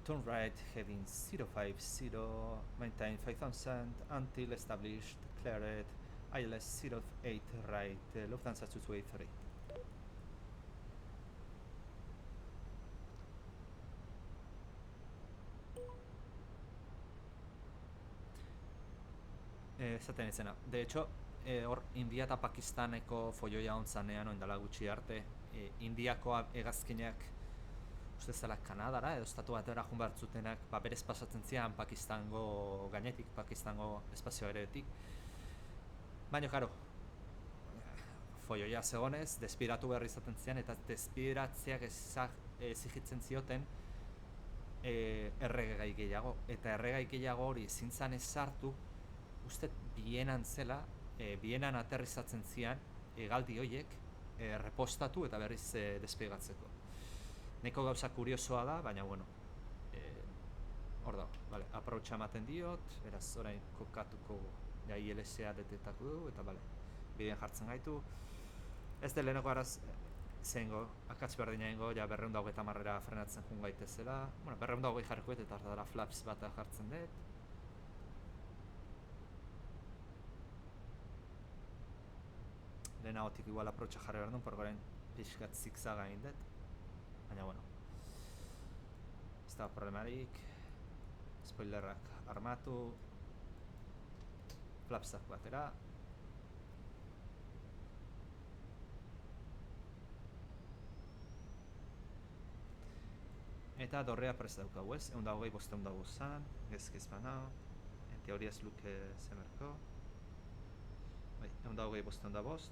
Turn right, heading 050, maintain 5,000 until established. Cleared ILS 08 right, Lufthansa 2283. Esaten izena. De hecho, hor India eta Pakistaneko folloia ontzanean, oindala gutxi arte, Indiako hegazkinak uste zela Kanadara edo estatu batera joan behar zutenak, berez pasatzen zian Pakistango gainetik, Pakistango espazio aeretik. Baina, karo, folloia zegonez, despiratu behar izaten zian, eta despiratzeak exigitzen zioten erregai gehiago. Eta erregai gehiago hori zintzan ez sartu, uste Bienan zela, Bienan aterrizatzen zian hegaldi horiek repostatu eta berriz despigatzeko. Neko gauza kuriosoa da, baina bueno, hor da, vale, approacha ematen diot, beraz orain kokatuko ja ILS-a detektatu du, eta bale, bidean jartzen gaitu. Ez de leheneko araz zengo, akatz berdina ingo, ja 230 frenatzen joan gaitezela. Bueno, 220 jarriko eta dara flaps bat jartzen dut. Lehenagotik igual approacha jarri behar duen, porque orain pixkat zigzaga egin dut. Baina, bueno, ez da problemarik. Spoilerrak armatu, flapsak batera. Eta dorrea prest daukagu ez, 125 zan, gezkez banao. En teoria ez luke zemerko. 125.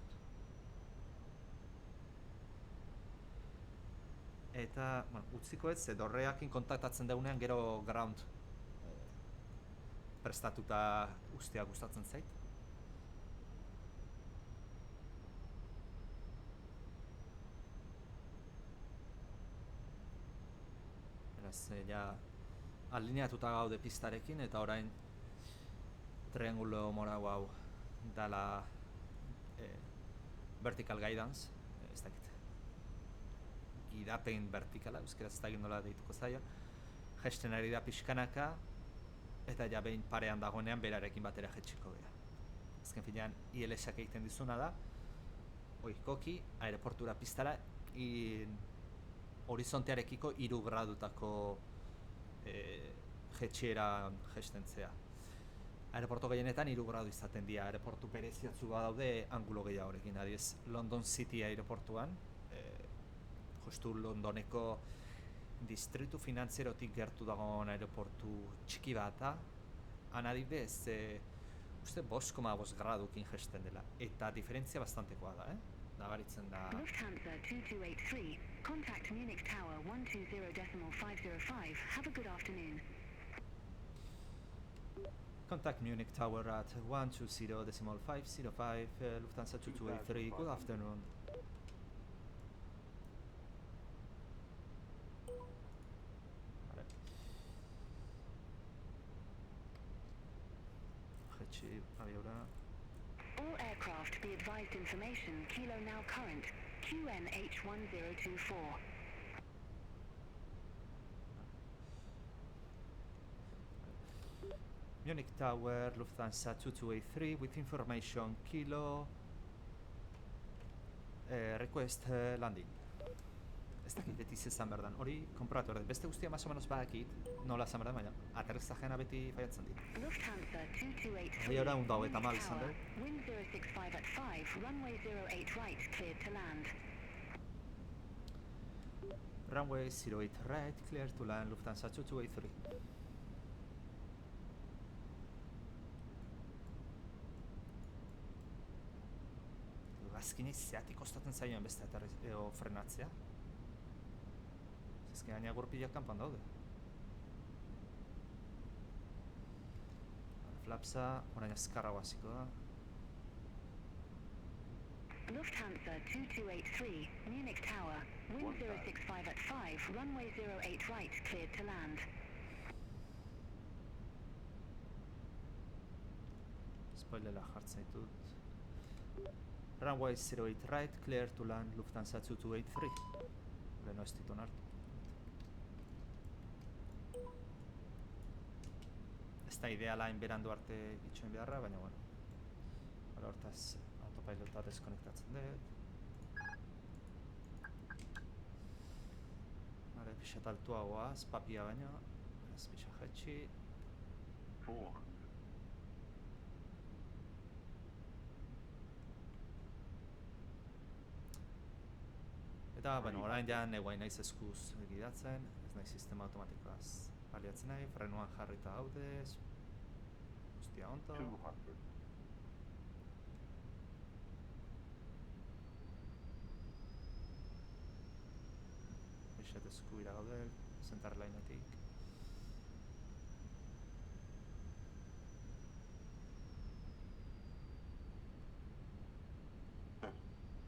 Eta, bueno, utziko ez, dorreakin kontaktatzen daunean gero ground prestatuta ustea gustatzen zait. Beraz, ja alineatuta gaude pistarekin, eta orain triangulo morau hau dala vertical guidance, ez dakit, gidapen vertikala, euskaraz ez dakit nola deituko zaio, jesten ari da pixkanaka, eta ja behin parean dagoenean berarekin batera jetxiko gara. Azken finean, ILS-ak egiten dizuna da, oikoki, aeroportura pistara, horizontearekiko 3 gradutako jetxiera jestentzea. Aeroportu gehienetan 3 gradu izaten dira, aeroportu bereziatzu badaude angulo gehiagorekin, adiez London City aeroportuan, justu Londoneko distritu finantzierotik gertu dagoen aireportu txiki bat da. Han adibidez, uste 5,5 gradukin jesten dela, eta diferentzia bastantekoa da, Nabaritzen da... Lufthansa 2283, contact Munich Tower 120.505. Have a good afternoon. Contact Munich Tower at 120.505, Lufthansa 2283, good afternoon. Vale. Geci, aviora. All aircraft be advised information, Kilo now current, QNH1024. Munich Tower, Lufthansa 2283, with information, Kilo, request landing. Ez dakit beti zezan berdan, hori konprobatu erdin. Beste guztia más o menos badakit, nola zan berdan, baina aterrizajena beti faiatzen dit. Lufthansa 2283, Bai, ora 108 Munich mal izan Tower, dut. wind 065 at 5, runway 08 right, cleared to land. Runway 08 right, clear to land, Lufthansa 2283. Azkinei zeatik kostatzen zaioen beste frenatzea. Ezke gaina gurpilak kanpan daude. Flapsa, orain azkarra guaziko da. Lufthansa 2283, Munich Tower, wind 065 at 5, runway 08 right, cleared to land. Spoilerra jartzen ditut. Runway 08 right, clear to land, Lufthansa 2283. Leno ez ditun hartu. Ez da ideala berandu arte itxoen beharra, baina bueno. Hala hortaz, autopilota deskonektatzen dut. Hale, pixat altuagoaz, papia baina. Ez pixat jetxi. 400. Eta, bueno, orain ja neguain naiz eskuz gidatzen, ez nahi sistema automatikoaz baliatzen nahi, frenuan jarrita haudez, guztia onto. 200. Pixat esku ira gaudel, zentarlainetik.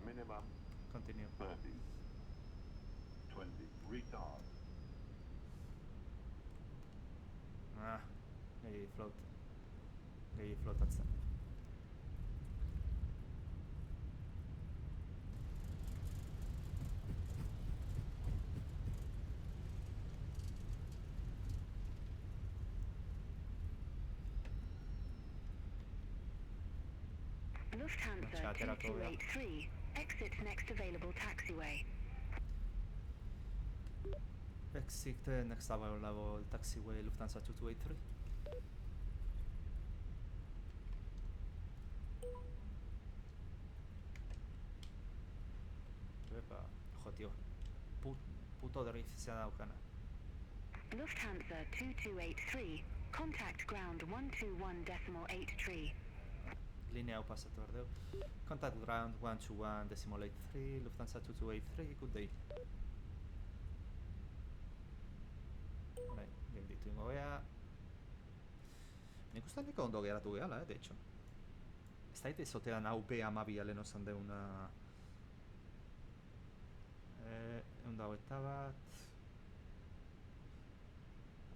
Minimum Continue. 30. 20. Retard. Gehi flotatzen. Lufthansa Atxaterako behar. 2283, exit next available taxiway. Exit next available taxiway, Lufthansa 2283. Epa, jo tío, puto drift se ha dado cana. Lufthansa 2283, contact ground 121.83. Linea hau pasatu behar dugu. Contact ground 121.83, Lufthansa 2283, good day. Bai, gelditu ingo beha. Nik uste handiko ondo geratu gehala, de hecho. Ez daite izotean hau B12 lehen ozan deuna... Eunda hoeta bat...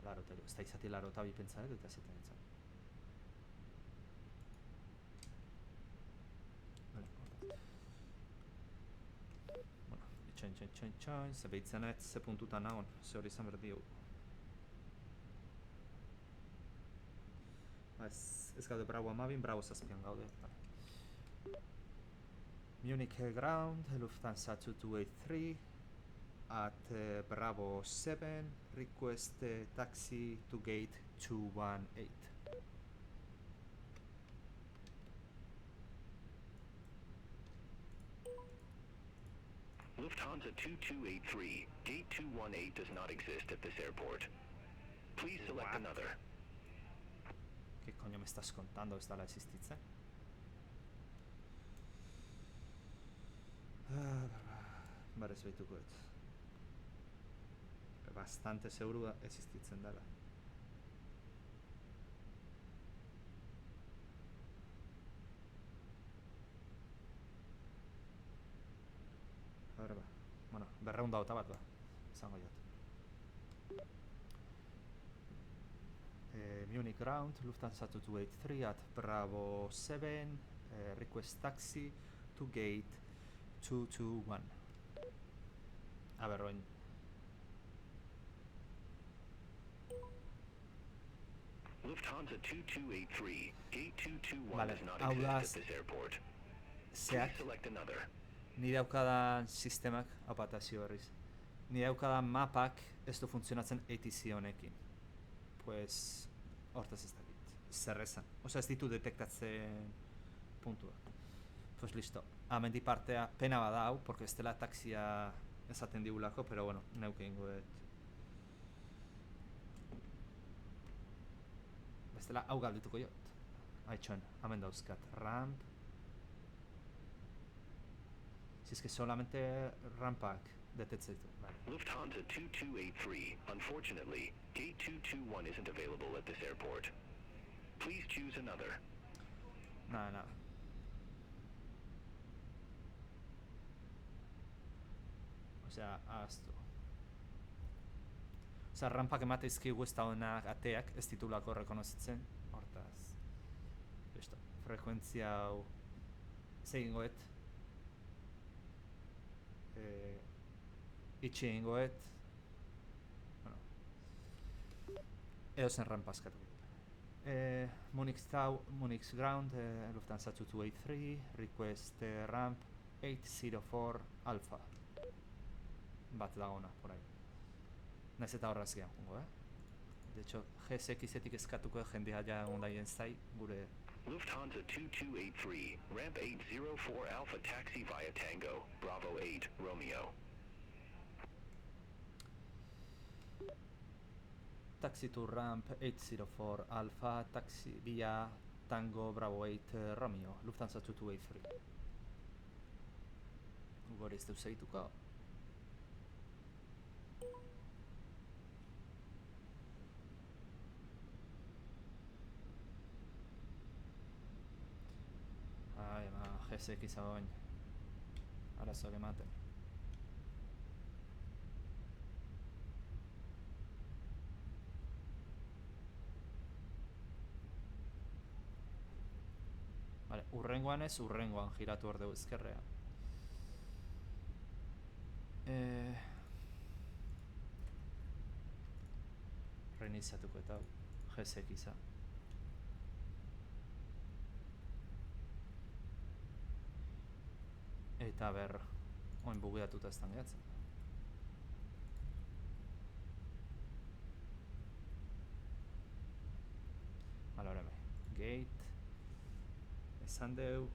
Larotari, ez da izati larotabi pentsa, eta zeten entzat. Bueno, itxain, ze behitzenet ze puntutan nahon, ze hori izan berdio. Ez gaude Bravo amabin, Bravo zazpian gaude. Munich ground, Lufthansa 2283 at Bravo 7, request taxi to gate 218. Lufthansa Lufthansa 2283, gate 218 does not exist at this airport. Please select What? another. Che coño mi sta scontando questa la esistizia? Berriz behituko dut. Bastante seguru da existitzen dela. Bueno, 201 bat izango jat. Munich ground, Lufthansa 2283 at Bravo 7, request taxi to gate 221. A ver, oin. Lufthansa 2283, gate 221 Vale, does not hau da exist at this airport. Please zeak select another. ni daukadan sistemak apatazio berriz. Ni daukadan mapak ez du funtzionatzen ATC honekin. Pues hortaz ez dakit. Zer esan. Osea ez ditu detektatzen puntuak. Pues listo. Amendi partea pena bada hau, porque ez dela taxia esaten digulako, pero bueno, neuke ingoet. Bestela hau galdituko jot. Haitxoen, hemen dauzkat. Ramp. Si es que solamente rampak detetzen ditu. Vale. Lufthansa 2283, unfortunately, gate 221 isn't available at this airport. Please choose another. Nada. Osea, ahaztu. Osea, rampak emateizkigu ez daudenak ateak ez ditulako rekonozitzen. Hortaz. Listo. Frekuentzia hau zegingoet. Itxi egingoet. Bueno. Edo zen rampa askatu. Munich ground, Lufthansa 2283, request ramp 804 alpha. Bat dagona, por ahí. Naiz eta horraz gehan jungo, De hecho, GSX-etik eskatuko jendea ja ondaien zai, gure... Lufthansa 2283, ramp 804 Alpha taxi via Tango, Bravo 8, Romeo. Taxi to ramp 804 alpha, taxi via Tango, Bravo 8, Romeo, Lufthansa 2283. Gure ez duz egituko. Ai, GSX hau arazoak ematen. Vale, urrengoan ez, urrengoan giratu hor dugu ezkerrea. Reinizatuko eta GSX-a. Eta ber, oin bugueatuta ez gehatzen. Hala horreme, gate, esan deu,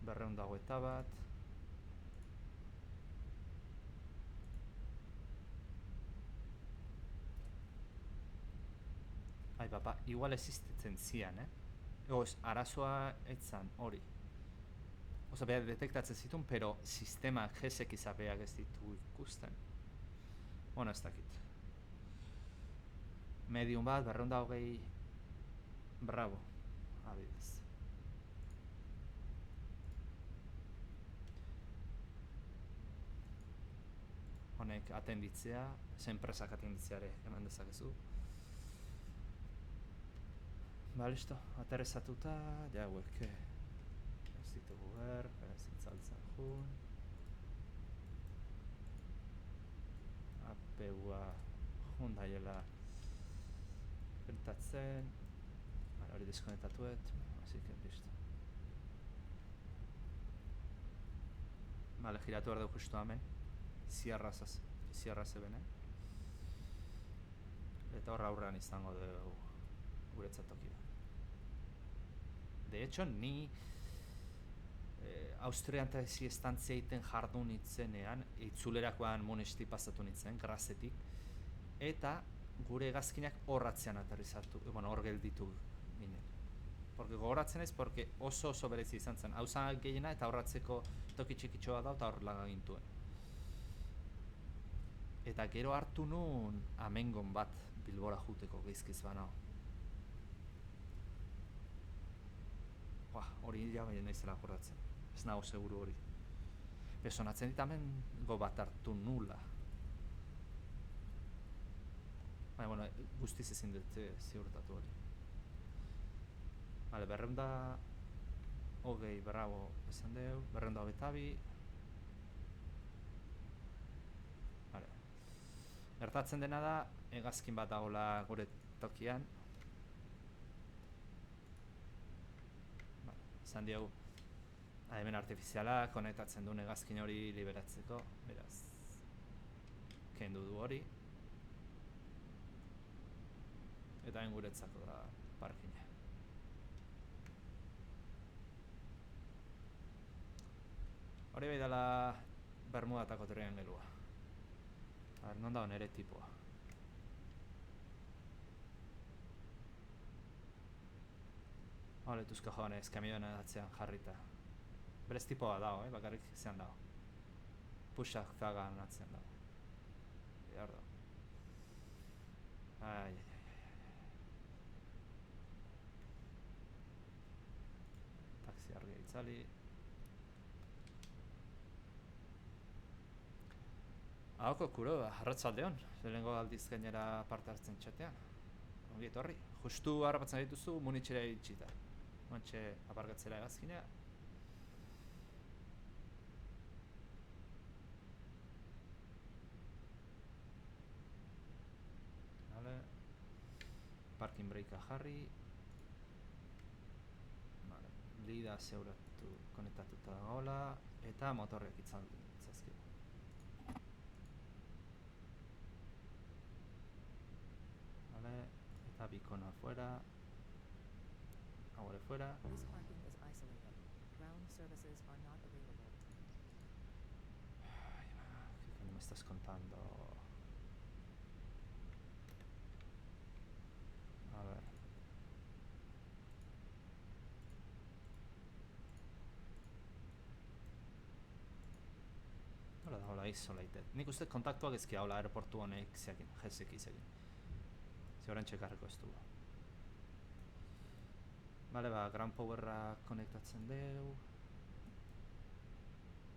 221. Ai papa, igual existitzen zian, Egoz, arazoa etzan hori. Osa, behar detektatzen zituen, pero sistema GSX apeak ez ditu ikusten. Bueno, ez dakit. Medium bat, 220... Bravo. Adibidez. Honek atenditzea, enpresak atenditzeare eman dezakezu. Ba, listo, aterrizatuta, ja hauek ez ditugu behar, ez itzaltzen jun. APU-a jun daiela gertatzen. Hori deskonektatuet, así que listo. Vale, giratu behar dugu justu hemen. Zierra zebene. Eta horra aurrean izango dugu guretzat tokia. De hecho, ni Austrian tesi estantzia egiten jardun nitzenean, itzulerakoan Munesti pasatu nitzen, Grazetik, eta gure hegazkinak horratzean aterrizatu, hor gelditu ginen. Porque gogoratzen ez, porque oso berezi izan zen. Hau zan gehiena eta horratzeko toki txikitxoa da eta horrela gintuen. Eta gero hartu nun amengon bat Bilbora juteko geizkiz banao. Hori ja baina naizela jorratzen. Ez nago seguru hori. Besonatzen dit amengo bat hartu nula. Baina, guztiz ezin dut ziurtatu hori. Vale, 220 bravo esan deu, 222. Vale. Gertatzen dena da, hegazkin bat dagoela gure tokian. Vale, esan diegu, hemen artifiziala konektatzen duen hegazkin hori liberatzeko, beraz, kendu du hori. Eta hain guretzako da parkina. Hori bai dela Bermudatako triangelua. Non dago nere tipoa. Letuzko joanez, kamioen atzean jarrita. Berez tipoa dago, bakarrik zean dago. Pushak zagan atzean dago. Behar dago. Taxi argia itzali. Ahoko kuro, arratzaldeon, lehenengo aldiz gainera parte hartzen txatean. Ongi etorri, justu harrapatzen dituzu Munitxera itxita. Montxe aparkatzera hegazkinea. Vale. Parking breaka jarri. Vale. Lida zeuratu konektatuta dagoela eta motorreak itzazkio. Eta bikono afuera. Ahora fuera. This parking is isolated. Ground services are not available. ¿Qué coño me estás contando? A ver. Nola da hola isolated. Nik uste kontaktuak ezki haula aeroportu honek zeakin, jesek izekin. Zeuren txekarreko ez dugu. Bale, Grand Powerra konektatzen deu.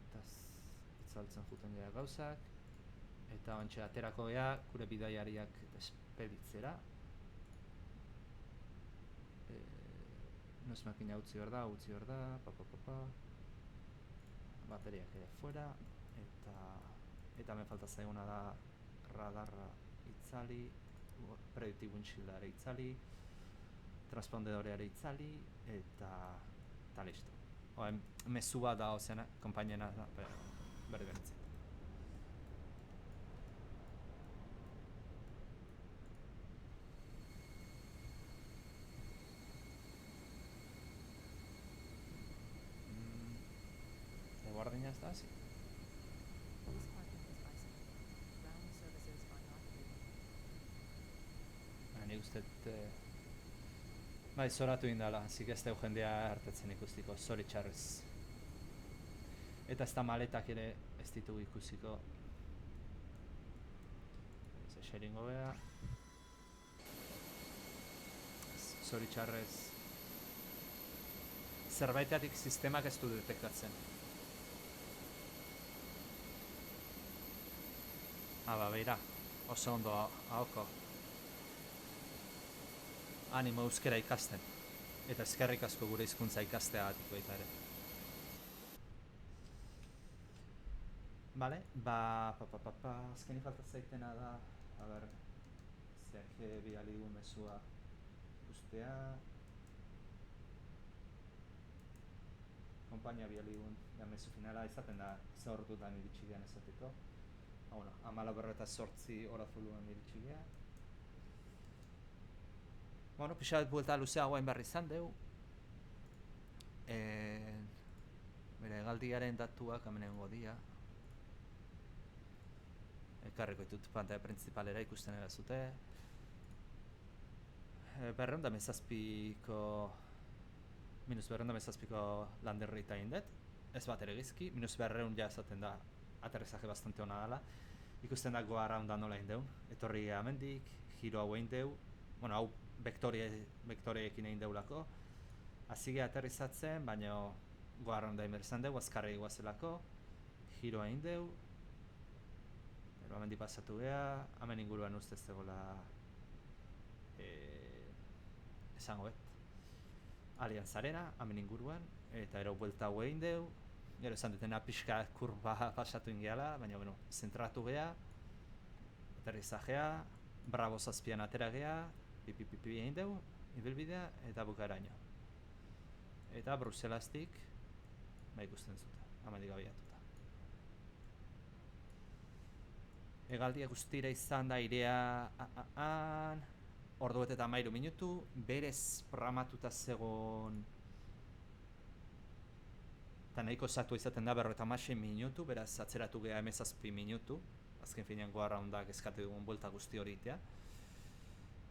Eta itzaltzen juten gara gauzak. Eta ontxe aterako gea, gure bidaiariak despeditzera. Nos makina utzi behar da, Bateriak ere fuera. Eta hemen falta zaiguna da radarra itzali. Predictive windshield ere itzali, transpondedoreare itzali, eta listo. Mezu bat da ozeana, kompainena da, berri benitzen. Guardina ez da hasi? This parking is isolated. Ground services are not available. Nik uste bai, zoratu indala, zik ez deu jendea hartatzen ikustiko, zoritxarrez. Eta ez da maletak ere ez ditugu ikusiko. Xeringo beha. Zoritxarrez. Zerbaitatik sistemak ez du detektatzen. Beira, oso ondo ahoko. Animo euskera ikasten. Eta eskerrik asko gure hizkuntza ikasteagatik baita ere. Bale, azkenik falta zaitena da, zeak bidali dugun mezua ikustea. Kompainia bidali dugun mezu finala izaten da, ze ordutan iritsi gehan ezateko. 14:08 zuluan iritsi geha. Pixat buelta luzeagoa inbarri izan deu. Bere, galdiaren datuak hemen egongo dira. Ekarriko ditut pantalla principalera ikusten ere zute. 217ko -217ko lander rate egin dut. Ez bat ere gizki, -200 ja esaten da aterrizaje bastante ona dela. Ikusten da go arounda nola egin deun. Etorri hemendik, giro hau egin deu. Bueno, hau vektoreekin egin deulako. Hasi aterrizatzen, baina go arounda egin behar izan deu, azkarri guazelako. Giro egin deu. Pero hemendik pasatu geha, hemen inguruan ustez zegoela esango bet. Alianzarena, hemen inguruan, eta ero buelta hau egin deu. Gero esan dutena pixka kurba pasatu ingeala, baina bueno, zentratu geha, aterrizajea, Bravo zazpian atera geha, pipi egin deu, ibilbidea eta bukaraino. Eta Bruselastik, ikusten zute, hemendik abiatuta. Hegaldia guztira izan da irea ordu eta 13 minutu, berez programatuta zegoen eta nahiko esatu izaten da 56 minutu, beraz atzeratu geha 17 minutu, azken finean go aroundak eskatu dugun buelta guzti hori itea.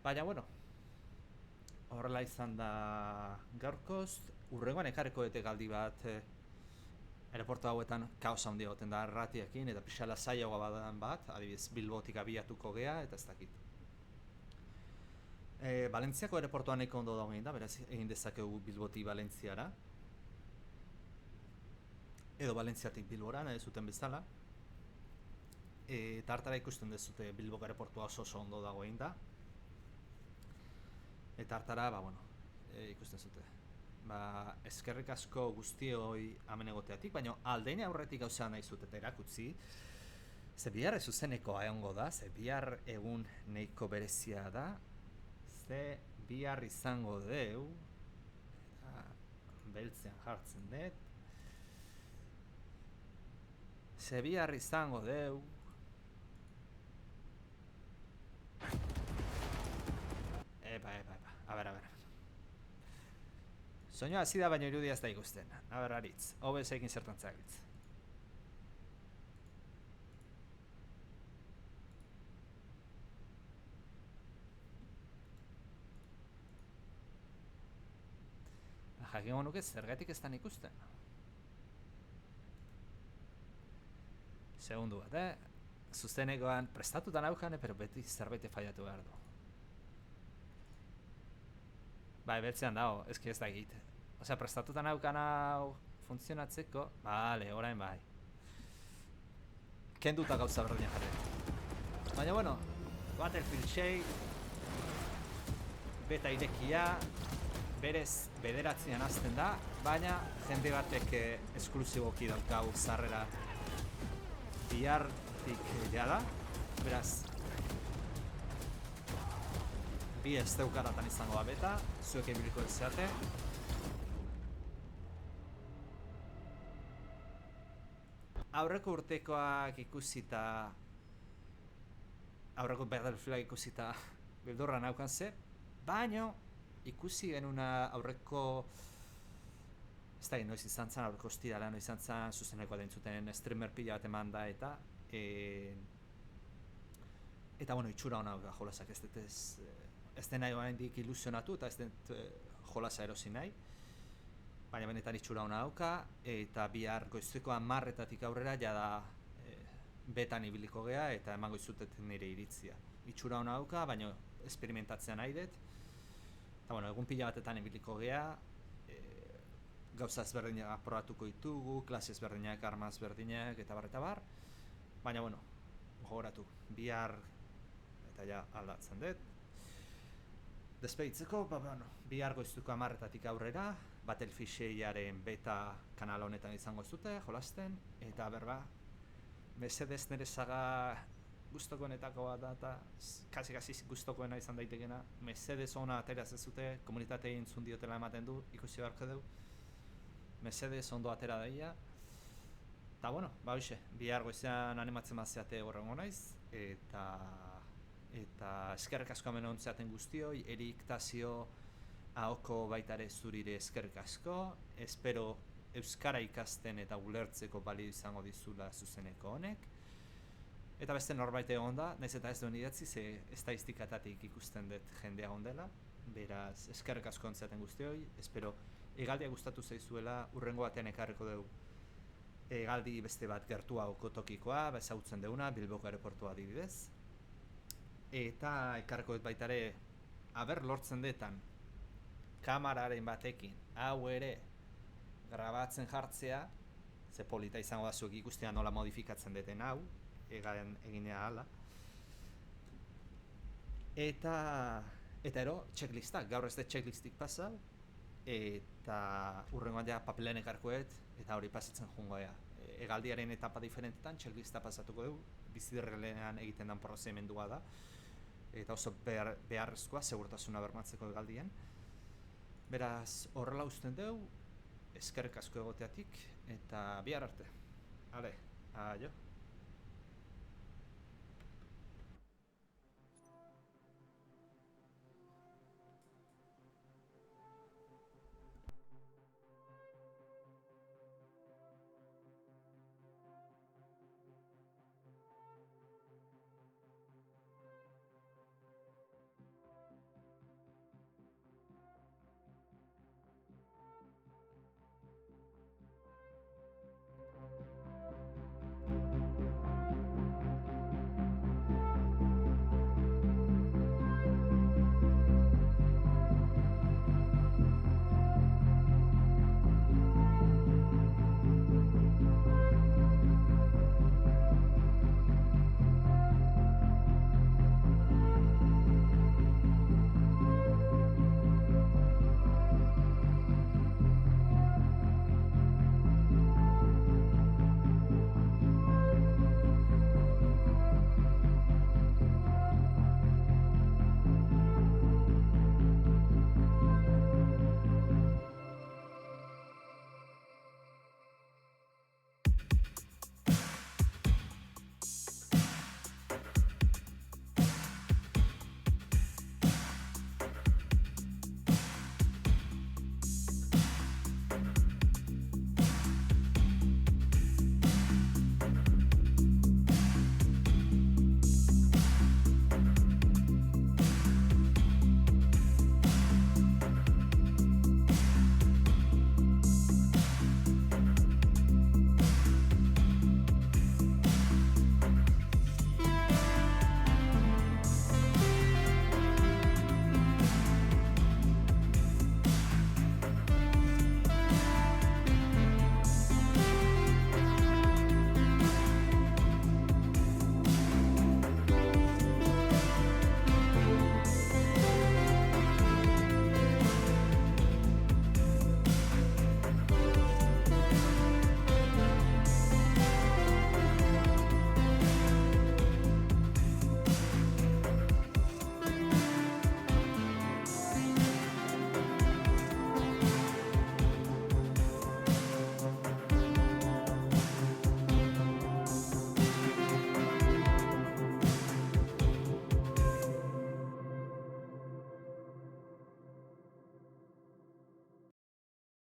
Baina, bueno, horrela izan da gaurkoz, urrengoan ekarriko dute galdi bat aeroportu hauetan kaos handia goten da erratiekin eta pixa lasaiagoa badan bat, adibidez Bilbotik abiatuko gea eta ez dakit. Valentziako aeroportuan nahiko ondo dago egin da, beraz egin dezakegu Bilbotik Valentziara. Edo Valentziatik Bilbora, nahi zuten bezala. Eta hartara ikusten dezute Bilboko aeroportua oso ondo dago egin da. Eta hartara, bueno, ikusten zute. Eskerrik asko guztioi hemen egoteatik, baina aldein aurretik gauza nahi zut eta erakutzi. Ze bihar zuzeneko egongo da, ze bihar egun nahiko berezia da. Ze bihar izango deu, beltzean jartzen dut. Ze bihar izango deu. A ber. Soinua hasi da baina irudia ez da ikusten. A ber, aritz, OBS-ekin zertan zagitz. Jakingo nuke zergatik ez dan ikusten. Segundu bat, Zuzenekoan prestatuta naukane, pero beti zerbait faiatu behar du. Bai, betzean dago, eski ez da egite. Osea, prestatuta naukan hau funtzionatzeko, bale, orain bai. Kenduta gauza berdina jarri. Baina, bueno, Battlefield 6 beta irekia, berez bederatzean hasten da, baina jende batek esklusiboki daukau sarrera bihartik jada, beraz bi ez deukaratan izango da beta, zuek ebiliko dezeate. Aurreko urtekoak ikusita, aurreko Battlefieldak ikusita bildurra naukan ze, baino ikusi genuna aurreko, ez da noiz izan zen, aurreko ostirala noiz izan zen, zuzenekoa dintzuten streamer pila bat eman da eta bueno, itxura hona da jolasak, ez den nahi oraindik ilusionatu eta ez den jolasa erosi nahi, baina benetan itxura hona dauka eta bihar goizeko 10:00-etatik aurrera jada betan ibiliko gea eta emango izutet nire iritzia. Itxura hona dauka, baina esperimentatzea nahi dut. Eta bueno, egun pila batetan ibiliko gea, gauza ezberdinak probatuko ditugu, klase ezberdinak, arma ezberdinak eta bar. Baina bueno, gogoratu, bihar eta ja aldatzen dut. Despeditzeko, bueno, bihar goiztuko 10:00-etatik aurrera, Battlefield 6-aren beta kanal honetan izango zute, jolasten, eta berba, mesedez nire saga gustokoenetako bat da, eta kasi gustokoena izan daitekena, mesedez ona atera zezute, komunitate entzun diotela ematen du, ikusi beharko dugu, mesedez ondo atera daia, eta bueno, hoxe, bihar goizean animatzen mazeate horrengo naiz, eta eskerrik asko hemen ontzeaten guztioi, Erik, Tazio, ahoko baitare zurire eskerrik asko, espero euskara ikasten eta ulertzeko balio izango dizula zuzeneko honek. Eta beste norbait egon da, naiz eta ez duen idatzi, ze estatistikatatik ikusten dut jendea ondela. Beraz, eskerrik asko ontzaten guztioi, espero hegaldia gustatu zaizuela, urrengo batean ekarriko dugu hegaldi beste bat gertuagoko tokikoa, ezagutzen duguna, Bilboko aeroportua adibidez. Eta ekarriko dut baita ere, aber lortzen detan, kamararen batekin, hau ere, grabatzen jartzea, ze polita izango da zuek ikustea nola modifikatzen deten hau, eginea hala. Eta ero, checklistak, gaur ez dut checklistik pasau, eta urrengoan ja papelean ekarkoet, eta hori pasatzen jungo ea. Hegaldiaren etapa diferentetan, checklista pasatuko dugu, biziderrelean egiten den prozedimendua da, eta oso beharrezkoa, segurtasuna bermatzeko hegaldien. Beraz, horrela uzten dugu, eskerrik asko egoteatik, eta bihar arte. Ale, aio.